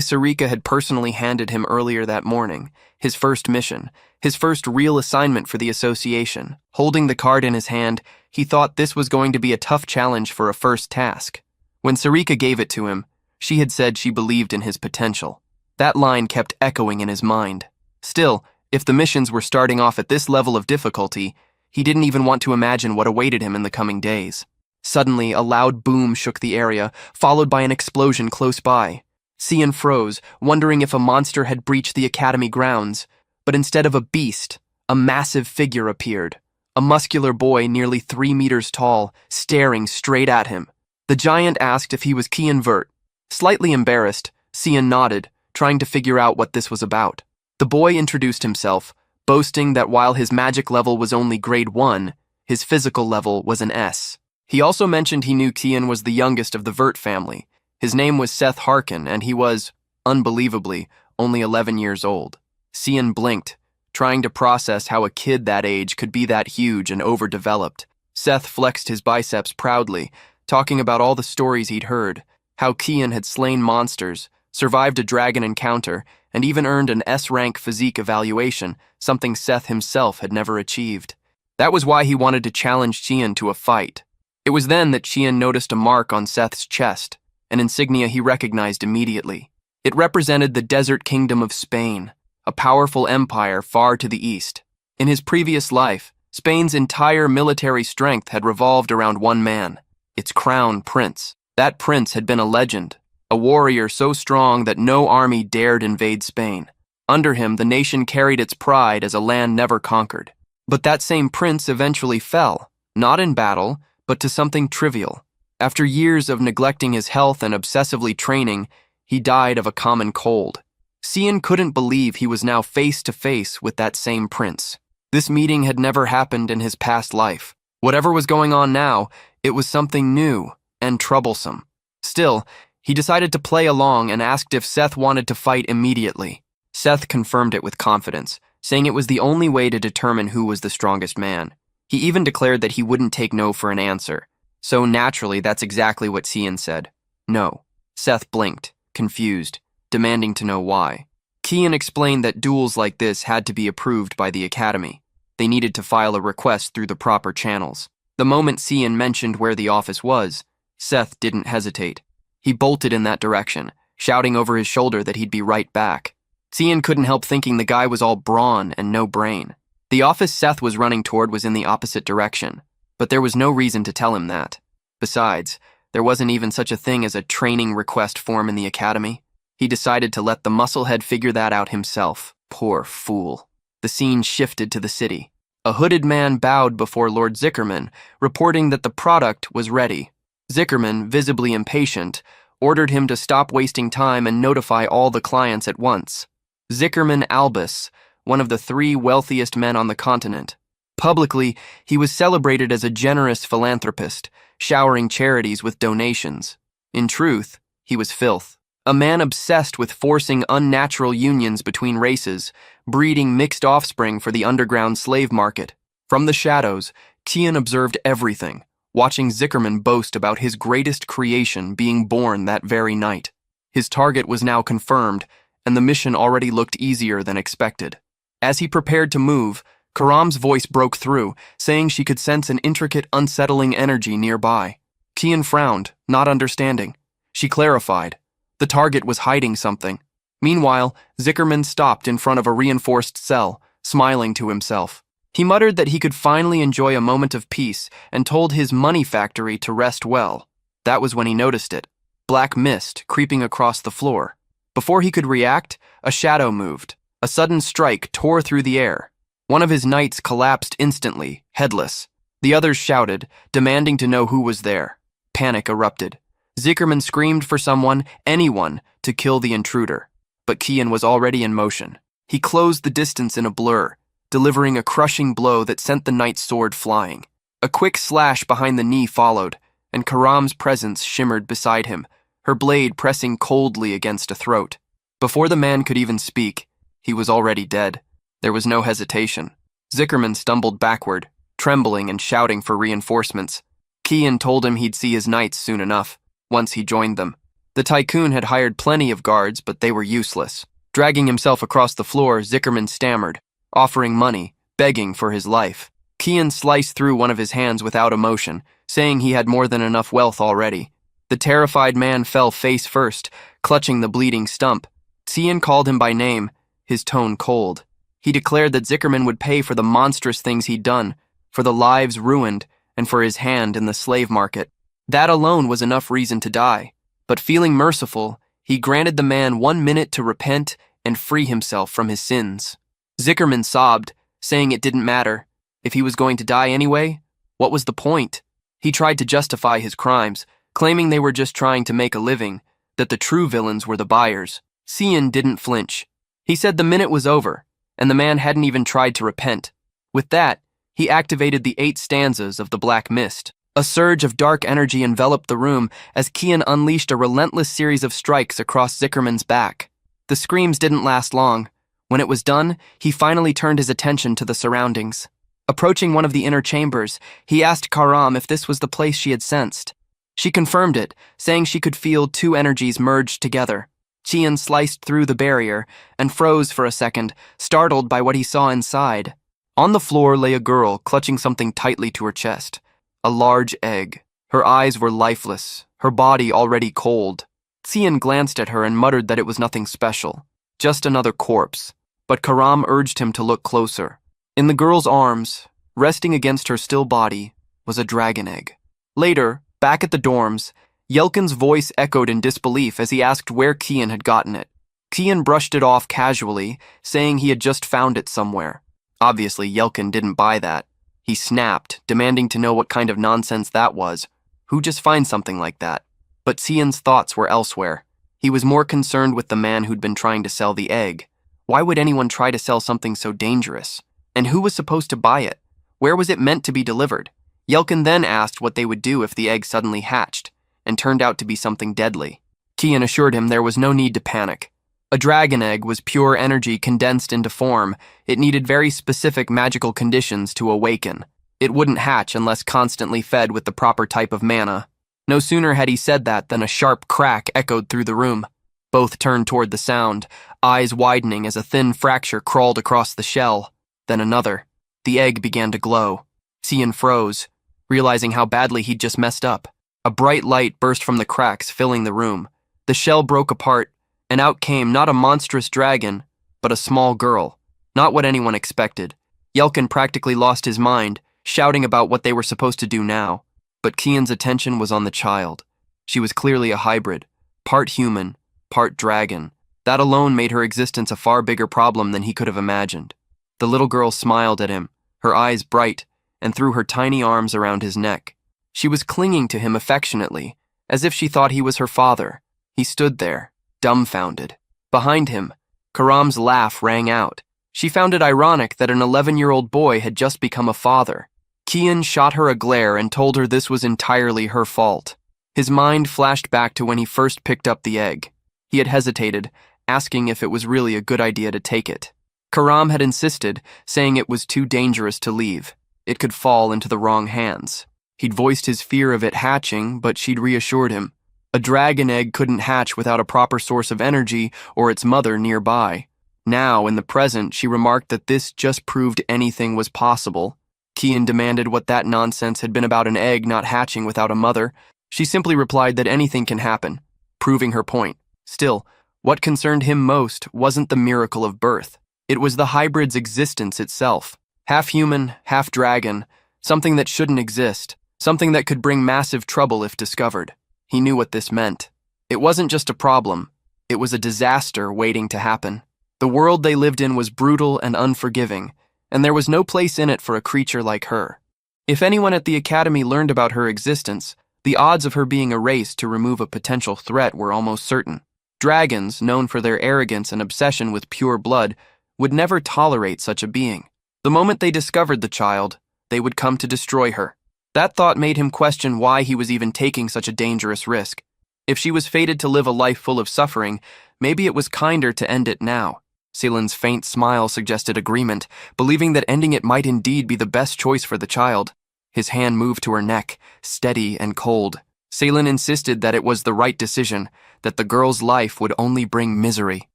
Sarika had personally handed him earlier that morning, his first mission, his first real assignment for the association. Holding the card in his hand, he thought this was going to be a tough challenge for a first task. When Sarika gave it to him, she had said she believed in his potential. That line kept echoing in his mind. Still, if the missions were starting off at this level of difficulty, he didn't even want to imagine what awaited him in the coming days. Suddenly, a loud boom shook the area, followed by an explosion close by. Cian froze, wondering if a monster had breached the academy grounds. But instead of a beast, a massive figure appeared. A muscular boy nearly 3 meters tall, staring straight at him. The giant asked if he was Cian Vert. Slightly embarrassed, Cian nodded, trying to figure out what this was about. The boy introduced himself, boasting that while his magic level was only grade 1, his physical level was an S. He also mentioned he knew Cian was the youngest of the Vert family. His name was Seth Harkin, and he was, unbelievably, only 11 years old. Cian blinked, trying to process how a kid that age could be that huge and overdeveloped. Seth flexed his biceps proudly, talking about all the stories he'd heard, how Cian had slain monsters, survived a dragon encounter, and even earned an S-rank physique evaluation, something Seth himself had never achieved. That was why he wanted to challenge Cian to a fight. It was then that Cian noticed a mark on Seth's chest, an insignia he recognized immediately. It represented the desert kingdom of Spain, a powerful empire far to the east. In his previous life, Spain's entire military strength had revolved around one man, its crown prince. That prince had been a legend, a warrior so strong that no army dared invade Spain. Under him, the nation carried its pride as a land never conquered. But that same prince eventually fell, not in battle, but to something trivial. After years of neglecting his health and obsessively training, he died of a common cold. Cian couldn't believe he was now face to face with that same prince. This meeting had never happened in his past life. Whatever was going on now, it was something new and troublesome. Still, he decided to play along and asked if Seth wanted to fight immediately. Seth confirmed it with confidence, saying it was the only way to determine who was the strongest man. He even declared that he wouldn't take no for an answer. So naturally, that's exactly what Cian said. No. Seth blinked, confused, demanding to know why. Cian explained that duels like this had to be approved by the academy. They needed to file a request through the proper channels. The moment Cian mentioned where the office was, Seth didn't hesitate. He bolted in that direction, shouting over his shoulder that he'd be right back. Cian couldn't help thinking the guy was all brawn and no brain. The office Seth was running toward was in the opposite direction, but there was no reason to tell him that. Besides, there wasn't even such a thing as a training request form in the academy. He decided to let the musclehead figure that out himself. Poor fool. The scene shifted to the city. A hooded man bowed before Lord Zickerman, reporting that the product was ready. Zickerman, visibly impatient, ordered him to stop wasting time and notify all the clients at once. Zickerman Albus, one of the 3 wealthiest men on the continent. Publicly, he was celebrated as a generous philanthropist, showering charities with donations. In truth, he was filth. A man obsessed with forcing unnatural unions between races, breeding mixed offspring for the underground slave market. From the shadows, Cian observed everything, watching Zickerman boast about his greatest creation being born that very night. His target was now confirmed, and the mission already looked easier than expected. As he prepared to move, Karam's voice broke through, saying she could sense an intricate, unsettling energy nearby. Cian frowned, not understanding. She clarified. The target was hiding something. Meanwhile, Zickerman stopped in front of a reinforced cell, smiling to himself. He muttered that he could finally enjoy a moment of peace and told his money factory to rest well. That was when he noticed it. Black mist creeping across the floor. Before he could react, a shadow moved. A sudden strike tore through the air. One of his knights collapsed instantly, headless. The others shouted, demanding to know who was there. Panic erupted. Zickerman screamed for someone, anyone, to kill the intruder. But Cian was already in motion. He closed the distance in a blur, delivering a crushing blow that sent the knight's sword flying. A quick slash behind the knee followed, and Karam's presence shimmered beside him, her blade pressing coldly against a throat. Before the man could even speak, he was already dead. There was no hesitation. Zickerman stumbled backward, trembling and shouting for reinforcements. Cian told him he'd see his knights soon enough, once he joined them. The tycoon had hired plenty of guards, but they were useless. Dragging himself across the floor, Zickerman stammered, offering money, begging for his life. Kian sliced through one of his hands without emotion, saying he had more than enough wealth already. The terrified man fell face first, clutching the bleeding stump. Kian called him by name, his tone cold. He declared that Zickerman would pay for the monstrous things he'd done, for the lives ruined, and for his hand in the slave market. That alone was enough reason to die. But feeling merciful, he granted the man 1 minute to repent and free himself from his sins. Zickerman sobbed, saying it didn't matter. If he was going to die anyway, what was the point? He tried to justify his crimes, claiming they were just trying to make a living, that the true villains were the buyers. Cian didn't flinch. He said the minute was over, and the man hadn't even tried to repent. With that, he activated the 8 stanzas of the Black Mist. A surge of dark energy enveloped the room as Kian unleashed a relentless series of strikes across Zickerman's back. The screams didn't last long. When it was done, he finally turned his attention to the surroundings. Approaching one of the inner chambers, he asked Karam if this was the place she had sensed. She confirmed it, saying she could feel 2 energies merged together. Kian sliced through the barrier and froze for a second, startled by what he saw inside. On the floor lay a girl clutching something tightly to her chest. A large egg. Her eyes were lifeless, her body already cold. Cian glanced at her and muttered that it was nothing special, just another corpse. But Karam urged him to look closer. In the girl's arms, resting against her still body, was a dragon egg. Later, back at the dorms, Yelkin's voice echoed in disbelief as he asked where Kian had gotten it. Kian brushed it off casually, saying he had just found it somewhere. Obviously, Yelkin didn't buy that. He snapped, demanding to know what kind of nonsense that was. Who just finds something like that? But Cian's thoughts were elsewhere. He was more concerned with the man who'd been trying to sell the egg. Why would anyone try to sell something so dangerous? And who was supposed to buy it? Where was it meant to be delivered? Yelkin then asked what they would do if the egg suddenly hatched, and turned out to be something deadly. Kian assured him there was no need to panic. A dragon egg was pure energy condensed into form. It needed very specific magical conditions to awaken. It wouldn't hatch unless constantly fed with the proper type of mana. No sooner had he said that than a sharp crack echoed through the room. Both turned toward the sound, eyes widening as a thin fracture crawled across the shell. Then another. The egg began to glow. Cian froze, realizing how badly he'd just messed up. A bright light burst from the cracks, filling the room. The shell broke apart, and out came not a monstrous dragon, but a small girl. Not what anyone expected. Yelkin practically lost his mind, shouting about what they were supposed to do now. But Kian's attention was on the child. She was clearly a hybrid, part human, part dragon. That alone made her existence a far bigger problem than he could have imagined. The little girl smiled at him, her eyes bright, and threw her tiny arms around his neck. She was clinging to him affectionately, as if she thought he was her father. He stood there, dumbfounded. Behind him, Karam's laugh rang out. She found it ironic that an 11-year-old boy had just become a father. Kian shot her a glare and told her this was entirely her fault. His mind flashed back to when he first picked up the egg. He had hesitated, asking if it was really a good idea to take it. Karam had insisted, saying it was too dangerous to leave. It could fall into the wrong hands. He'd voiced his fear of it hatching, but she'd reassured him. A dragon egg couldn't hatch without a proper source of energy or its mother nearby. Now, in the present, she remarked that this just proved anything was possible. Kian demanded what that nonsense had been about an egg not hatching without a mother. She simply replied that anything can happen, proving her point. Still, what concerned him most wasn't the miracle of birth. It was the hybrid's existence itself. Half human, half dragon, something that shouldn't exist, something that could bring massive trouble if discovered. He knew what this meant. It wasn't just a problem, it was a disaster waiting to happen. The world they lived in was brutal and unforgiving, and there was no place in it for a creature like her. If anyone at the academy learned about her existence, the odds of her being erased to remove a potential threat were almost certain. Dragons, known for their arrogance and obsession with pure blood, would never tolerate such a being. The moment they discovered the child, they would come to destroy her. That thought made him question why he was even taking such a dangerous risk. If she was fated to live a life full of suffering, maybe it was kinder to end it now. Seelan's faint smile suggested agreement, believing that ending it might indeed be the best choice for the child. His hand moved to her neck, steady and cold. Salen insisted that it was the right decision, that the girl's life would only bring misery.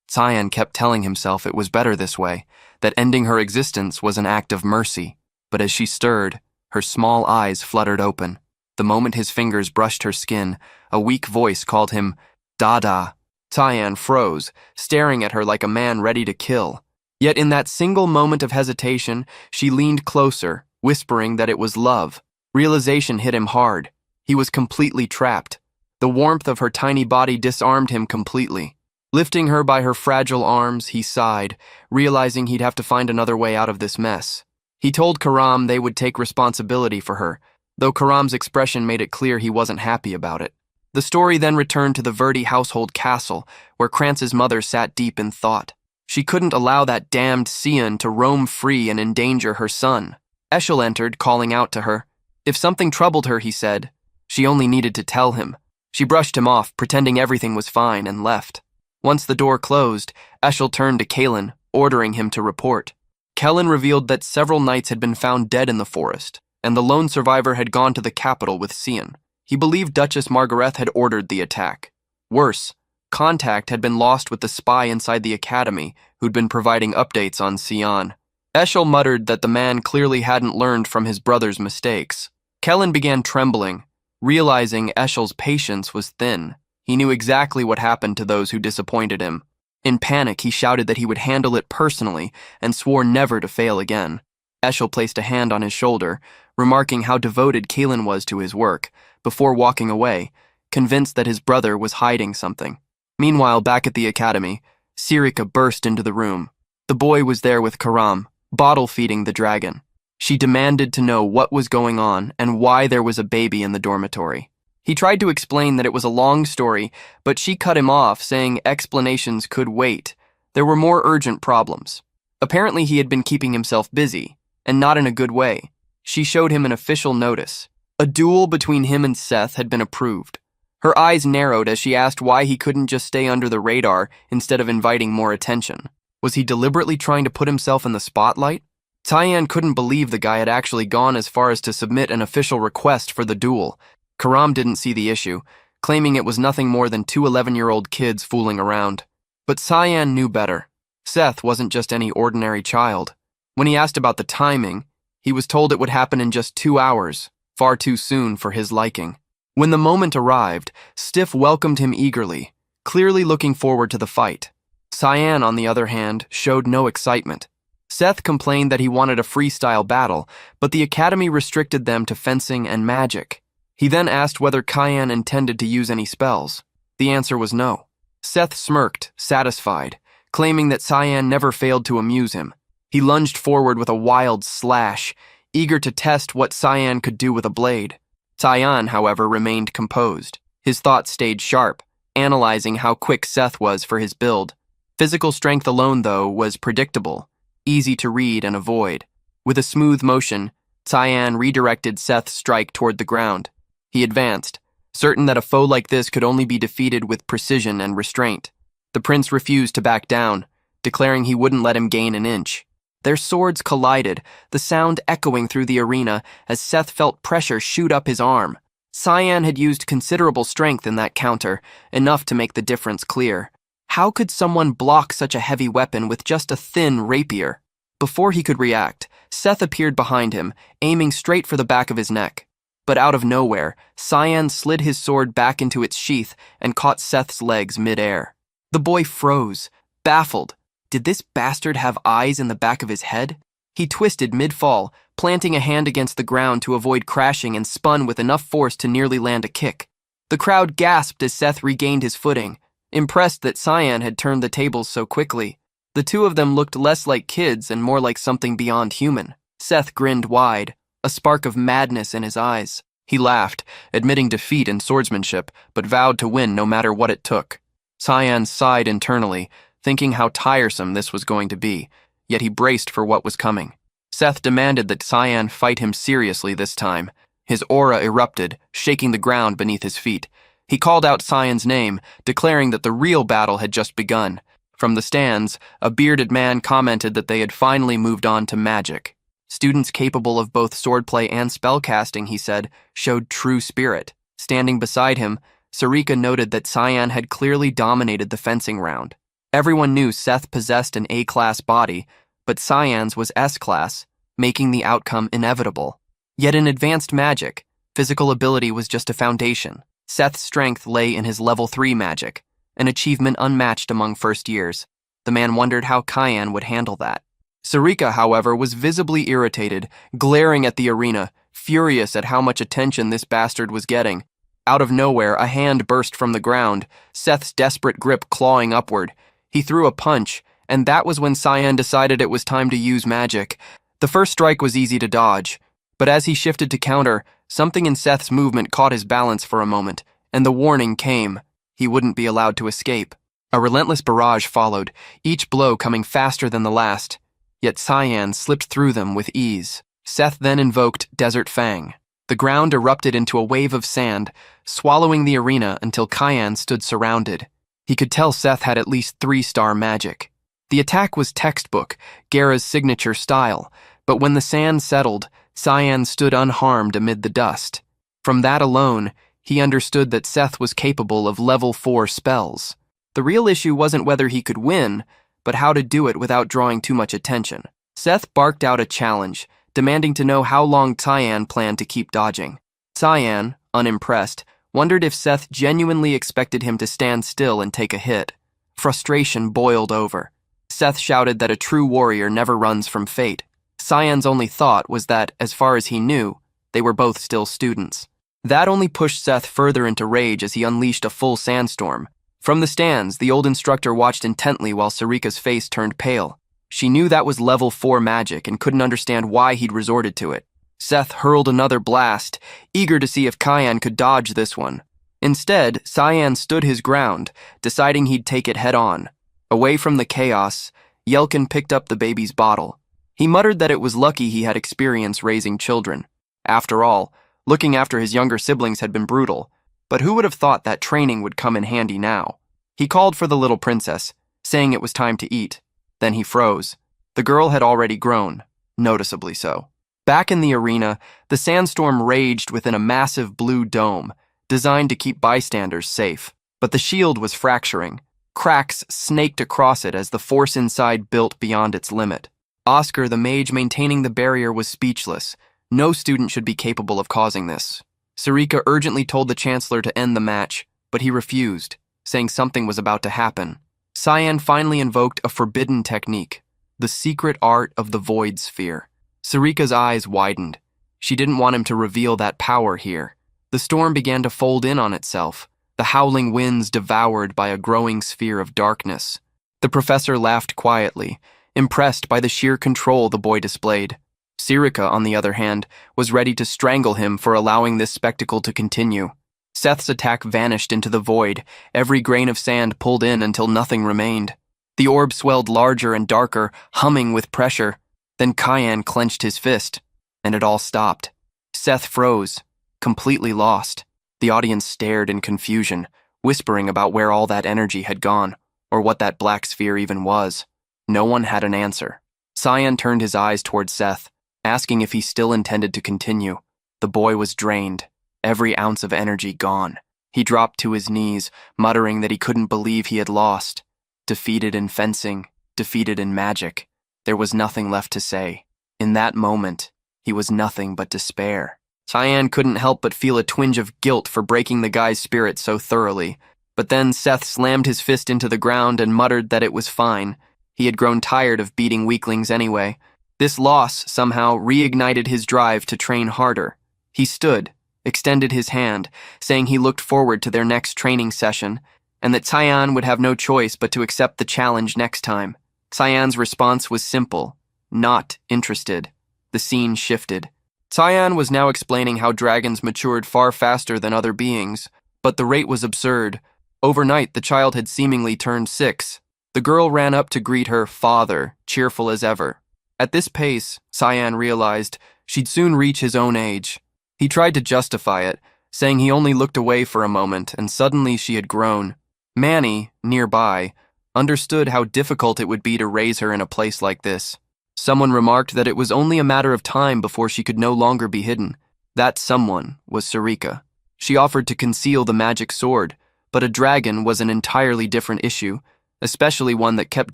Cyan kept telling himself it was better this way, that ending her existence was an act of mercy. But as she stirred, her small eyes fluttered open. The moment his fingers brushed her skin, a weak voice called him Dada. Cyan froze, staring at her like a man ready to kill. Yet in that single moment of hesitation, she leaned closer, whispering that it was love. Realization hit him hard. He was completely trapped. The warmth of her tiny body disarmed him completely. Lifting her by her fragile arms, he sighed, realizing he'd have to find another way out of this mess. He told Karam they would take responsibility for her, though Karam's expression made it clear he wasn't happy about it. The story then returned to the Verdi household castle, where Krantz's mother sat deep in thought. She couldn't allow that damned Cian to roam free and endanger her son. Eshel entered, calling out to her. If something troubled her, he said. She only needed to tell him. She brushed him off, pretending everything was fine, and left. Once the door closed, Eshel turned to Kalen, ordering him to report. Kellen revealed that several knights had been found dead in the forest, and the lone survivor had gone to the capital with Cian. He believed Duchess Margarethe had ordered the attack. Worse, contact had been lost with the spy inside the academy who'd been providing updates on Cian. Eshel muttered that the man clearly hadn't learned from his brother's mistakes. Kellen began trembling, realizing Eshel's patience was thin. He knew exactly what happened to those who disappointed him. In panic, he shouted that he would handle it personally and swore never to fail again. Eshel placed a hand on his shoulder, remarking how devoted Kalen was to his work, before walking away, convinced that his brother was hiding something. Meanwhile, back at the academy, Sirika burst into the room. The boy was there with Karam, bottle-feeding the dragon. She demanded to know what was going on and why there was a baby in the dormitory. He tried to explain that it was a long story, but she cut him off, saying explanations could wait. There were more urgent problems. Apparently he had been keeping himself busy, and not in a good way. She showed him an official notice. A duel between him and Seth had been approved. Her eyes narrowed as she asked why he couldn't just stay under the radar instead of inviting more attention. Was he deliberately trying to put himself in the spotlight? Cyan couldn't believe the guy had actually gone as far as to submit an official request for the duel. Karam didn't see the issue, claiming it was nothing more than two 11-year-old kids fooling around. But Cyan knew better. Seth wasn't just any ordinary child. When he asked about the timing, he was told it would happen in just 2 hours, far too soon for his liking. When the moment arrived, Stiff welcomed him eagerly, clearly looking forward to the fight. Cyan, on the other hand, showed no excitement. Seth complained that he wanted a freestyle battle, but the academy restricted them to fencing and magic. He then asked whether Cyan intended to use any spells. The answer was no. Seth smirked, satisfied, claiming that Cyan never failed to amuse him. He lunged forward with a wild slash, eager to test what Cyan could do with a blade. Cyan, however, remained composed. His thoughts stayed sharp, analyzing how quick Seth was for his build. Physical strength alone, though, was predictable, easy to read and avoid. With a smooth motion, Cyan redirected Seth's strike toward the ground. He advanced, certain that a foe like this could only be defeated with precision and restraint. The prince refused to back down, declaring he wouldn't let him gain an inch. Their swords collided, the sound echoing through the arena as Seth felt pressure shoot up his arm. Cyan had used considerable strength in that counter, enough to make the difference clear. How could someone block such a heavy weapon with just a thin rapier? Before he could react, Seth appeared behind him, aiming straight for the back of his neck. But out of nowhere, Cyan slid his sword back into its sheath and caught Seth's legs mid-air. The boy froze, baffled. Did this bastard have eyes in the back of his head? He twisted mid-fall, planting a hand against the ground to avoid crashing, and spun with enough force to nearly land a kick. The crowd gasped as Seth regained his footing, impressed that Cyan had turned the tables so quickly. The two of them looked less like kids and more like something beyond human. Seth grinned wide, a spark of madness in his eyes. He laughed, admitting defeat in swordsmanship, but vowed to win no matter what it took. Cyan sighed internally, thinking how tiresome this was going to be, yet he braced for what was coming. Seth demanded that Cyan fight him seriously this time. His aura erupted, shaking the ground beneath his feet. He called out Cyan's name, declaring that the real battle had just begun. From the stands, a bearded man commented that they had finally moved on to magic. Students capable of both swordplay and spellcasting, he said, showed true spirit. Standing beside him, Sarika noted that Cyan had clearly dominated the fencing round. Everyone knew Seth possessed an A-class body, but Cyan's was S-class, making the outcome inevitable. Yet in advanced magic, physical ability was just a foundation. Seth's strength lay in his level 3 magic, an achievement unmatched among first years. The man wondered how Cyan would handle that. Sarika, however, was visibly irritated, glaring at the arena, furious at how much attention this bastard was getting. Out of nowhere, a hand burst from the ground, Seth's desperate grip clawing upward. He threw a punch, and that was when Cyan decided it was time to use magic. The first strike was easy to dodge, but as he shifted to counter, something in Seth's movement caught his balance for a moment, and the warning came. He wouldn't be allowed to escape. A relentless barrage followed, each blow coming faster than the last. Yet Cyan slipped through them with ease. Seth then invoked Desert Fang. The ground erupted into a wave of sand, swallowing the arena until Cyan stood surrounded. He could tell Seth had at least 3-star magic. The attack was textbook, Gara's signature style, but when the sand settled, Cyan stood unharmed amid the dust. From that alone, he understood that Seth was capable of level 4 spells. The real issue wasn't whether he could win, but how to do it without drawing too much attention. Seth barked out a challenge, demanding to know how long Cyan planned to keep dodging. Cyan, unimpressed, wondered if Seth genuinely expected him to stand still and take a hit. Frustration boiled over. Seth shouted that a true warrior never runs from fate. Cyan's only thought was that, as far as he knew, they were both still students. That only pushed Seth further into rage as he unleashed a full sandstorm. From the stands, the old instructor watched intently while Sarika's face turned pale. She knew that was level 4 magic and couldn't understand why he'd resorted to it. Seth hurled another blast, eager to see if Cyan could dodge this one. Instead, Cyan stood his ground, deciding he'd take it head-on. Away from the chaos, Yelkin picked up the baby's bottle. He muttered that it was lucky he had experience raising children. After all, looking after his younger siblings had been brutal, but who would have thought that training would come in handy now? He called for the little princess, saying it was time to eat. Then he froze. The girl had already grown, noticeably so. Back in the arena, the sandstorm raged within a massive blue dome, designed to keep bystanders safe. But the shield was fracturing. Cracks snaked across it as the force inside built beyond its limit. Oscar, the mage maintaining the barrier, was speechless. No student should be capable of causing this. Sarika urgently told the Chancellor to end the match, but he refused, saying something was about to happen. Cyan finally invoked a forbidden technique, the secret art of the Void Sphere. Sarika's eyes widened. She didn't want him to reveal that power here. The storm began to fold in on itself, the howling winds devoured by a growing sphere of darkness. The professor laughed quietly, impressed by the sheer control the boy displayed. Sarika, on the other hand, was ready to strangle him for allowing this spectacle to continue. Seth's attack vanished into the void, every grain of sand pulled in until nothing remained. The orb swelled larger and darker, humming with pressure. Then Cyan clenched his fist, and it all stopped. Seth froze, completely lost. The audience stared in confusion, whispering about where all that energy had gone, or what that black sphere even was. No one had an answer. Cyan turned his eyes toward Seth, asking if he still intended to continue. The boy was drained, every ounce of energy gone. He dropped to his knees, muttering that he couldn't believe he had lost. Defeated in fencing, defeated in magic. There was nothing left to say. In that moment, he was nothing but despair. Cyan couldn't help but feel a twinge of guilt for breaking the guy's spirit so thoroughly. But then Seth slammed his fist into the ground and muttered that it was fine. He had grown tired of beating weaklings anyway. This loss somehow reignited his drive to train harder. He stood, extended his hand, saying he looked forward to their next training session, and that Cyan would have no choice but to accept the challenge next time. Cyan's response was simple, not interested. The scene shifted. Cyan was now explaining how dragons matured far faster than other beings, but the rate was absurd. Overnight, the child had seemingly turned 6. The girl ran up to greet her father, cheerful as ever. At this pace, Cyan realized, she'd soon reach his own age. He tried to justify it, saying he only looked away for a moment, and suddenly she had grown. Manny, nearby, understood how difficult it would be to raise her in a place like this. Someone remarked that it was only a matter of time before she could no longer be hidden. That someone was Sarika. She offered to conceal the magic sword, but a dragon was an entirely different issue, especially one that kept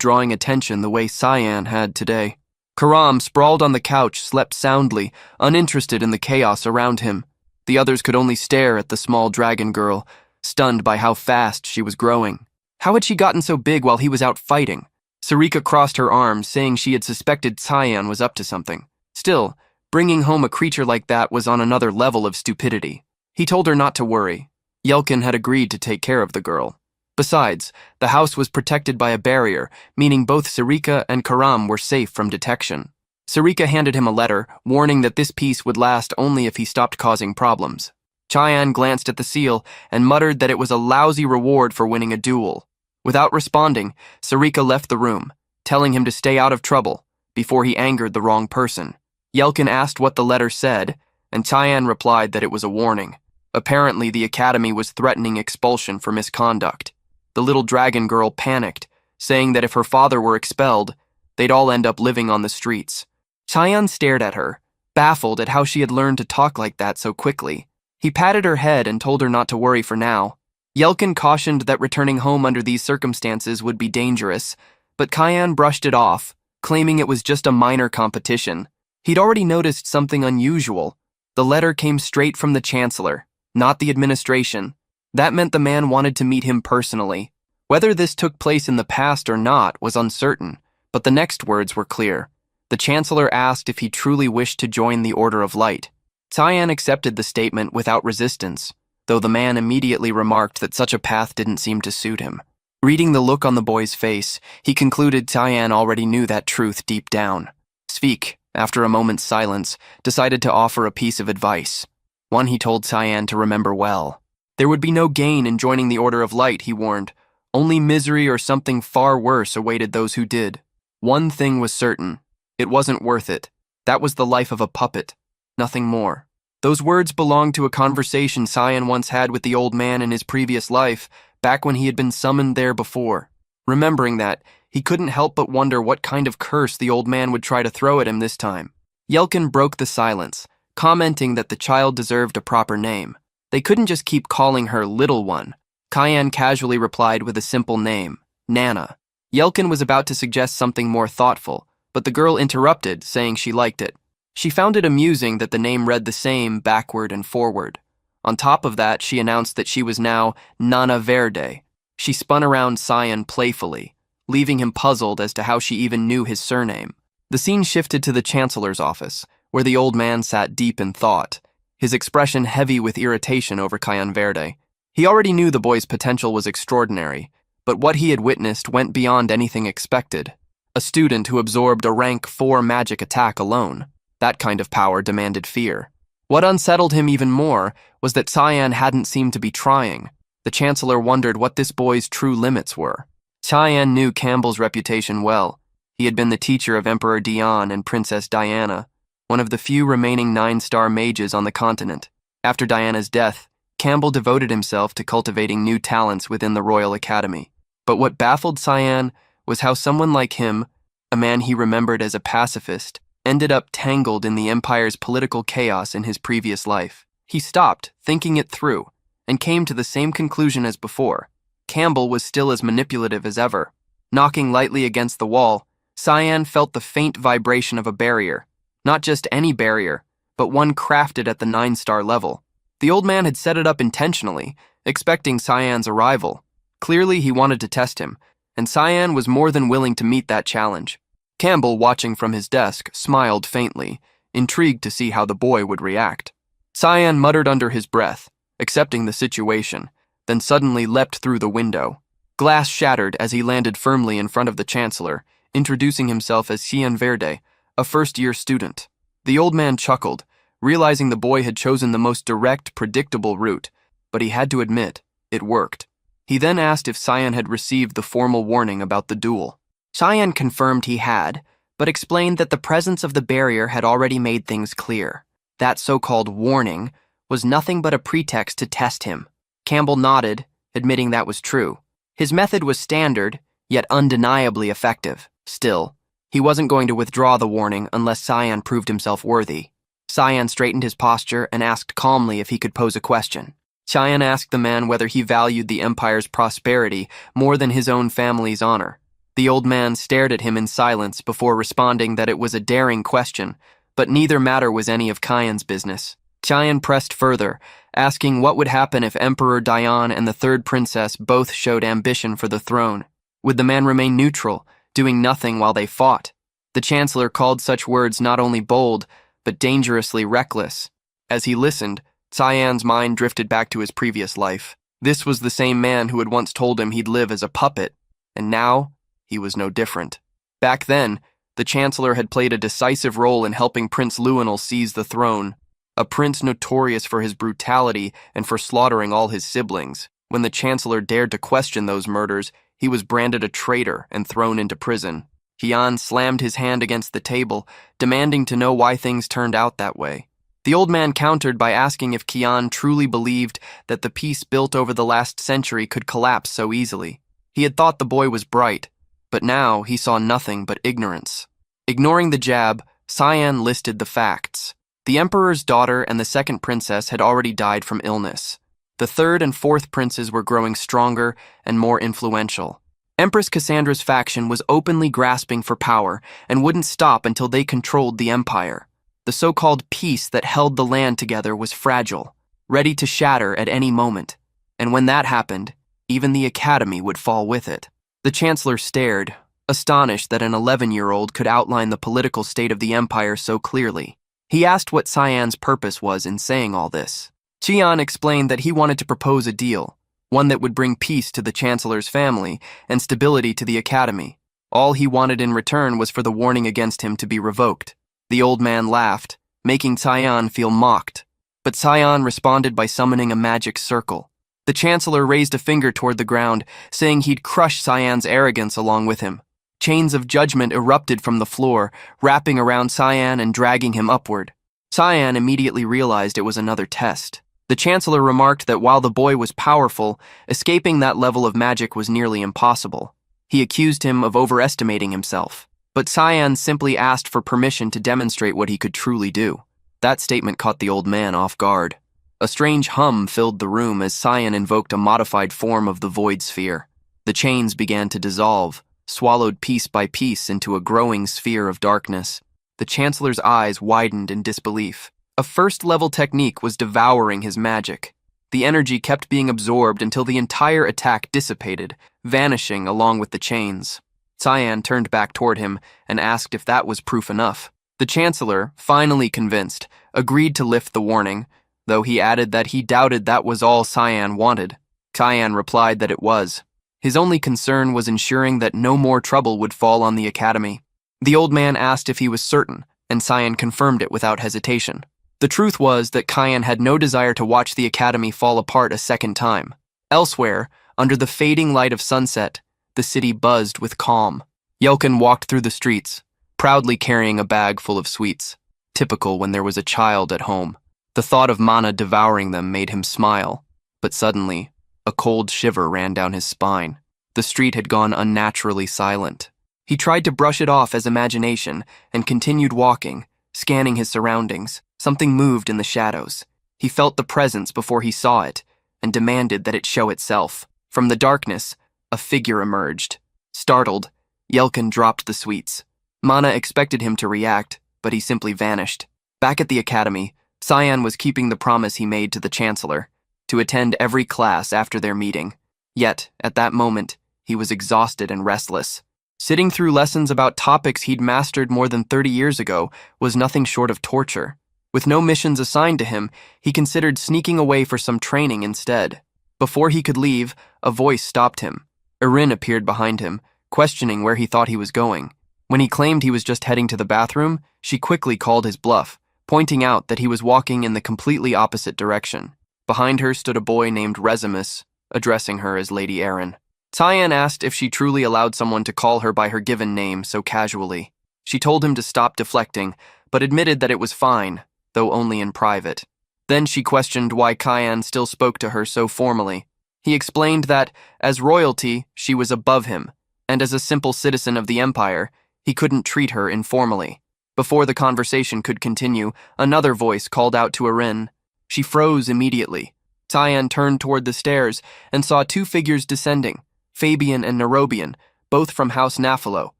drawing attention the way Cyan had today. Karam, sprawled on the couch, slept soundly, uninterested in the chaos around him. The others could only stare at the small dragon girl, stunned by how fast she was growing. How had she gotten so big while he was out fighting? Sarika crossed her arms, saying she had suspected Cyan was up to something. Still, bringing home a creature like that was on another level of stupidity. He told her not to worry. Yelkin had agreed to take care of the girl. Besides, the house was protected by a barrier, meaning both Sarika and Karam were safe from detection. Sarika handed him a letter, warning that this peace would last only if he stopped causing problems. Cyan glanced at the seal and muttered that it was a lousy reward for winning a duel. Without responding, Sarika left the room, telling him to stay out of trouble before he angered the wrong person. Yelkin asked what the letter said, and Cyan replied that it was a warning. Apparently, the academy was threatening expulsion for misconduct. The little dragon girl panicked, saying that if her father were expelled, they'd all end up living on the streets. Cyan stared at her, baffled at how she had learned to talk like that so quickly. He patted her head and told her not to worry for now. Yelkin cautioned that returning home under these circumstances would be dangerous, but Cyan brushed it off, claiming it was just a minor competition. He'd already noticed something unusual. The letter came straight from the chancellor, not the administration. That meant the man wanted to meet him personally. Whether this took place in the past or not was uncertain, but the next words were clear. The chancellor asked if he truly wished to join the Order of Light. Cyan accepted the statement without resistance, though the man immediately remarked that such a path didn't seem to suit him. Reading the look on the boy's face, he concluded Cyan already knew that truth deep down. Sveik, after a moment's silence, decided to offer a piece of advice. One he told Cyan to remember well. There would be no gain in joining the Order of Light, he warned. Only misery or something far worse awaited those who did. One thing was certain. It wasn't worth it. That was the life of a puppet. Nothing more. Those words belonged to a conversation Cyan once had with the old man in his previous life, back when he had been summoned there before. Remembering that, he couldn't help but wonder what kind of curse the old man would try to throw at him this time. Yelkin broke the silence, commenting that the child deserved a proper name. They couldn't just keep calling her Little One. Cyan casually replied with a simple name, Nana. Yelkin was about to suggest something more thoughtful, but the girl interrupted, saying she liked it. She found it amusing that the name read the same backward and forward. On top of that, she announced that she was now Nana Verde. She spun around Cyan playfully, leaving him puzzled as to how she even knew his surname. The scene shifted to the chancellor's office, where the old man sat deep in thought, his expression heavy with irritation over Cyan Verde. He already knew the boy's potential was extraordinary, but what he had witnessed went beyond anything expected. A student who absorbed a rank 4 magic attack alone. That kind of power demanded fear. What unsettled him even more was that Cyan hadn't seemed to be trying. The chancellor wondered what this boy's true limits were. Cyan knew Campbell's reputation well. He had been the teacher of Emperor Dion and Princess Diana, one of the few remaining 9-star mages on the continent. After Diana's death, Campbell devoted himself to cultivating new talents within the Royal Academy. But what baffled Cyan was how someone like him, a man he remembered as a pacifist, ended up tangled in the Empire's political chaos in his previous life. He stopped, thinking it through, and came to the same conclusion as before. Campbell was still as manipulative as ever. Knocking lightly against the wall, Cyan felt the faint vibration of a barrier. Not just any barrier, but one crafted at the 9-star level. The old man had set it up intentionally, expecting Cyan's arrival. Clearly, he wanted to test him, and Cyan was more than willing to meet that challenge. Campbell, watching from his desk, smiled faintly, intrigued to see how the boy would react. Cyan muttered under his breath, accepting the situation, then suddenly leapt through the window. Glass shattered as he landed firmly in front of the chancellor, introducing himself as Cyan Verde, a first-year student. The old man chuckled, realizing the boy had chosen the most direct, predictable route, but he had to admit, it worked. He then asked if Cyan had received the formal warning about the duel. Cyan confirmed he had, but explained that the presence of the barrier had already made things clear. That so-called warning was nothing but a pretext to test him. Campbell nodded, admitting that was true. His method was standard, yet undeniably effective. Still, he wasn't going to withdraw the warning unless Cyan proved himself worthy. Cyan straightened his posture and asked calmly if he could pose a question. Cheyenne asked the man whether he valued the empire's prosperity more than his own family's honor. The old man stared at him in silence before responding that it was a daring question, but neither matter was any of Cheyenne's business. Cheyenne pressed further, asking what would happen if Emperor Dion and the third princess both showed ambition for the throne. Would the man remain neutral, doing nothing while they fought? The chancellor called such words not only bold, but dangerously reckless. As he listened, Cheyenne's mind drifted back to his previous life. This was the same man who had once told him he'd live as a puppet, and now he was no different. Back then, the chancellor had played a decisive role in helping Prince Luenel seize the throne, a prince notorious for his brutality and for slaughtering all his siblings. When the chancellor dared to question those murders, he was branded a traitor and thrown into prison. Cheyenne slammed his hand against the table, demanding to know why things turned out that way. The old man countered by asking if Cheyenne truly believed that the peace built over the last century could collapse so easily. He had thought the boy was bright, but now he saw nothing but ignorance. Ignoring the jab, Cheyenne listed the facts. The emperor's daughter and the second princess had already died from illness. The third and fourth princes were growing stronger and more influential. Empress Cassandra's faction was openly grasping for power and wouldn't stop until they controlled the empire. The so-called peace that held the land together was fragile, ready to shatter at any moment. And when that happened, even the academy would fall with it. The chancellor stared, astonished that an 11-year-old could outline the political state of the empire so clearly. He asked what Cheyenne's purpose was in saying all this. Cheyenne explained that he wanted to propose a deal, one that would bring peace to the chancellor's family and stability to the academy. All he wanted in return was for the warning against him to be revoked. The old man laughed, making Cheyenne feel mocked, but Cheyenne responded by summoning a magic circle. The chancellor raised a finger toward the ground, saying he'd crush Cheyenne's arrogance along with him. Chains of judgment erupted from the floor, wrapping around Cheyenne and dragging him upward. Cheyenne immediately realized it was another test. The chancellor remarked that while the boy was powerful, escaping that level of magic was nearly impossible. He accused him of overestimating himself, but Cheyenne simply asked for permission to demonstrate what he could truly do. That statement caught the old man off guard. A strange hum filled the room as Cheyenne invoked a modified form of the void sphere. The chains began to dissolve, swallowed piece by piece into a growing sphere of darkness. The chancellor's eyes widened in disbelief. A first-level technique was devouring his magic. The energy kept being absorbed until the entire attack dissipated, vanishing along with the chains. Cheyenne turned back toward him and asked if that was proof enough. The chancellor, finally convinced, agreed to lift the warning, though he added that he doubted that was all Cheyenne wanted. Cheyenne replied that it was. His only concern was ensuring that no more trouble would fall on the academy. The old man asked if he was certain, and Cheyenne confirmed it without hesitation. The truth was that Cheyenne had no desire to watch the academy fall apart a second time. Elsewhere, under the fading light of sunset, the city buzzed with calm. Yelkin walked through the streets, proudly carrying a bag full of sweets, typical when there was a child at home. The thought of Mana devouring them made him smile, but suddenly, a cold shiver ran down his spine. The street had gone unnaturally silent. He tried to brush it off as imagination and continued walking, scanning his surroundings. Something moved in the shadows. He felt the presence before he saw it and demanded that it show itself. From the darkness, a figure emerged. Startled, Yelkin dropped the sweets. Mana expected him to react, but he simply vanished. Back at the academy, Cheyenne was keeping the promise he made to the chancellor, to attend every class after their meeting. Yet, at that moment, he was exhausted and restless. Sitting through lessons about topics he'd mastered more than 30 years ago was nothing short of torture. With no missions assigned to him, he considered sneaking away for some training instead. Before he could leave, a voice stopped him. Erin appeared behind him, questioning where he thought he was going. When he claimed he was just heading to the bathroom, she quickly called his bluff, pointing out that he was walking in the completely opposite direction. Behind her stood a boy named Resemblance, addressing her as Lady Erin. Cheyenne asked if she truly allowed someone to call her by her given name so casually. She told him to stop deflecting, but admitted that it was fine, though only in private. Then she questioned why Cheyenne still spoke to her so formally. He explained that, as royalty, she was above him, and as a simple citizen of the empire, he couldn't treat her informally. Before the conversation could continue, another voice called out to Erin. She froze immediately. Cyan turned toward the stairs and saw two figures descending, Fabian and Nerobian, both from House Nafalo.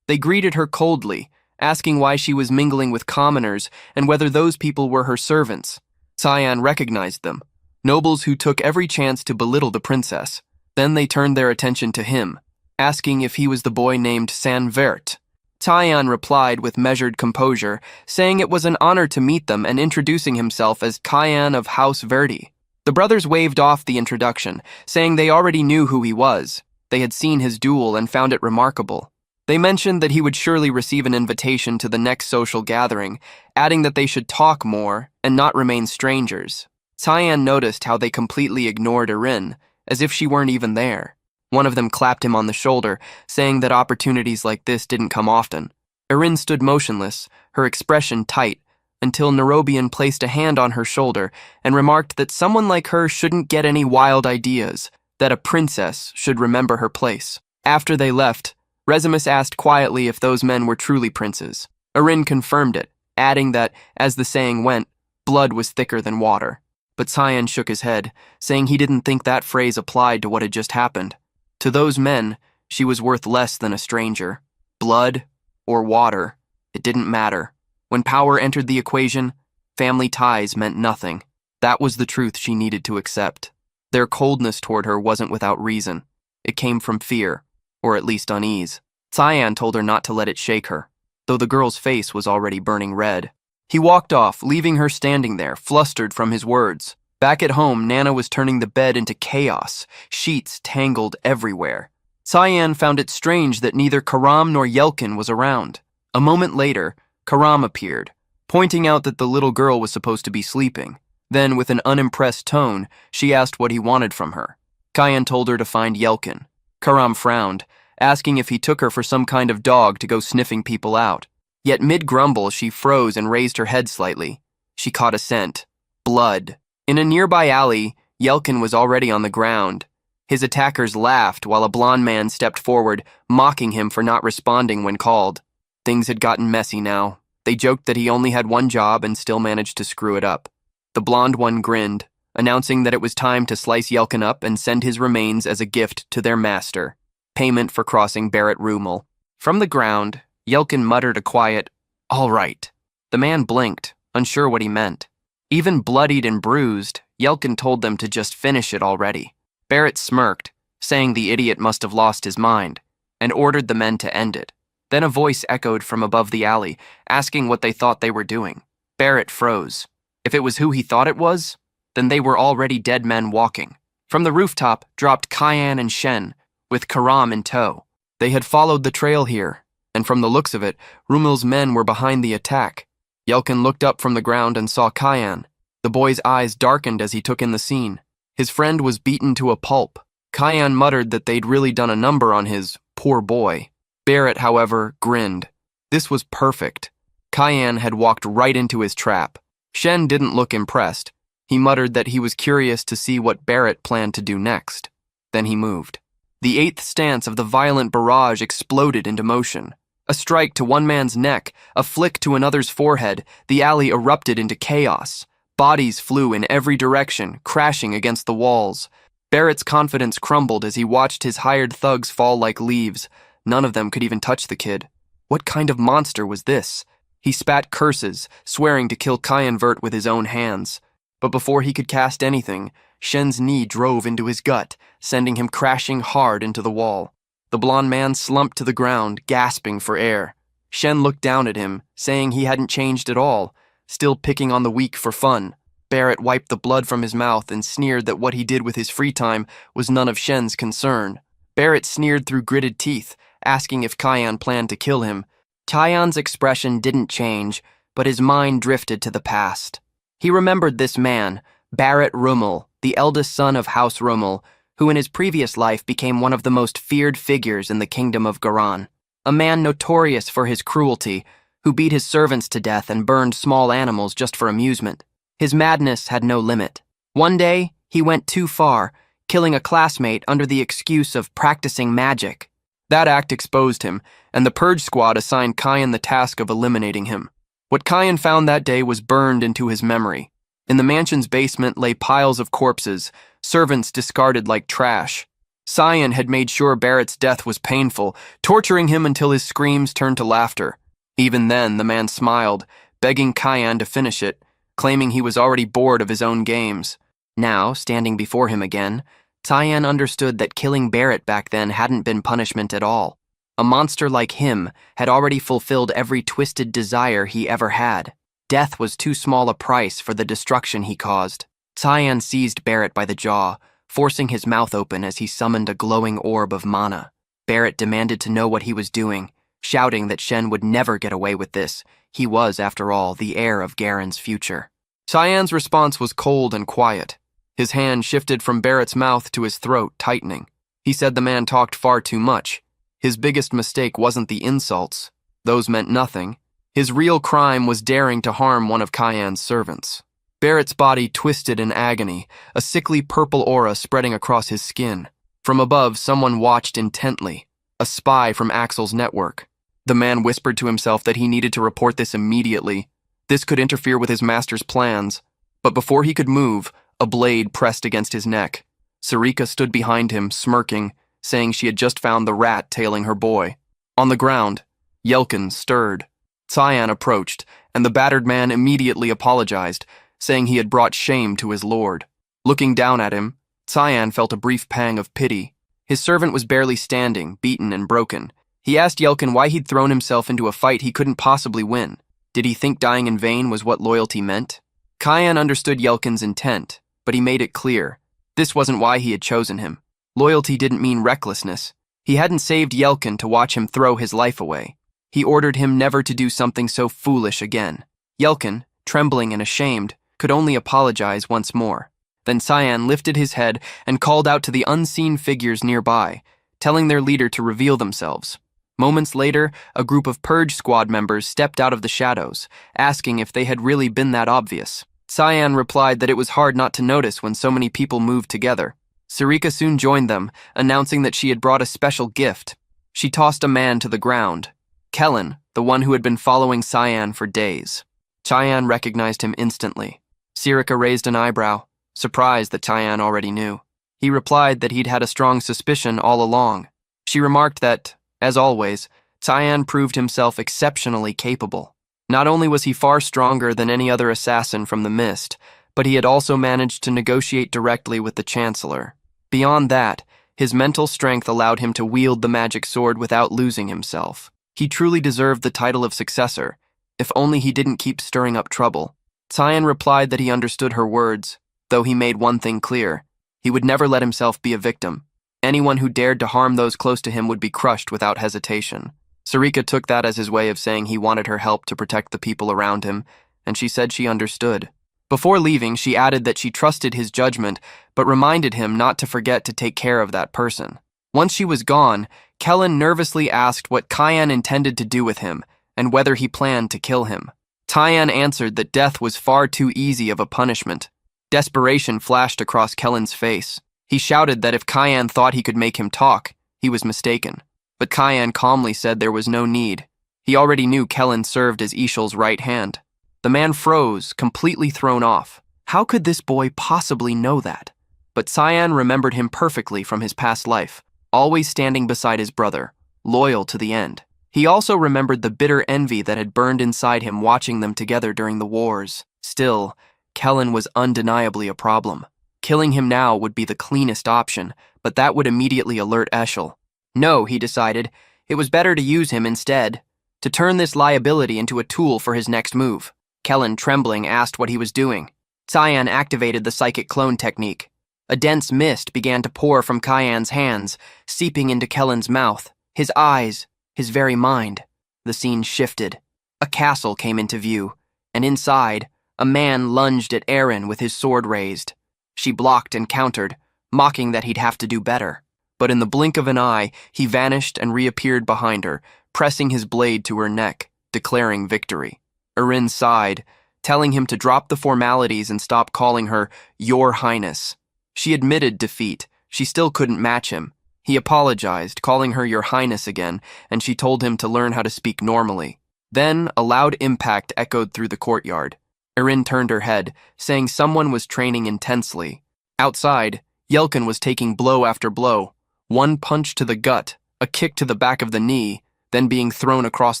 They greeted her coldly, asking why she was mingling with commoners and whether those people were her servants. Cyan recognized them, nobles who took every chance to belittle the princess. Then they turned their attention to him, asking if he was the boy named San Vert. Cyan replied with measured composure, saying it was an honor to meet them and introducing himself as Cyan of House Verdi. The brothers waved off the introduction, saying they already knew who he was. They had seen his duel and found it remarkable. They mentioned that he would surely receive an invitation to the next social gathering, adding that they should talk more and not remain strangers. Cyan noticed how they completely ignored Erin, as if she weren't even there. One of them clapped him on the shoulder, saying that opportunities like this didn't come often. Erin stood motionless, her expression tight, until Nerobian placed a hand on her shoulder and remarked that someone like her shouldn't get any wild ideas, that a princess should remember her place. After they left, Resimus asked quietly if those men were truly princes. Erin confirmed it, adding that, as the saying went, blood was thicker than water. But Cyan shook his head, saying he didn't think that phrase applied to what had just happened. To those men, she was worth less than a stranger. Blood or water, it didn't matter. When power entered the equation, family ties meant nothing. That was the truth she needed to accept. Their coldness toward her wasn't without reason. It came from fear, or at least unease. Cyan told her not to let it shake her, though the girl's face was already burning red. He walked off, leaving her standing there, flustered from his words. Back at home, Nana was turning the bed into chaos, sheets tangled everywhere. Cyan found it strange that neither Karam nor Yelkin was around. A moment later, Karam appeared, pointing out that the little girl was supposed to be sleeping. Then, with an unimpressed tone, she asked what he wanted from her. Cyan told her to find Yelkin. Karam frowned, asking if he took her for some kind of dog to go sniffing people out. Yet mid-grumble, she froze and raised her head slightly. She caught a scent. Blood. In a nearby alley, Yelkin was already on the ground. His attackers laughed while a blond man stepped forward, mocking him for not responding when called. Things had gotten messy now. They joked that he only had one job and still managed to screw it up. The blond one grinned, announcing that it was time to slice Yelkin up and send his remains as a gift to their master. Payment for crossing Barrett Rumel. From the ground, Yelkin muttered a quiet, "All right." The man blinked, unsure what he meant. Even bloodied and bruised, Yelkin told them to just finish it already. Barrett smirked, saying the idiot must have lost his mind, and ordered the men to end it. Then a voice echoed from above the alley, asking what they thought they were doing. Barrett froze. If it was who he thought it was, then they were already dead men walking. From the rooftop dropped Cyan and Shen, with Karam in tow. They had followed the trail here, and from the looks of it, Rumel's men were behind the attack. Yelkin looked up from the ground and saw Cyan. The boy's eyes darkened as he took in the scene. His friend was beaten to a pulp. Cyan muttered that they'd really done a number on his poor boy. Barrett, however, grinned. This was perfect. Cyan had walked right into his trap. Shen didn't look impressed. He muttered that he was curious to see what Barrett planned to do next. Then he moved. The eighth stance of the violent barrage exploded into motion. A strike to one man's neck, a flick to another's forehead, the alley erupted into chaos. Bodies flew in every direction, crashing against the walls. Barrett's confidence crumbled as he watched his hired thugs fall like leaves. None of them could even touch the kid. What kind of monster was this? He spat curses, swearing to kill Cyan Vert with his own hands. But before he could cast anything, Shen's knee drove into his gut, sending him crashing hard into the wall. The blond man slumped to the ground, gasping for air. Shen looked down at him, saying he hadn't changed at all, still picking on the weak for fun. Barrett wiped the blood from his mouth and sneered that what he did with his free time was none of Shen's concern. Barrett sneered through gritted teeth, asking if Cyan planned to kill him. Cyan's expression didn't change, but his mind drifted to the past. He remembered this man, Barrett Rumel, the eldest son of House Rumel, who in his previous life became one of the most feared figures in the kingdom of Garan. A man notorious for his cruelty, who beat his servants to death and burned small animals just for amusement. His madness had no limit. One day, he went too far, killing a classmate under the excuse of practicing magic. That act exposed him, and the Purge Squad assigned Cyan the task of eliminating him. What Cyan found that day was burned into his memory. In the mansion's basement lay piles of corpses, servants discarded like trash. Cyan had made sure Barrett's death was painful, torturing him until his screams turned to laughter. Even then, the man smiled, begging Cyan to finish it, claiming he was already bored of his own games. Now, standing before him again, Cyan understood that killing Barrett back then hadn't been punishment at all. A monster like him had already fulfilled every twisted desire he ever had. Death was too small a price for the destruction he caused. Cyan seized Barrett by the jaw, forcing his mouth open as he summoned a glowing orb of mana. Barrett demanded to know what he was doing, shouting that Shen would never get away with this. He was, after all, the heir of Garen's future. Cyan's response was cold and quiet. His hand shifted from Barrett's mouth to his throat, tightening. He said the man talked far too much. His biggest mistake wasn't the insults. Those meant nothing. His real crime was daring to harm one of Cyan's servants. Barrett's body twisted in agony, a sickly purple aura spreading across his skin. From above, someone watched intently, a spy from Axel's network. The man whispered to himself that he needed to report this immediately. This could interfere with his master's plans. But before he could move, a blade pressed against his neck. Sarika stood behind him, smirking, saying she had just found the rat tailing her boy. On the ground, Yelkin stirred. Cyan approached, and the battered man immediately apologized, saying he had brought shame to his lord. Looking down at him, Cyan felt a brief pang of pity. His servant was barely standing, beaten and broken. He asked Yelkin why he'd thrown himself into a fight he couldn't possibly win. Did he think dying in vain was what loyalty meant? Cyan understood Yelkin's intent, but he made it clear. This wasn't why he had chosen him. Loyalty didn't mean recklessness. He hadn't saved Yelkin to watch him throw his life away. He ordered him never to do something so foolish again. Yelkin, trembling and ashamed, could only apologize once more. Then Cyan lifted his head and called out to the unseen figures nearby, telling their leader to reveal themselves. Moments later, a group of Purge Squad members stepped out of the shadows, asking if they had really been that obvious. Cyan replied that it was hard not to notice when so many people moved together. Sarika soon joined them, announcing that she had brought a special gift. She tossed a man to the ground. Kellen, the one who had been following Cyan for days. Cyan recognized him instantly. Sarika raised an eyebrow, surprised that Cyan already knew. He replied that he'd had a strong suspicion all along. She remarked that, as always, Cyan proved himself exceptionally capable. Not only was he far stronger than any other assassin from the Mist, but he had also managed to negotiate directly with the Chancellor. Beyond that, his mental strength allowed him to wield the magic sword without losing himself. He truly deserved the title of successor, if only he didn't keep stirring up trouble. Cyan replied that he understood her words, though he made one thing clear. He would never let himself be a victim. Anyone who dared to harm those close to him would be crushed without hesitation. Sarika took that as his way of saying he wanted her help to protect the people around him, and she said she understood. Before leaving, she added that she trusted his judgment, but reminded him not to forget to take care of that person. Once she was gone, Kellen nervously asked what Cyan intended to do with him, and whether he planned to kill him. Cyan answered that death was far too easy of a punishment. Desperation flashed across Kellen's face. He shouted that if Cyan thought he could make him talk, he was mistaken. But Cyan calmly said there was no need. He already knew Kellen served as Ishel's right hand. The man froze, completely thrown off. How could this boy possibly know that? But Cyan remembered him perfectly from his past life, always standing beside his brother, loyal to the end. He also remembered the bitter envy that had burned inside him watching them together during the wars. Still, Kellen was undeniably a problem. Killing him now would be the cleanest option, but that would immediately alert Eshel. No, he decided, it was better to use him instead, to turn this liability into a tool for his next move. Kellen, trembling, asked what he was doing. Cyan activated the psychic clone technique. A dense mist began to pour from Cyan's hands, seeping into Kellen's mouth, his eyes, his very mind. The scene shifted. A castle came into view, and inside, a man lunged at Erin with his sword raised. She blocked and countered, mocking that he'd have to do better. But in the blink of an eye, he vanished and reappeared behind her, pressing his blade to her neck, declaring victory. Erin sighed, telling him to drop the formalities and stop calling her Your Highness. She admitted defeat. She still couldn't match him. He apologized, calling her Your Highness again, and she told him to learn how to speak normally. Then, a loud impact echoed through the courtyard. Erin turned her head, saying someone was training intensely. Outside, Yelkin was taking blow after blow, one punch to the gut, a kick to the back of the knee, then being thrown across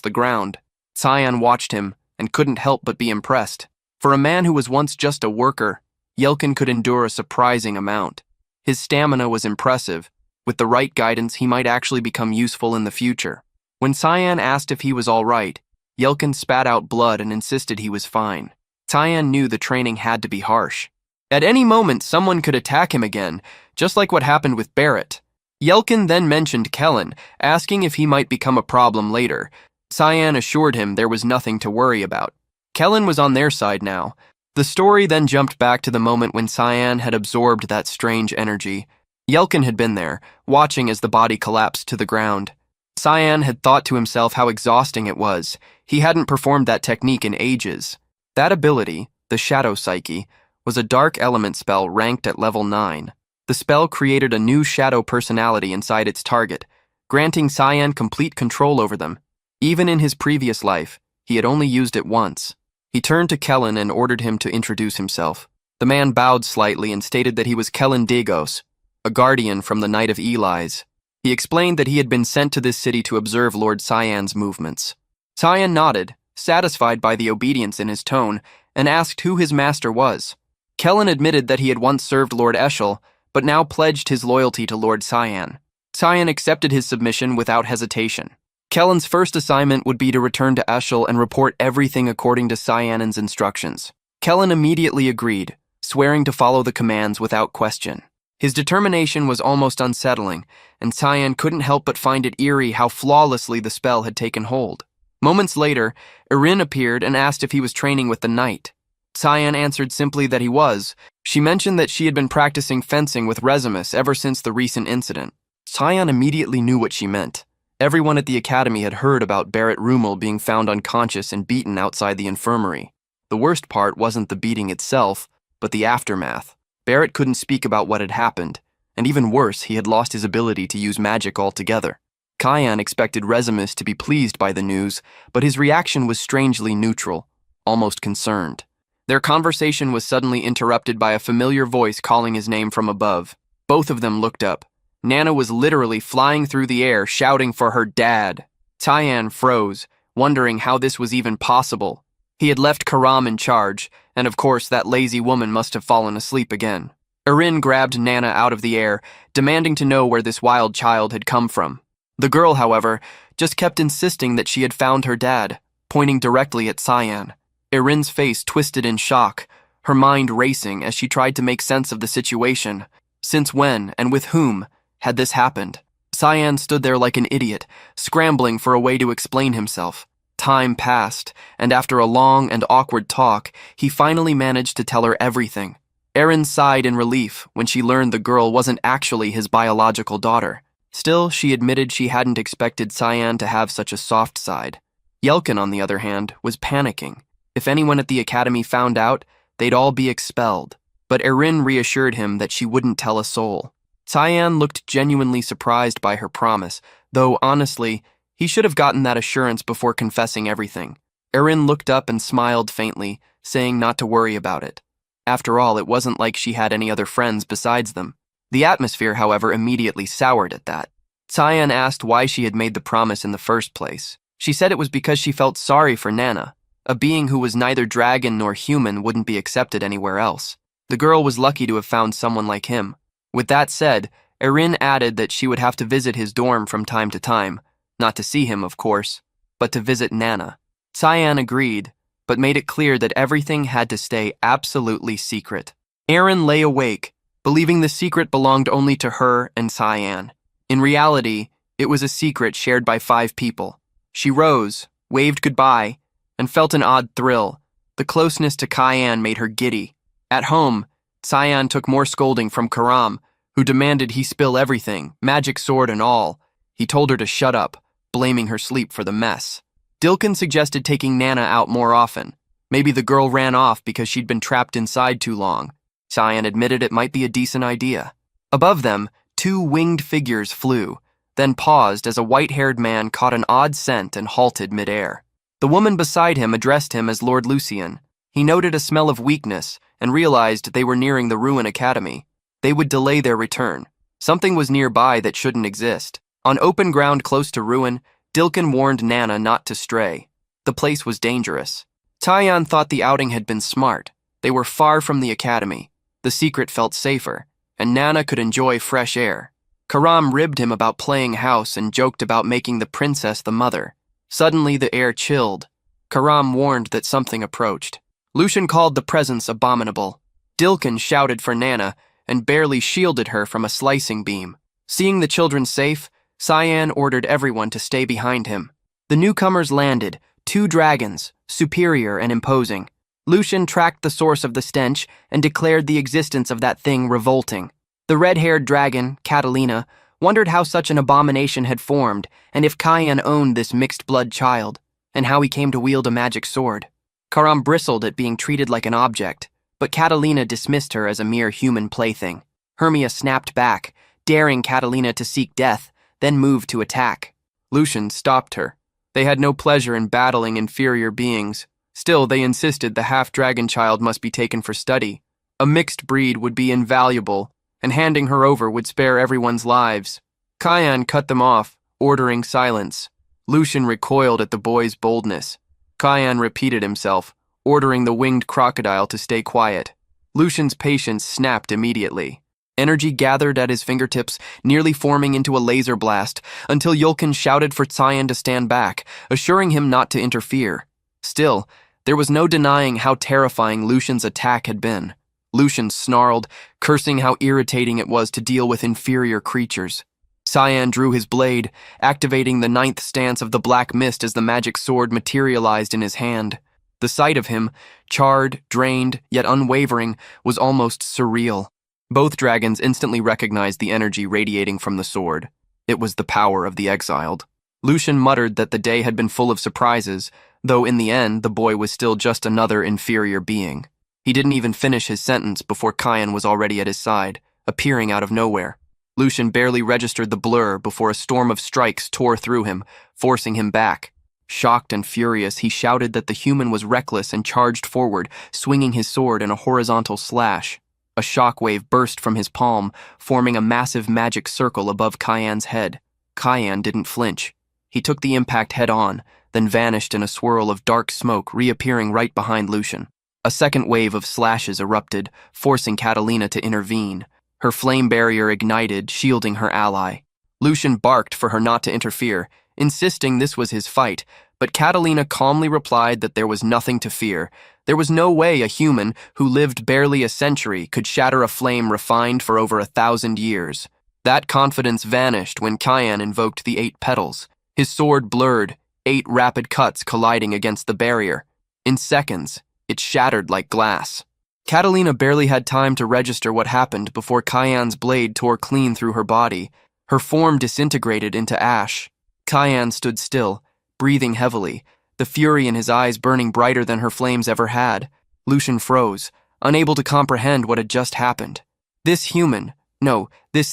the ground. Cyan watched him and couldn't help but be impressed. For a man who was once just a worker, Yelkin could endure a surprising amount. His stamina was impressive. With the right guidance, he might actually become useful in the future. When Cyan asked if he was all right, Yelkin spat out blood and insisted he was fine. Cyan knew the training had to be harsh. At any moment, someone could attack him again, just like what happened with Barrett. Yelkin then mentioned Kellen, asking if he might become a problem later. Cyan assured him there was nothing to worry about. Kellen was on their side now. The story then jumped back to the moment when Cyan had absorbed that strange energy. Yelkin had been there, watching as the body collapsed to the ground. Cyan had thought to himself how exhausting it was. He hadn't performed that technique in ages. That ability, the Shadow Psyche, was a dark element spell ranked at level 9. The spell created a new shadow personality inside its target, granting Cyan complete control over them. Even in his previous life, he had only used it once. He turned to Kellen and ordered him to introduce himself. The man bowed slightly and stated that he was Kellen Dagos, a guardian from the Knight of Eli's. He explained that he had been sent to this city to observe Lord Cyan's movements. Cyan nodded, satisfied by the obedience in his tone, and asked who his master was. Kellen admitted that he had once served Lord Eshel, but now pledged his loyalty to Lord Cyan. Cyan accepted his submission without hesitation. Kellen's first assignment would be to return to Eshel and report everything according to Cyan's instructions. Kellen immediately agreed, swearing to follow the commands without question. His determination was almost unsettling, and Cyan couldn't help but find it eerie how flawlessly the spell had taken hold. Moments later, Erin appeared and asked if he was training with the knight. Cyan answered simply that he was. She mentioned that she had been practicing fencing with Resemblance ever since the recent incident. Cyan immediately knew what she meant. Everyone at the academy had heard about Barrett Rumel being found unconscious and beaten outside the infirmary. The worst part wasn't the beating itself, but the aftermath. Barrett couldn't speak about what had happened, and even worse, he had lost his ability to use magic altogether. Cyan expected Resemblance to be pleased by the news, but his reaction was strangely neutral, almost concerned. Their conversation was suddenly interrupted by a familiar voice calling his name from above. Both of them looked up. Nana was literally flying through the air, shouting for her dad. Cyan froze, wondering how this was even possible. He had left Karam in charge, and of course that lazy woman must have fallen asleep again. Erin grabbed Nana out of the air, demanding to know where this wild child had come from. The girl, however, just kept insisting that she had found her dad, pointing directly at Cyan. Erin's face twisted in shock, her mind racing as she tried to make sense of the situation. Since when, and with whom, had this happened? Cyan stood there like an idiot, scrambling for a way to explain himself. Time passed, and after a long and awkward talk, he finally managed to tell her everything. Erin sighed in relief when she learned the girl wasn't actually his biological daughter. Still, she admitted she hadn't expected Cyan to have such a soft side. Yelkin, on the other hand, was panicking. If anyone at the academy found out, they'd all be expelled. But Erin reassured him that she wouldn't tell a soul. Cyan looked genuinely surprised by her promise, though honestly, he should have gotten that assurance before confessing everything. Erin looked up and smiled faintly, saying not to worry about it. After all, it wasn't like she had any other friends besides them. The atmosphere, however, immediately soured at that. Cyan asked why she had made the promise in the first place. She said it was because she felt sorry for Nana. A being who was neither dragon nor human wouldn't be accepted anywhere else. The girl was lucky to have found someone like him. With that said, Erin added that she would have to visit his dorm from time to time, not to see him, of course, but to visit Nana. Cyan agreed, but made it clear that everything had to stay absolutely secret. Erin lay awake, believing the secret belonged only to her and Cyan. In reality, it was a secret shared by 5 people. She rose, waved goodbye, and felt an odd thrill. The closeness to Cyan made her giddy. At home, Cyan took more scolding from Karam, who demanded he spill everything, magic sword and all. He told her to shut up, blaming her sleep for the mess. Dilkin suggested taking Nana out more often. Maybe the girl ran off because she'd been trapped inside too long. Cyan admitted it might be a decent idea. Above them, 2 winged figures flew, then paused as a white-haired man caught an odd scent and halted midair. The woman beside him addressed him as Lord Lucian. He noted a smell of weakness and realized they were nearing the Ruin Academy. They would delay their return. Something was nearby that shouldn't exist. On open ground close to Ruin, Dilkin warned Nana not to stray. The place was dangerous. Taiyan thought the outing had been smart. They were far from the academy. The secret felt safer, and Nana could enjoy fresh air. Karam ribbed him about playing house and joked about making the princess the mother. Suddenly the air chilled. Karam warned that something approached. Lucian called the presence abominable. Dilkin shouted for Nana and barely shielded her from a slicing beam. Seeing the children safe, Cyan ordered everyone to stay behind him. The newcomers landed, 2 dragons, superior and imposing. Lucian tracked the source of the stench and declared the existence of that thing revolting. The red-haired dragon, Catalina, wondered how such an abomination had formed and if Cyan owned this mixed-blood child, and how he came to wield a magic sword. Karam bristled at being treated like an object, but Catalina dismissed her as a mere human plaything. Hermia snapped back, daring Catalina to seek death, then moved to attack. Lucian stopped her. They had no pleasure in battling inferior beings. Still, they insisted the half-dragon child must be taken for study. A mixed breed would be invaluable, and handing her over would spare everyone's lives. Cyan cut them off, ordering silence. Lucian recoiled at the boy's boldness. Cyan repeated himself, ordering the winged crocodile to stay quiet. Lucian's patience snapped immediately. Energy gathered at his fingertips, nearly forming into a laser blast, until Yulkin shouted for Cyan to stand back, assuring him not to interfere. Still, there was no denying how terrifying Lucian's attack had been. Lucian snarled, cursing how irritating it was to deal with inferior creatures. Cyan drew his blade, activating the 9th stance of the black mist as the magic sword materialized in his hand. The sight of him, charred, drained, yet unwavering, was almost surreal. Both dragons instantly recognized the energy radiating from the sword. It was the power of the exiled. Lucian muttered that the day had been full of surprises, though in the end the boy was still just another inferior being. He didn't even finish his sentence before Cyan was already at his side, appearing out of nowhere. Lucian barely registered the blur before a storm of strikes tore through him, forcing him back. Shocked and furious, he shouted that the human was reckless and charged forward, swinging his sword in a horizontal slash. A shockwave burst from his palm, forming a massive magic circle above Cyan's head. Cyan didn't flinch. He took the impact head-on, then vanished in a swirl of dark smoke, reappearing right behind Lucian. A second wave of slashes erupted, forcing Catalina to intervene. Her flame barrier ignited, shielding her ally. Lucian barked for her not to interfere, insisting this was his fight, but Catalina calmly replied that there was nothing to fear. There was no way a human, who lived barely a century, could shatter a flame refined for over 1,000 years. That confidence vanished when Cyan invoked the 8 petals. His sword blurred, 8 rapid cuts colliding against the barrier. In seconds, it shattered like glass. Catalina barely had time to register what happened before Cyan's blade tore clean through her body. Her form disintegrated into ash. Cyan stood still, breathing heavily, the fury in his eyes burning brighter than her flames ever had. Lucian froze, unable to comprehend what had just happened. This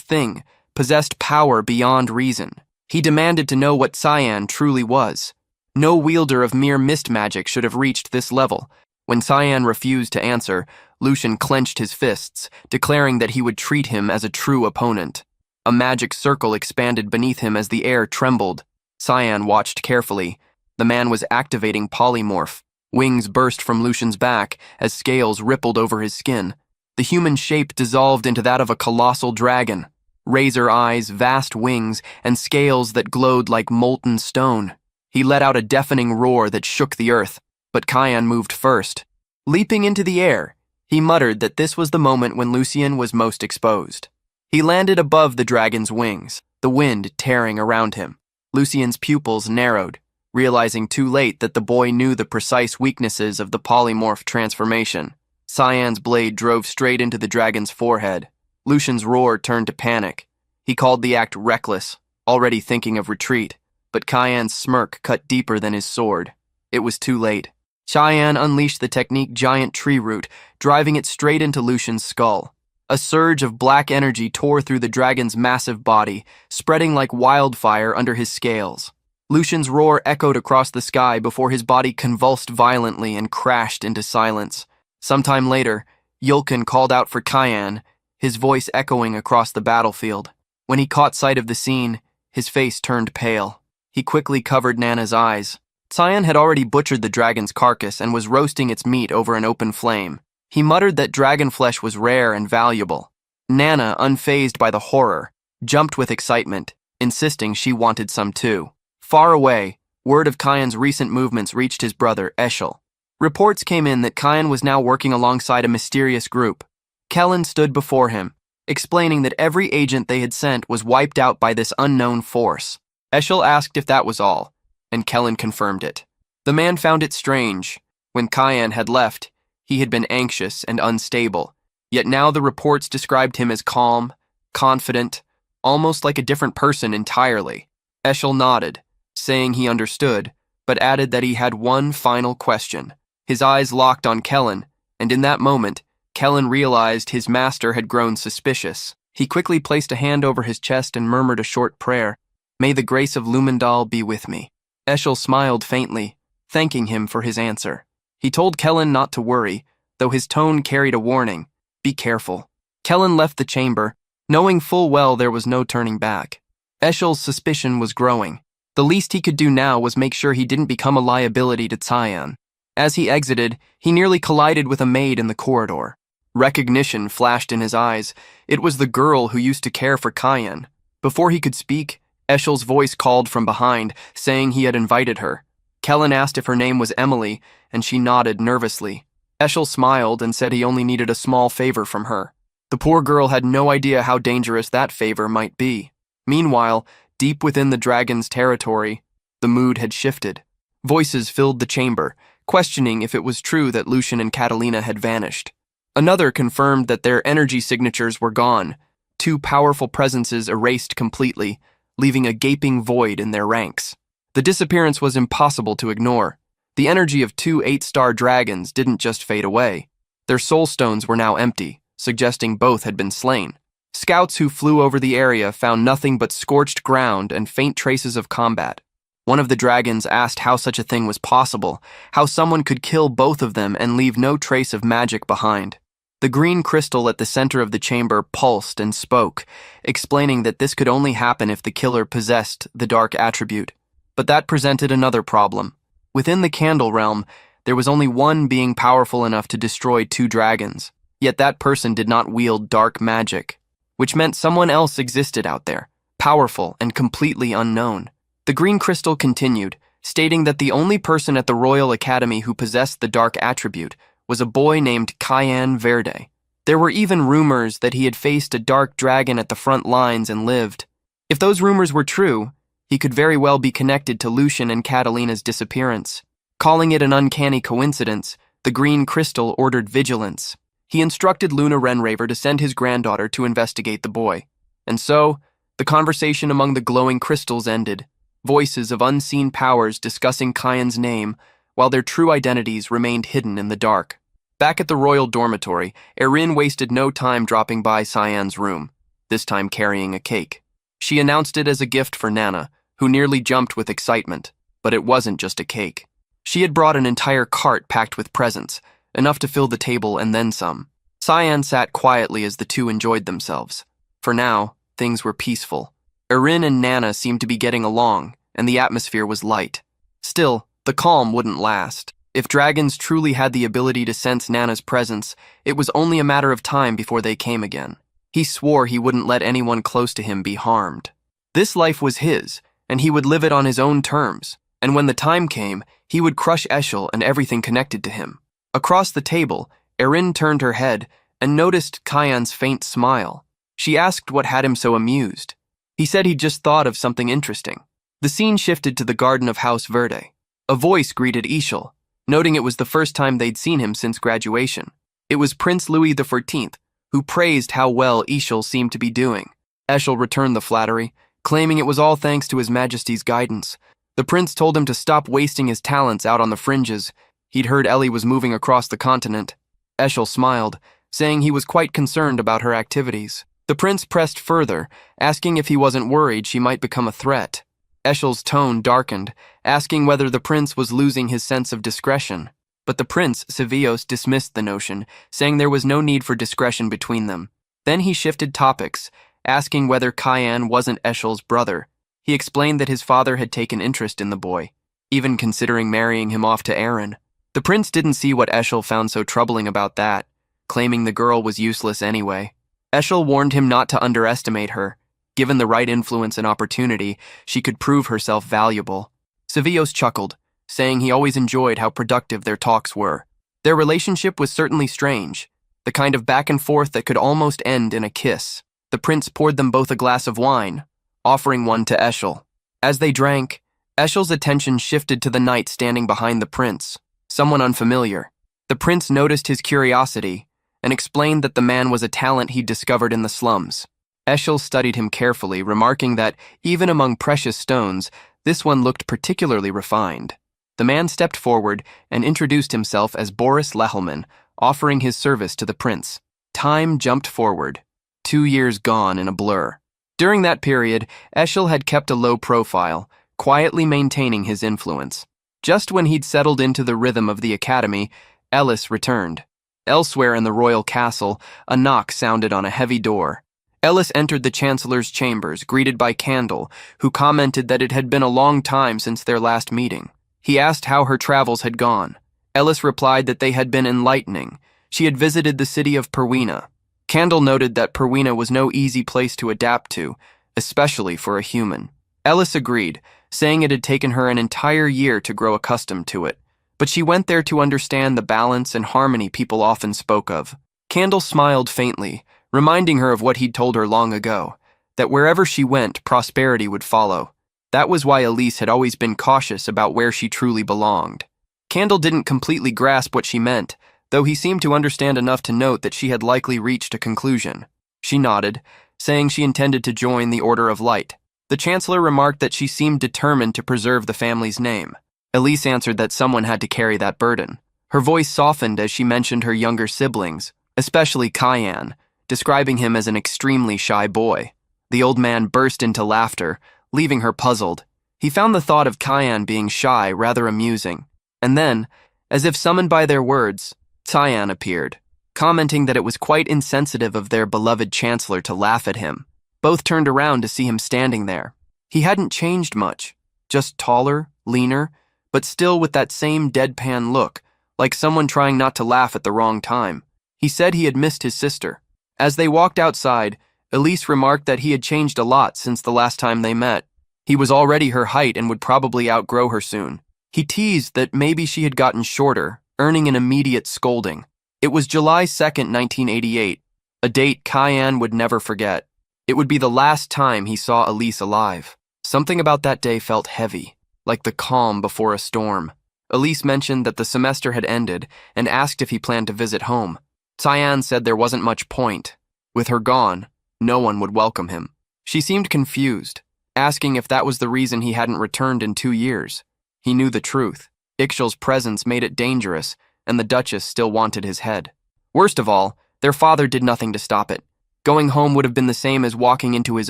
thing, possessed power beyond reason. He demanded to know what Cyan truly was. No wielder of mere mist magic should have reached this level. When Cyan refused to answer, Lucian clenched his fists, declaring that he would treat him as a true opponent. A magic circle expanded beneath him as the air trembled. Cyan watched carefully. The man was activating polymorph. Wings burst from Lucian's back as scales rippled over his skin. The human shape dissolved into that of a colossal dragon. Razor eyes, vast wings, and scales that glowed like molten stone. He let out a deafening roar that shook the earth, but Cyan moved first. Leaping into the air, he muttered that this was the moment when Lucian was most exposed. He landed above the dragon's wings, the wind tearing around him. Lucian's pupils narrowed, realizing too late that the boy knew the precise weaknesses of the polymorph transformation. Cyan's blade drove straight into the dragon's forehead. Lucian's roar turned to panic. He called the act reckless, already thinking of retreat, but Cyan's smirk cut deeper than his sword. It was too late. Cyan unleashed the technique Giant Tree Root, driving it straight into Lucian's skull. A surge of black energy tore through the dragon's massive body, spreading like wildfire under his scales. Lucian's roar echoed across the sky before his body convulsed violently and crashed into silence. Sometime later, Yulkin called out for Cayenne, his voice echoing across the battlefield. When he caught sight of the scene, his face turned pale. He quickly covered Nana's eyes. Cyan had already butchered the dragon's carcass and was roasting its meat over an open flame. He muttered that dragon flesh was rare and valuable. Nana, unfazed by the horror, jumped with excitement, insisting she wanted some too. Far away, word of Cyan's recent movements reached his brother, Eshel. Reports came in that Cyan was now working alongside a mysterious group. Kellen stood before him, explaining that every agent they had sent was wiped out by this unknown force. Eshel asked if that was all, and Kellen confirmed it. The man found it strange. When Cyan had left, he had been anxious and unstable, yet now the reports described him as calm, confident, almost like a different person entirely. Eshel nodded, saying he understood, but added that he had one final question. His eyes locked on Kellen, and in that moment, Kellen realized his master had grown suspicious. He quickly placed a hand over his chest and murmured a short prayer. "May the grace of Lumendal be with me." Eshel smiled faintly, thanking him for his answer. He told Kellen not to worry, though his tone carried a warning. Be careful. Kellen left the chamber, knowing full well there was no turning back. Eshel's suspicion was growing. The least he could do now was make sure he didn't become a liability to Cyan. As he exited, he nearly collided with a maid in the corridor. Recognition flashed in his eyes. It was the girl who used to care for Cyan. Before he could speak, Eshel's voice called from behind, saying he had invited her. Kellen asked if her name was Emily, and she nodded nervously. Eshel smiled and said he only needed a small favor from her. The poor girl had no idea how dangerous that favor might be. Meanwhile, deep within the dragon's territory, the mood had shifted. Voices filled the chamber, questioning if it was true that Lucian and Catalina had vanished. Another confirmed that their energy signatures were gone, two powerful presences erased completely, leaving a gaping void in their ranks. The disappearance was impossible to ignore. The energy of two 8-star dragons didn't just fade away. Their soul stones were now empty, suggesting both had been slain. Scouts who flew over the area found nothing but scorched ground and faint traces of combat. One of the dragons asked how such a thing was possible, how someone could kill both of them and leave no trace of magic behind. The green crystal at the center of the chamber pulsed and spoke, explaining that this could only happen if the killer possessed the dark attribute. But that presented another problem. Within the candle realm, there was only one being powerful enough to destroy two dragons, yet that person did not wield dark magic, which meant someone else existed out there, powerful and completely unknown. The green crystal continued, stating that the only person at the Royal Academy who possessed the dark attribute was a boy named Cayenne Verde. There were even rumors that he had faced a dark dragon at the front lines and lived. If those rumors were true, he could very well be connected to Lucian and Catalina's disappearance. Calling it an uncanny coincidence, the green crystal ordered vigilance. He instructed Luna Renraver to send his granddaughter to investigate the boy. And so, the conversation among the glowing crystals ended, voices of unseen powers discussing Cyan's name, while their true identities remained hidden in the dark. Back at the royal dormitory, Erin wasted no time dropping by Cyan's room, this time carrying a cake. She announced it as a gift for Nana, who nearly jumped with excitement, but it wasn't just a cake. She had brought an entire cart packed with presents, enough to fill the table and then some. Cyan sat quietly as the two enjoyed themselves. For now, things were peaceful. Erin and Nana seemed to be getting along, and the atmosphere was light. Still, the calm wouldn't last. If dragons truly had the ability to sense Nana's presence, it was only a matter of time before they came again. He swore he wouldn't let anyone close to him be harmed. This life was his, and he would live it on his own terms, and when the time came, he would crush Eshel and everything connected to him. Across the table, Erin turned her head and noticed Cyan's faint smile. She asked what had him so amused. He said he'd just thought of something interesting. The scene shifted to the garden of House Verde. A voice greeted Eshel, noting it was the first time they'd seen him since graduation. It was Prince Louis XIV, who praised how well Eshel seemed to be doing. Eshel returned the flattery, claiming it was all thanks to His Majesty's guidance. The prince told him to stop wasting his talents out on the fringes. He'd heard Ellie was moving across the continent. Eshel smiled, saying he was quite concerned about her activities. The prince pressed further, asking if he wasn't worried she might become a threat. Eshel's tone darkened, asking whether the prince was losing his sense of discretion. But the prince, Sevios, dismissed the notion, saying there was no need for discretion between them. Then he shifted topics, asking whether Cayenne wasn't Eshel's brother. He explained that his father had taken interest in the boy, even considering marrying him off to Aaron. The prince didn't see what Eschel found so troubling about that, claiming the girl was useless anyway. Eschel warned him not to underestimate her. Given the right influence and opportunity, she could prove herself valuable. Sevios chuckled, saying he always enjoyed how productive their talks were. Their relationship was certainly strange, the kind of back and forth that could almost end in a kiss. The prince poured them both a glass of wine, offering one to Eschel. As they drank, Eschel's attention shifted to the knight standing behind the prince, someone unfamiliar. The prince noticed his curiosity and explained that the man was a talent he'd discovered in the slums. Eschel studied him carefully, remarking that, even among precious stones, this one looked particularly refined. The man stepped forward and introduced himself as Boris Lehelman, offering his service to the prince. Time jumped forward, 2 years gone in a blur. During that period, Eschel had kept a low profile, quietly maintaining his influence. Just when he'd settled into the rhythm of the academy, Ellis returned. Elsewhere in the royal castle, a knock sounded on a heavy door. Ellis entered the chancellor's chambers, greeted by Candle, who commented that it had been a long time since their last meeting. He asked how her travels had gone. Ellis replied that they had been enlightening. She had visited the city of Perwina. Candle noted that Perwina was no easy place to adapt to, especially for a human. Ellis agreed, saying it had taken her an entire year to grow accustomed to it. But she went there to understand the balance and harmony people often spoke of. Candle smiled faintly, reminding her of what he'd told her long ago, that wherever she went, prosperity would follow. That was why Elise had always been cautious about where she truly belonged. Candle didn't completely grasp what she meant, though he seemed to understand enough to note that she had likely reached a conclusion. She nodded, saying she intended to join the Order of Light. The Chancellor remarked that she seemed determined to preserve the family's name. Elise answered that someone had to carry that burden. Her voice softened as she mentioned her younger siblings, especially Cayenne, describing him as an extremely shy boy. The old man burst into laughter, leaving her puzzled. He found the thought of Cayenne being shy rather amusing. And then, as if summoned by their words, Cayenne appeared, commenting that it was quite insensitive of their beloved chancellor to laugh at him. Both turned around to see him standing there. He hadn't changed much, just taller, leaner, but still with that same deadpan look, like someone trying not to laugh at the wrong time. He said he had missed his sister. As they walked outside, Elise remarked that he had changed a lot since the last time they met. He was already her height and would probably outgrow her soon. He teased that maybe she had gotten shorter, earning an immediate scolding. It was July 2nd, 1988, a date Cayenne would never forget. It would be the last time he saw Elise alive. Something about that day felt heavy, like the calm before a storm. Elise mentioned that the semester had ended and asked if he planned to visit home. Cayenne said there wasn't much point. With her gone, no one would welcome him. She seemed confused, asking if that was the reason he hadn't returned in 2 years. He knew the truth. Ixchel's presence made it dangerous, and the Duchess still wanted his head. Worst of all, their father did nothing to stop it. Going home would have been the same as walking into his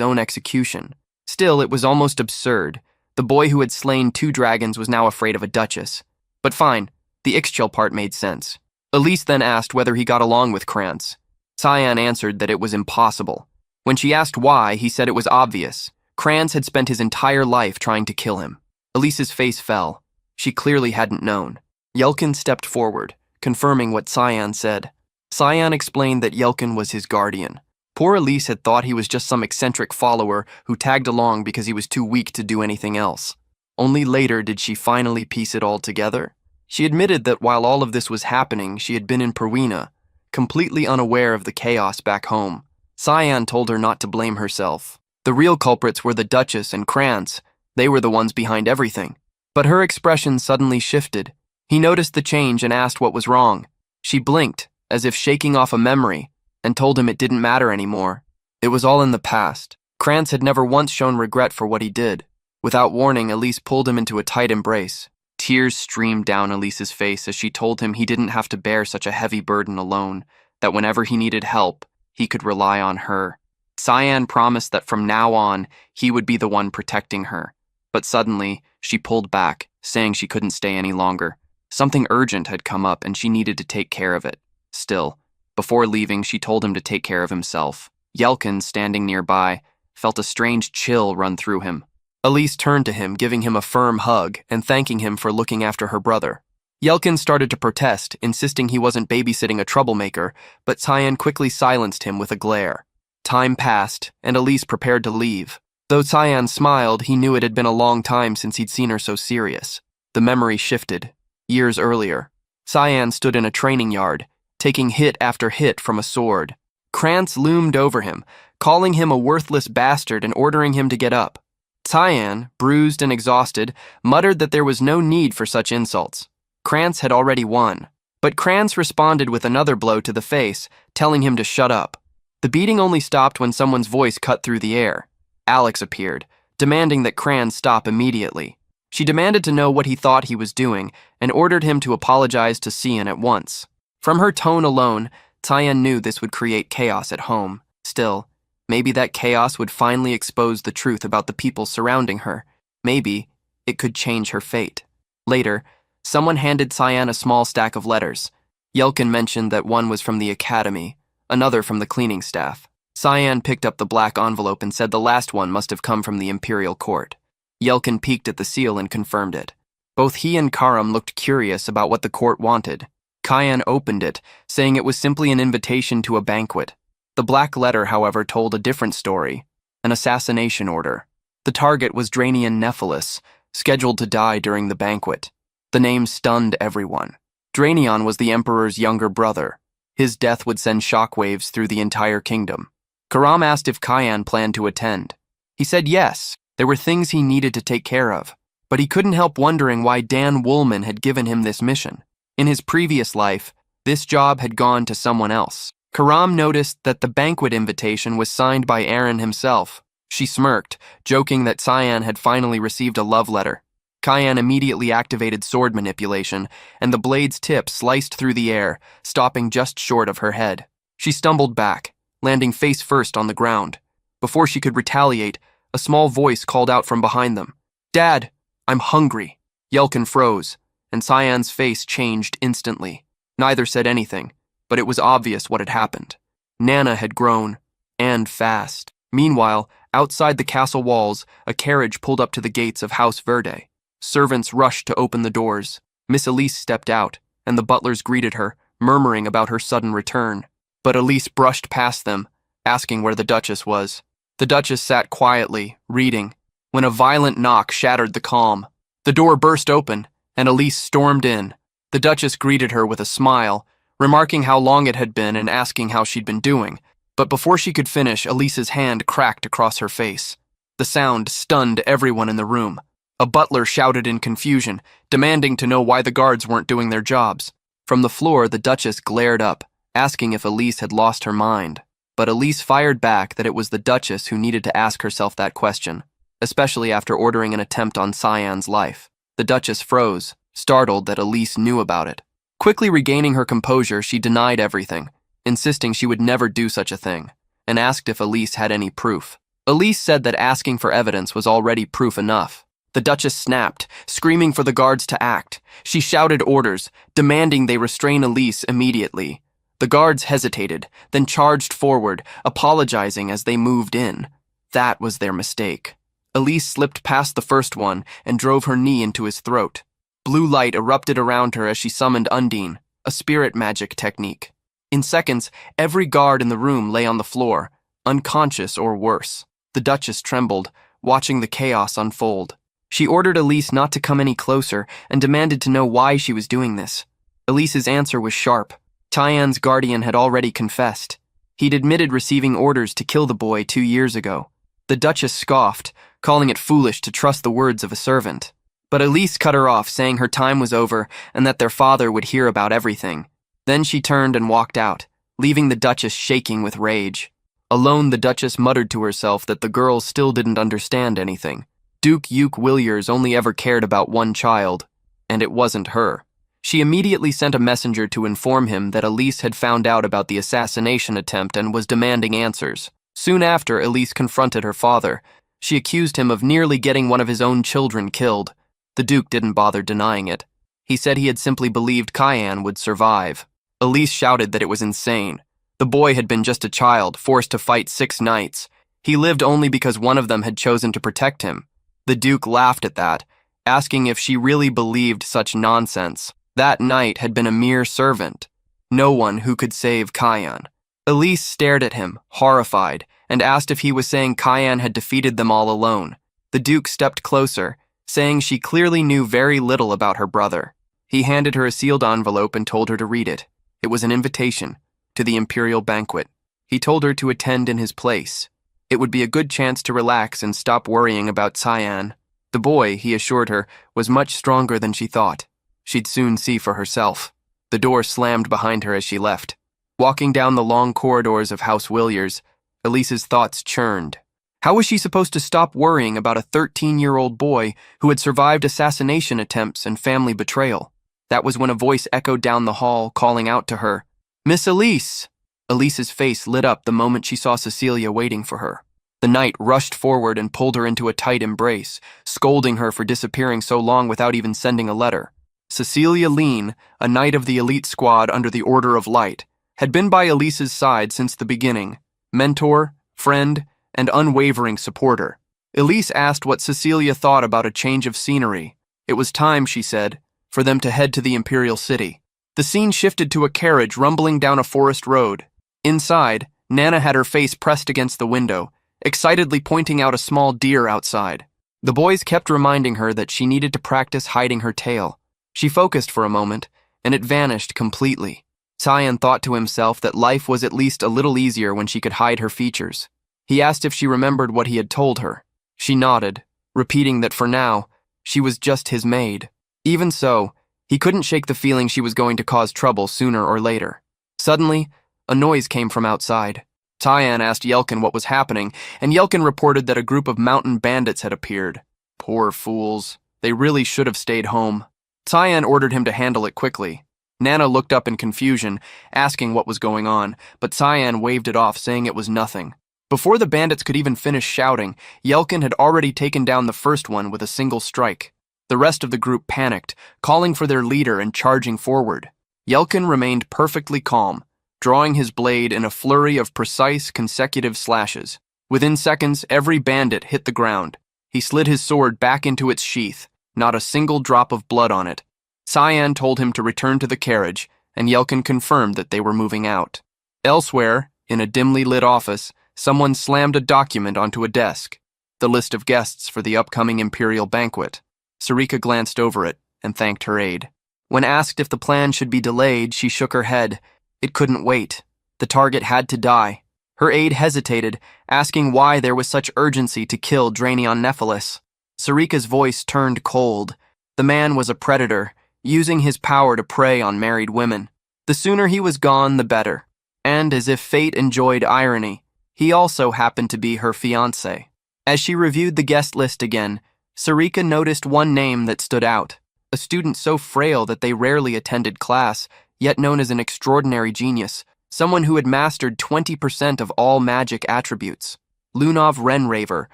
own execution. Still, it was almost absurd. The boy who had slain 2 dragons was now afraid of a Duchess. But fine, the Ixchel part made sense. Elise then asked whether he got along with Krantz. Cayenne answered that it was impossible. When she asked why, he said it was obvious. Krantz had spent his entire life trying to kill him. Elise's face fell. She clearly hadn't known. Yelkin stepped forward, confirming what Cayenne said. Cayenne explained that Yelkin was his guardian. Poor Elise had thought he was just some eccentric follower who tagged along because he was too weak to do anything else. Only later did she finally piece it all together. She admitted that while all of this was happening, she had been in Perwina, completely unaware of the chaos back home. Cayenne told her not to blame herself. The real culprits were the Duchess and Krantz. They were the ones behind everything. But her expression suddenly shifted. He noticed the change and asked what was wrong. She blinked, as if shaking off a memory, and told him it didn't matter anymore. It was all in the past. Krantz had never once shown regret for what he did. Without warning, Elise pulled him into a tight embrace. Tears streamed down Elise's face as she told him he didn't have to bear such a heavy burden alone, that whenever he needed help, he could rely on her. Cayenne promised that from now on, he would be the one protecting her. But suddenly, she pulled back, saying she couldn't stay any longer. Something urgent had come up and she needed to take care of it. Still, before leaving, she told him to take care of himself. Yelkin, standing nearby, felt a strange chill run through him. Elise turned to him, giving him a firm hug and thanking him for looking after her brother. Yelkin started to protest, insisting he wasn't babysitting a troublemaker, but Cyan quickly silenced him with a glare. Time passed, and Elise prepared to leave. Though Cyan smiled, he knew it had been a long time since he'd seen her so serious. The memory shifted. Years earlier, Cyan stood in a training yard, taking hit after hit from a sword. Krantz loomed over him, calling him a worthless bastard and ordering him to get up. Cyan, bruised and exhausted, muttered that there was no need for such insults. Krantz had already won. But Krantz responded with another blow to the face, telling him to shut up. The beating only stopped when someone's voice cut through the air. Alex appeared, demanding that Krantz stop immediately. She demanded to know what he thought he was doing and ordered him to apologize to Cyan at once. From her tone alone, Cyan knew this would create chaos at home. Still, maybe that chaos would finally expose the truth about the people surrounding her. Maybe it could change her fate. Later, someone handed Cyan a small stack of letters. Yelkin mentioned that one was from the academy, another from the cleaning staff. Cyan picked up the black envelope and said the last one must have come from the Imperial Court. Yelkin peeked at the seal and confirmed it. Both he and Karam looked curious about what the court wanted. Cyan opened it, saying it was simply an invitation to a banquet. The black letter, however, told a different story, an assassination order. The target was Drainian Nephilis, scheduled to die during the banquet. The name stunned everyone. Drainion was the Emperor's younger brother. His death would send shockwaves through the entire kingdom. Karam asked if Cyan planned to attend. He said yes, there were things he needed to take care of, but he couldn't help wondering why Dan Woolman had given him this mission. In his previous life, this job had gone to someone else. Karam noticed that the banquet invitation was signed by Aaron himself. She smirked, joking that Cyan had finally received a love letter. Cyan immediately activated sword manipulation, and the blade's tip sliced through the air, stopping just short of her head. She stumbled back, landing face first on the ground. Before she could retaliate, a small voice called out from behind them. "Dad, I'm hungry." Yelkin froze, and Cyan's face changed instantly. Neither said anything, but it was obvious what had happened. Nana had grown, and fast. Meanwhile, outside the castle walls, a carriage pulled up to the gates of House Verde. Servants rushed to open the doors. Miss Elise stepped out, and the butlers greeted her, murmuring about her sudden return. But Elise brushed past them, asking where the Duchess was. The Duchess sat quietly, reading, when a violent knock shattered the calm. The door burst open, and Elise stormed in. The Duchess greeted her with a smile, remarking how long it had been and asking how she'd been doing. But before she could finish, Elise's hand cracked across her face. The sound stunned everyone in the room. A butler shouted in confusion, demanding to know why the guards weren't doing their jobs. From the floor, the Duchess glared up, asking if Elise had lost her mind. But Elise fired back that it was the Duchess who needed to ask herself that question, especially after ordering an attempt on Cyan's life. The Duchess froze, startled that Elise knew about it. Quickly regaining her composure, she denied everything, insisting she would never do such a thing, and asked if Elise had any proof. Elise said that asking for evidence was already proof enough. The Duchess snapped, screaming for the guards to act. She shouted orders, demanding they restrain Elise immediately. The guards hesitated, then charged forward, apologizing as they moved in. That was their mistake. Elise slipped past the first one and drove her knee into his throat. Blue light erupted around her as she summoned Undine, a spirit magic technique. In seconds, every guard in the room lay on the floor, unconscious or worse. The Duchess trembled, watching the chaos unfold. She ordered Elise not to come any closer and demanded to know why she was doing this. Elise's answer was sharp. Cyan's guardian had already confessed. He'd admitted receiving orders to kill the boy 2 years ago. The Duchess scoffed, calling it foolish to trust the words of a servant. But Elise cut her off, saying her time was over and that their father would hear about everything. Then she turned and walked out, leaving the Duchess shaking with rage. Alone, the Duchess muttered to herself that the girls still didn't understand anything. Duke Uke Williers only ever cared about one child, and it wasn't her. She immediately sent a messenger to inform him that Elise had found out about the assassination attempt and was demanding answers. Soon after, Elise confronted her father, She accused him of nearly getting one of his own children killed. The Duke didn't bother denying it. He said he had simply believed Cayenne would survive. Elise shouted that it was insane. The boy had been just a child, forced to fight 6 knights. He lived only because one of them had chosen to protect him. The Duke laughed at that, asking if she really believed such nonsense. That knight had been a mere servant, no one who could save Cayenne. Elise stared at him, horrified, and asked if he was saying Cayenne had defeated them all alone. The Duke stepped closer, saying she clearly knew very little about her brother. He handed her a sealed envelope and told her to read it. It was an invitation to the imperial banquet. He told her to attend in his place. It would be a good chance to relax and stop worrying about Cayenne. The boy, he assured her, was much stronger than she thought. She'd soon see for herself. The door slammed behind her as she left. Walking down the long corridors of House Williers, Elise's thoughts churned. How was she supposed to stop worrying about a 13-year-old boy who had survived assassination attempts and family betrayal? That was when a voice echoed down the hall, calling out to her, "Miss Elise!" Elise's face lit up the moment she saw Cecilia waiting for her. The knight rushed forward and pulled her into a tight embrace, scolding her for disappearing so long without even sending a letter. Cecilia Lean, a knight of the elite squad under the Order of Light, had been by Elise's side since the beginning, mentor, friend, and unwavering supporter. Elise asked what Cecilia thought about a change of scenery. It was time, she said, for them to head to the Imperial City. The scene shifted to a carriage rumbling down a forest road. Inside, Nana had her face pressed against the window, excitedly pointing out a small deer outside. The boys kept reminding her that she needed to practice hiding her tail. She focused for a moment, and it vanished completely. Cyan thought to himself that life was at least a little easier when she could hide her features. He asked if she remembered what he had told her. She nodded, repeating that for now, she was just his maid. Even so, he couldn't shake the feeling she was going to cause trouble sooner or later. Suddenly, a noise came from outside. Cyan asked Yelkin what was happening, and Yelkin reported that a group of mountain bandits had appeared. Poor fools. They really should have stayed home. Cyan ordered him to handle it quickly. Nana looked up in confusion, asking what was going on, but Cyan waved it off, saying it was nothing. Before the bandits could even finish shouting, Yelkin had already taken down the first one with a single strike. The rest of the group panicked, calling for their leader and charging forward. Yelkin remained perfectly calm, drawing his blade in a flurry of precise, consecutive slashes. Within seconds, every bandit hit the ground. He slid his sword back into its sheath, not a single drop of blood on it. Cyan told him to return to the carriage, and Yelkin confirmed that they were moving out. Elsewhere, in a dimly lit office, someone slammed a document onto a desk. The list of guests for the upcoming imperial banquet. Sarika glanced over it and thanked her aide. When asked if the plan should be delayed, she shook her head. It couldn't wait. The target had to die. Her aide hesitated, asking why there was such urgency to kill Draenion Nephilis. Sarika's voice turned cold. The man was a predator, using his power to prey on married women. The sooner he was gone, the better. And as if fate enjoyed irony, he also happened to be her fiancé. As she reviewed the guest list again, Sarika noticed one name that stood out. A student so frail that they rarely attended class, yet known as an extraordinary genius. Someone who had mastered 20% of all magic attributes. Lunov Renraver,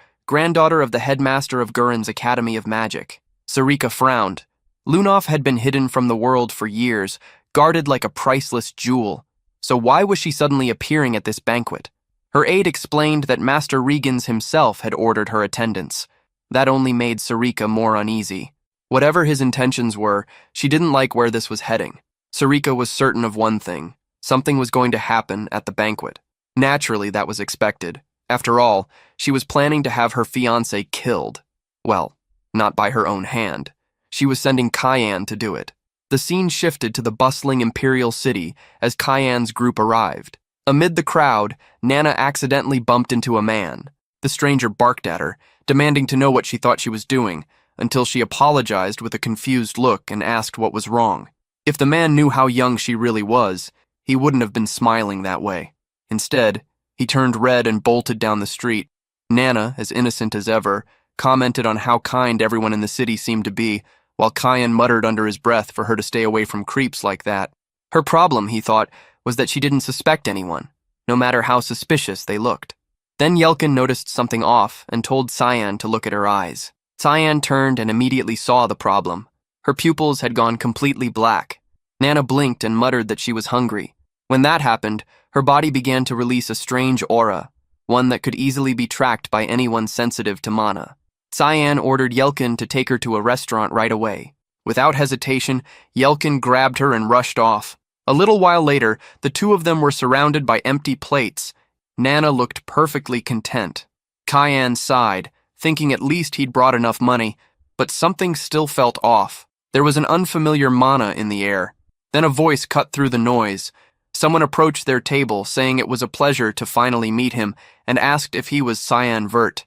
granddaughter of the headmaster of Gurin's Academy of Magic. Sarika frowned. Lunov had been hidden from the world for years, guarded like a priceless jewel. So why was she suddenly appearing at this banquet? Her aide explained that Master Regans himself had ordered her attendance. That only made Sarika more uneasy. Whatever his intentions were, she didn't like where this was heading. Sarika was certain of one thing. Something was going to happen at the banquet. Naturally, that was expected. After all, she was planning to have her fiancé killed. Well, not by her own hand. She was sending Cayenne to do it. The scene shifted to the bustling imperial city as Cayenne's group arrived. Amid the crowd, Nana accidentally bumped into a man. The stranger barked at her, demanding to know what she thought she was doing, until she apologized with a confused look and asked what was wrong. If the man knew how young she really was, he wouldn't have been smiling that way. Instead, he turned red and bolted down the street. Nana, as innocent as ever, commented on how kind everyone in the city seemed to be, while Cayenne muttered under his breath for her to stay away from creeps like that. Her problem, he thought, was that she didn't suspect anyone, no matter how suspicious they looked. Then Yelkin noticed something off and told Cyan to look at her eyes. Cyan turned and immediately saw the problem. Her pupils had gone completely black. Nana blinked and muttered that she was hungry. When that happened, her body began to release a strange aura, one that could easily be tracked by anyone sensitive to mana. Cyan ordered Yelkin to take her to a restaurant right away. Without hesitation, Yelkin grabbed her and rushed off. A little while later, the two of them were surrounded by empty plates. Nana looked perfectly content. Cyan sighed, thinking at least he'd brought enough money, but something still felt off. There was an unfamiliar mana in the air. Then a voice cut through the noise. Someone approached their table, saying it was a pleasure to finally meet him, and asked if he was Cyan Vert.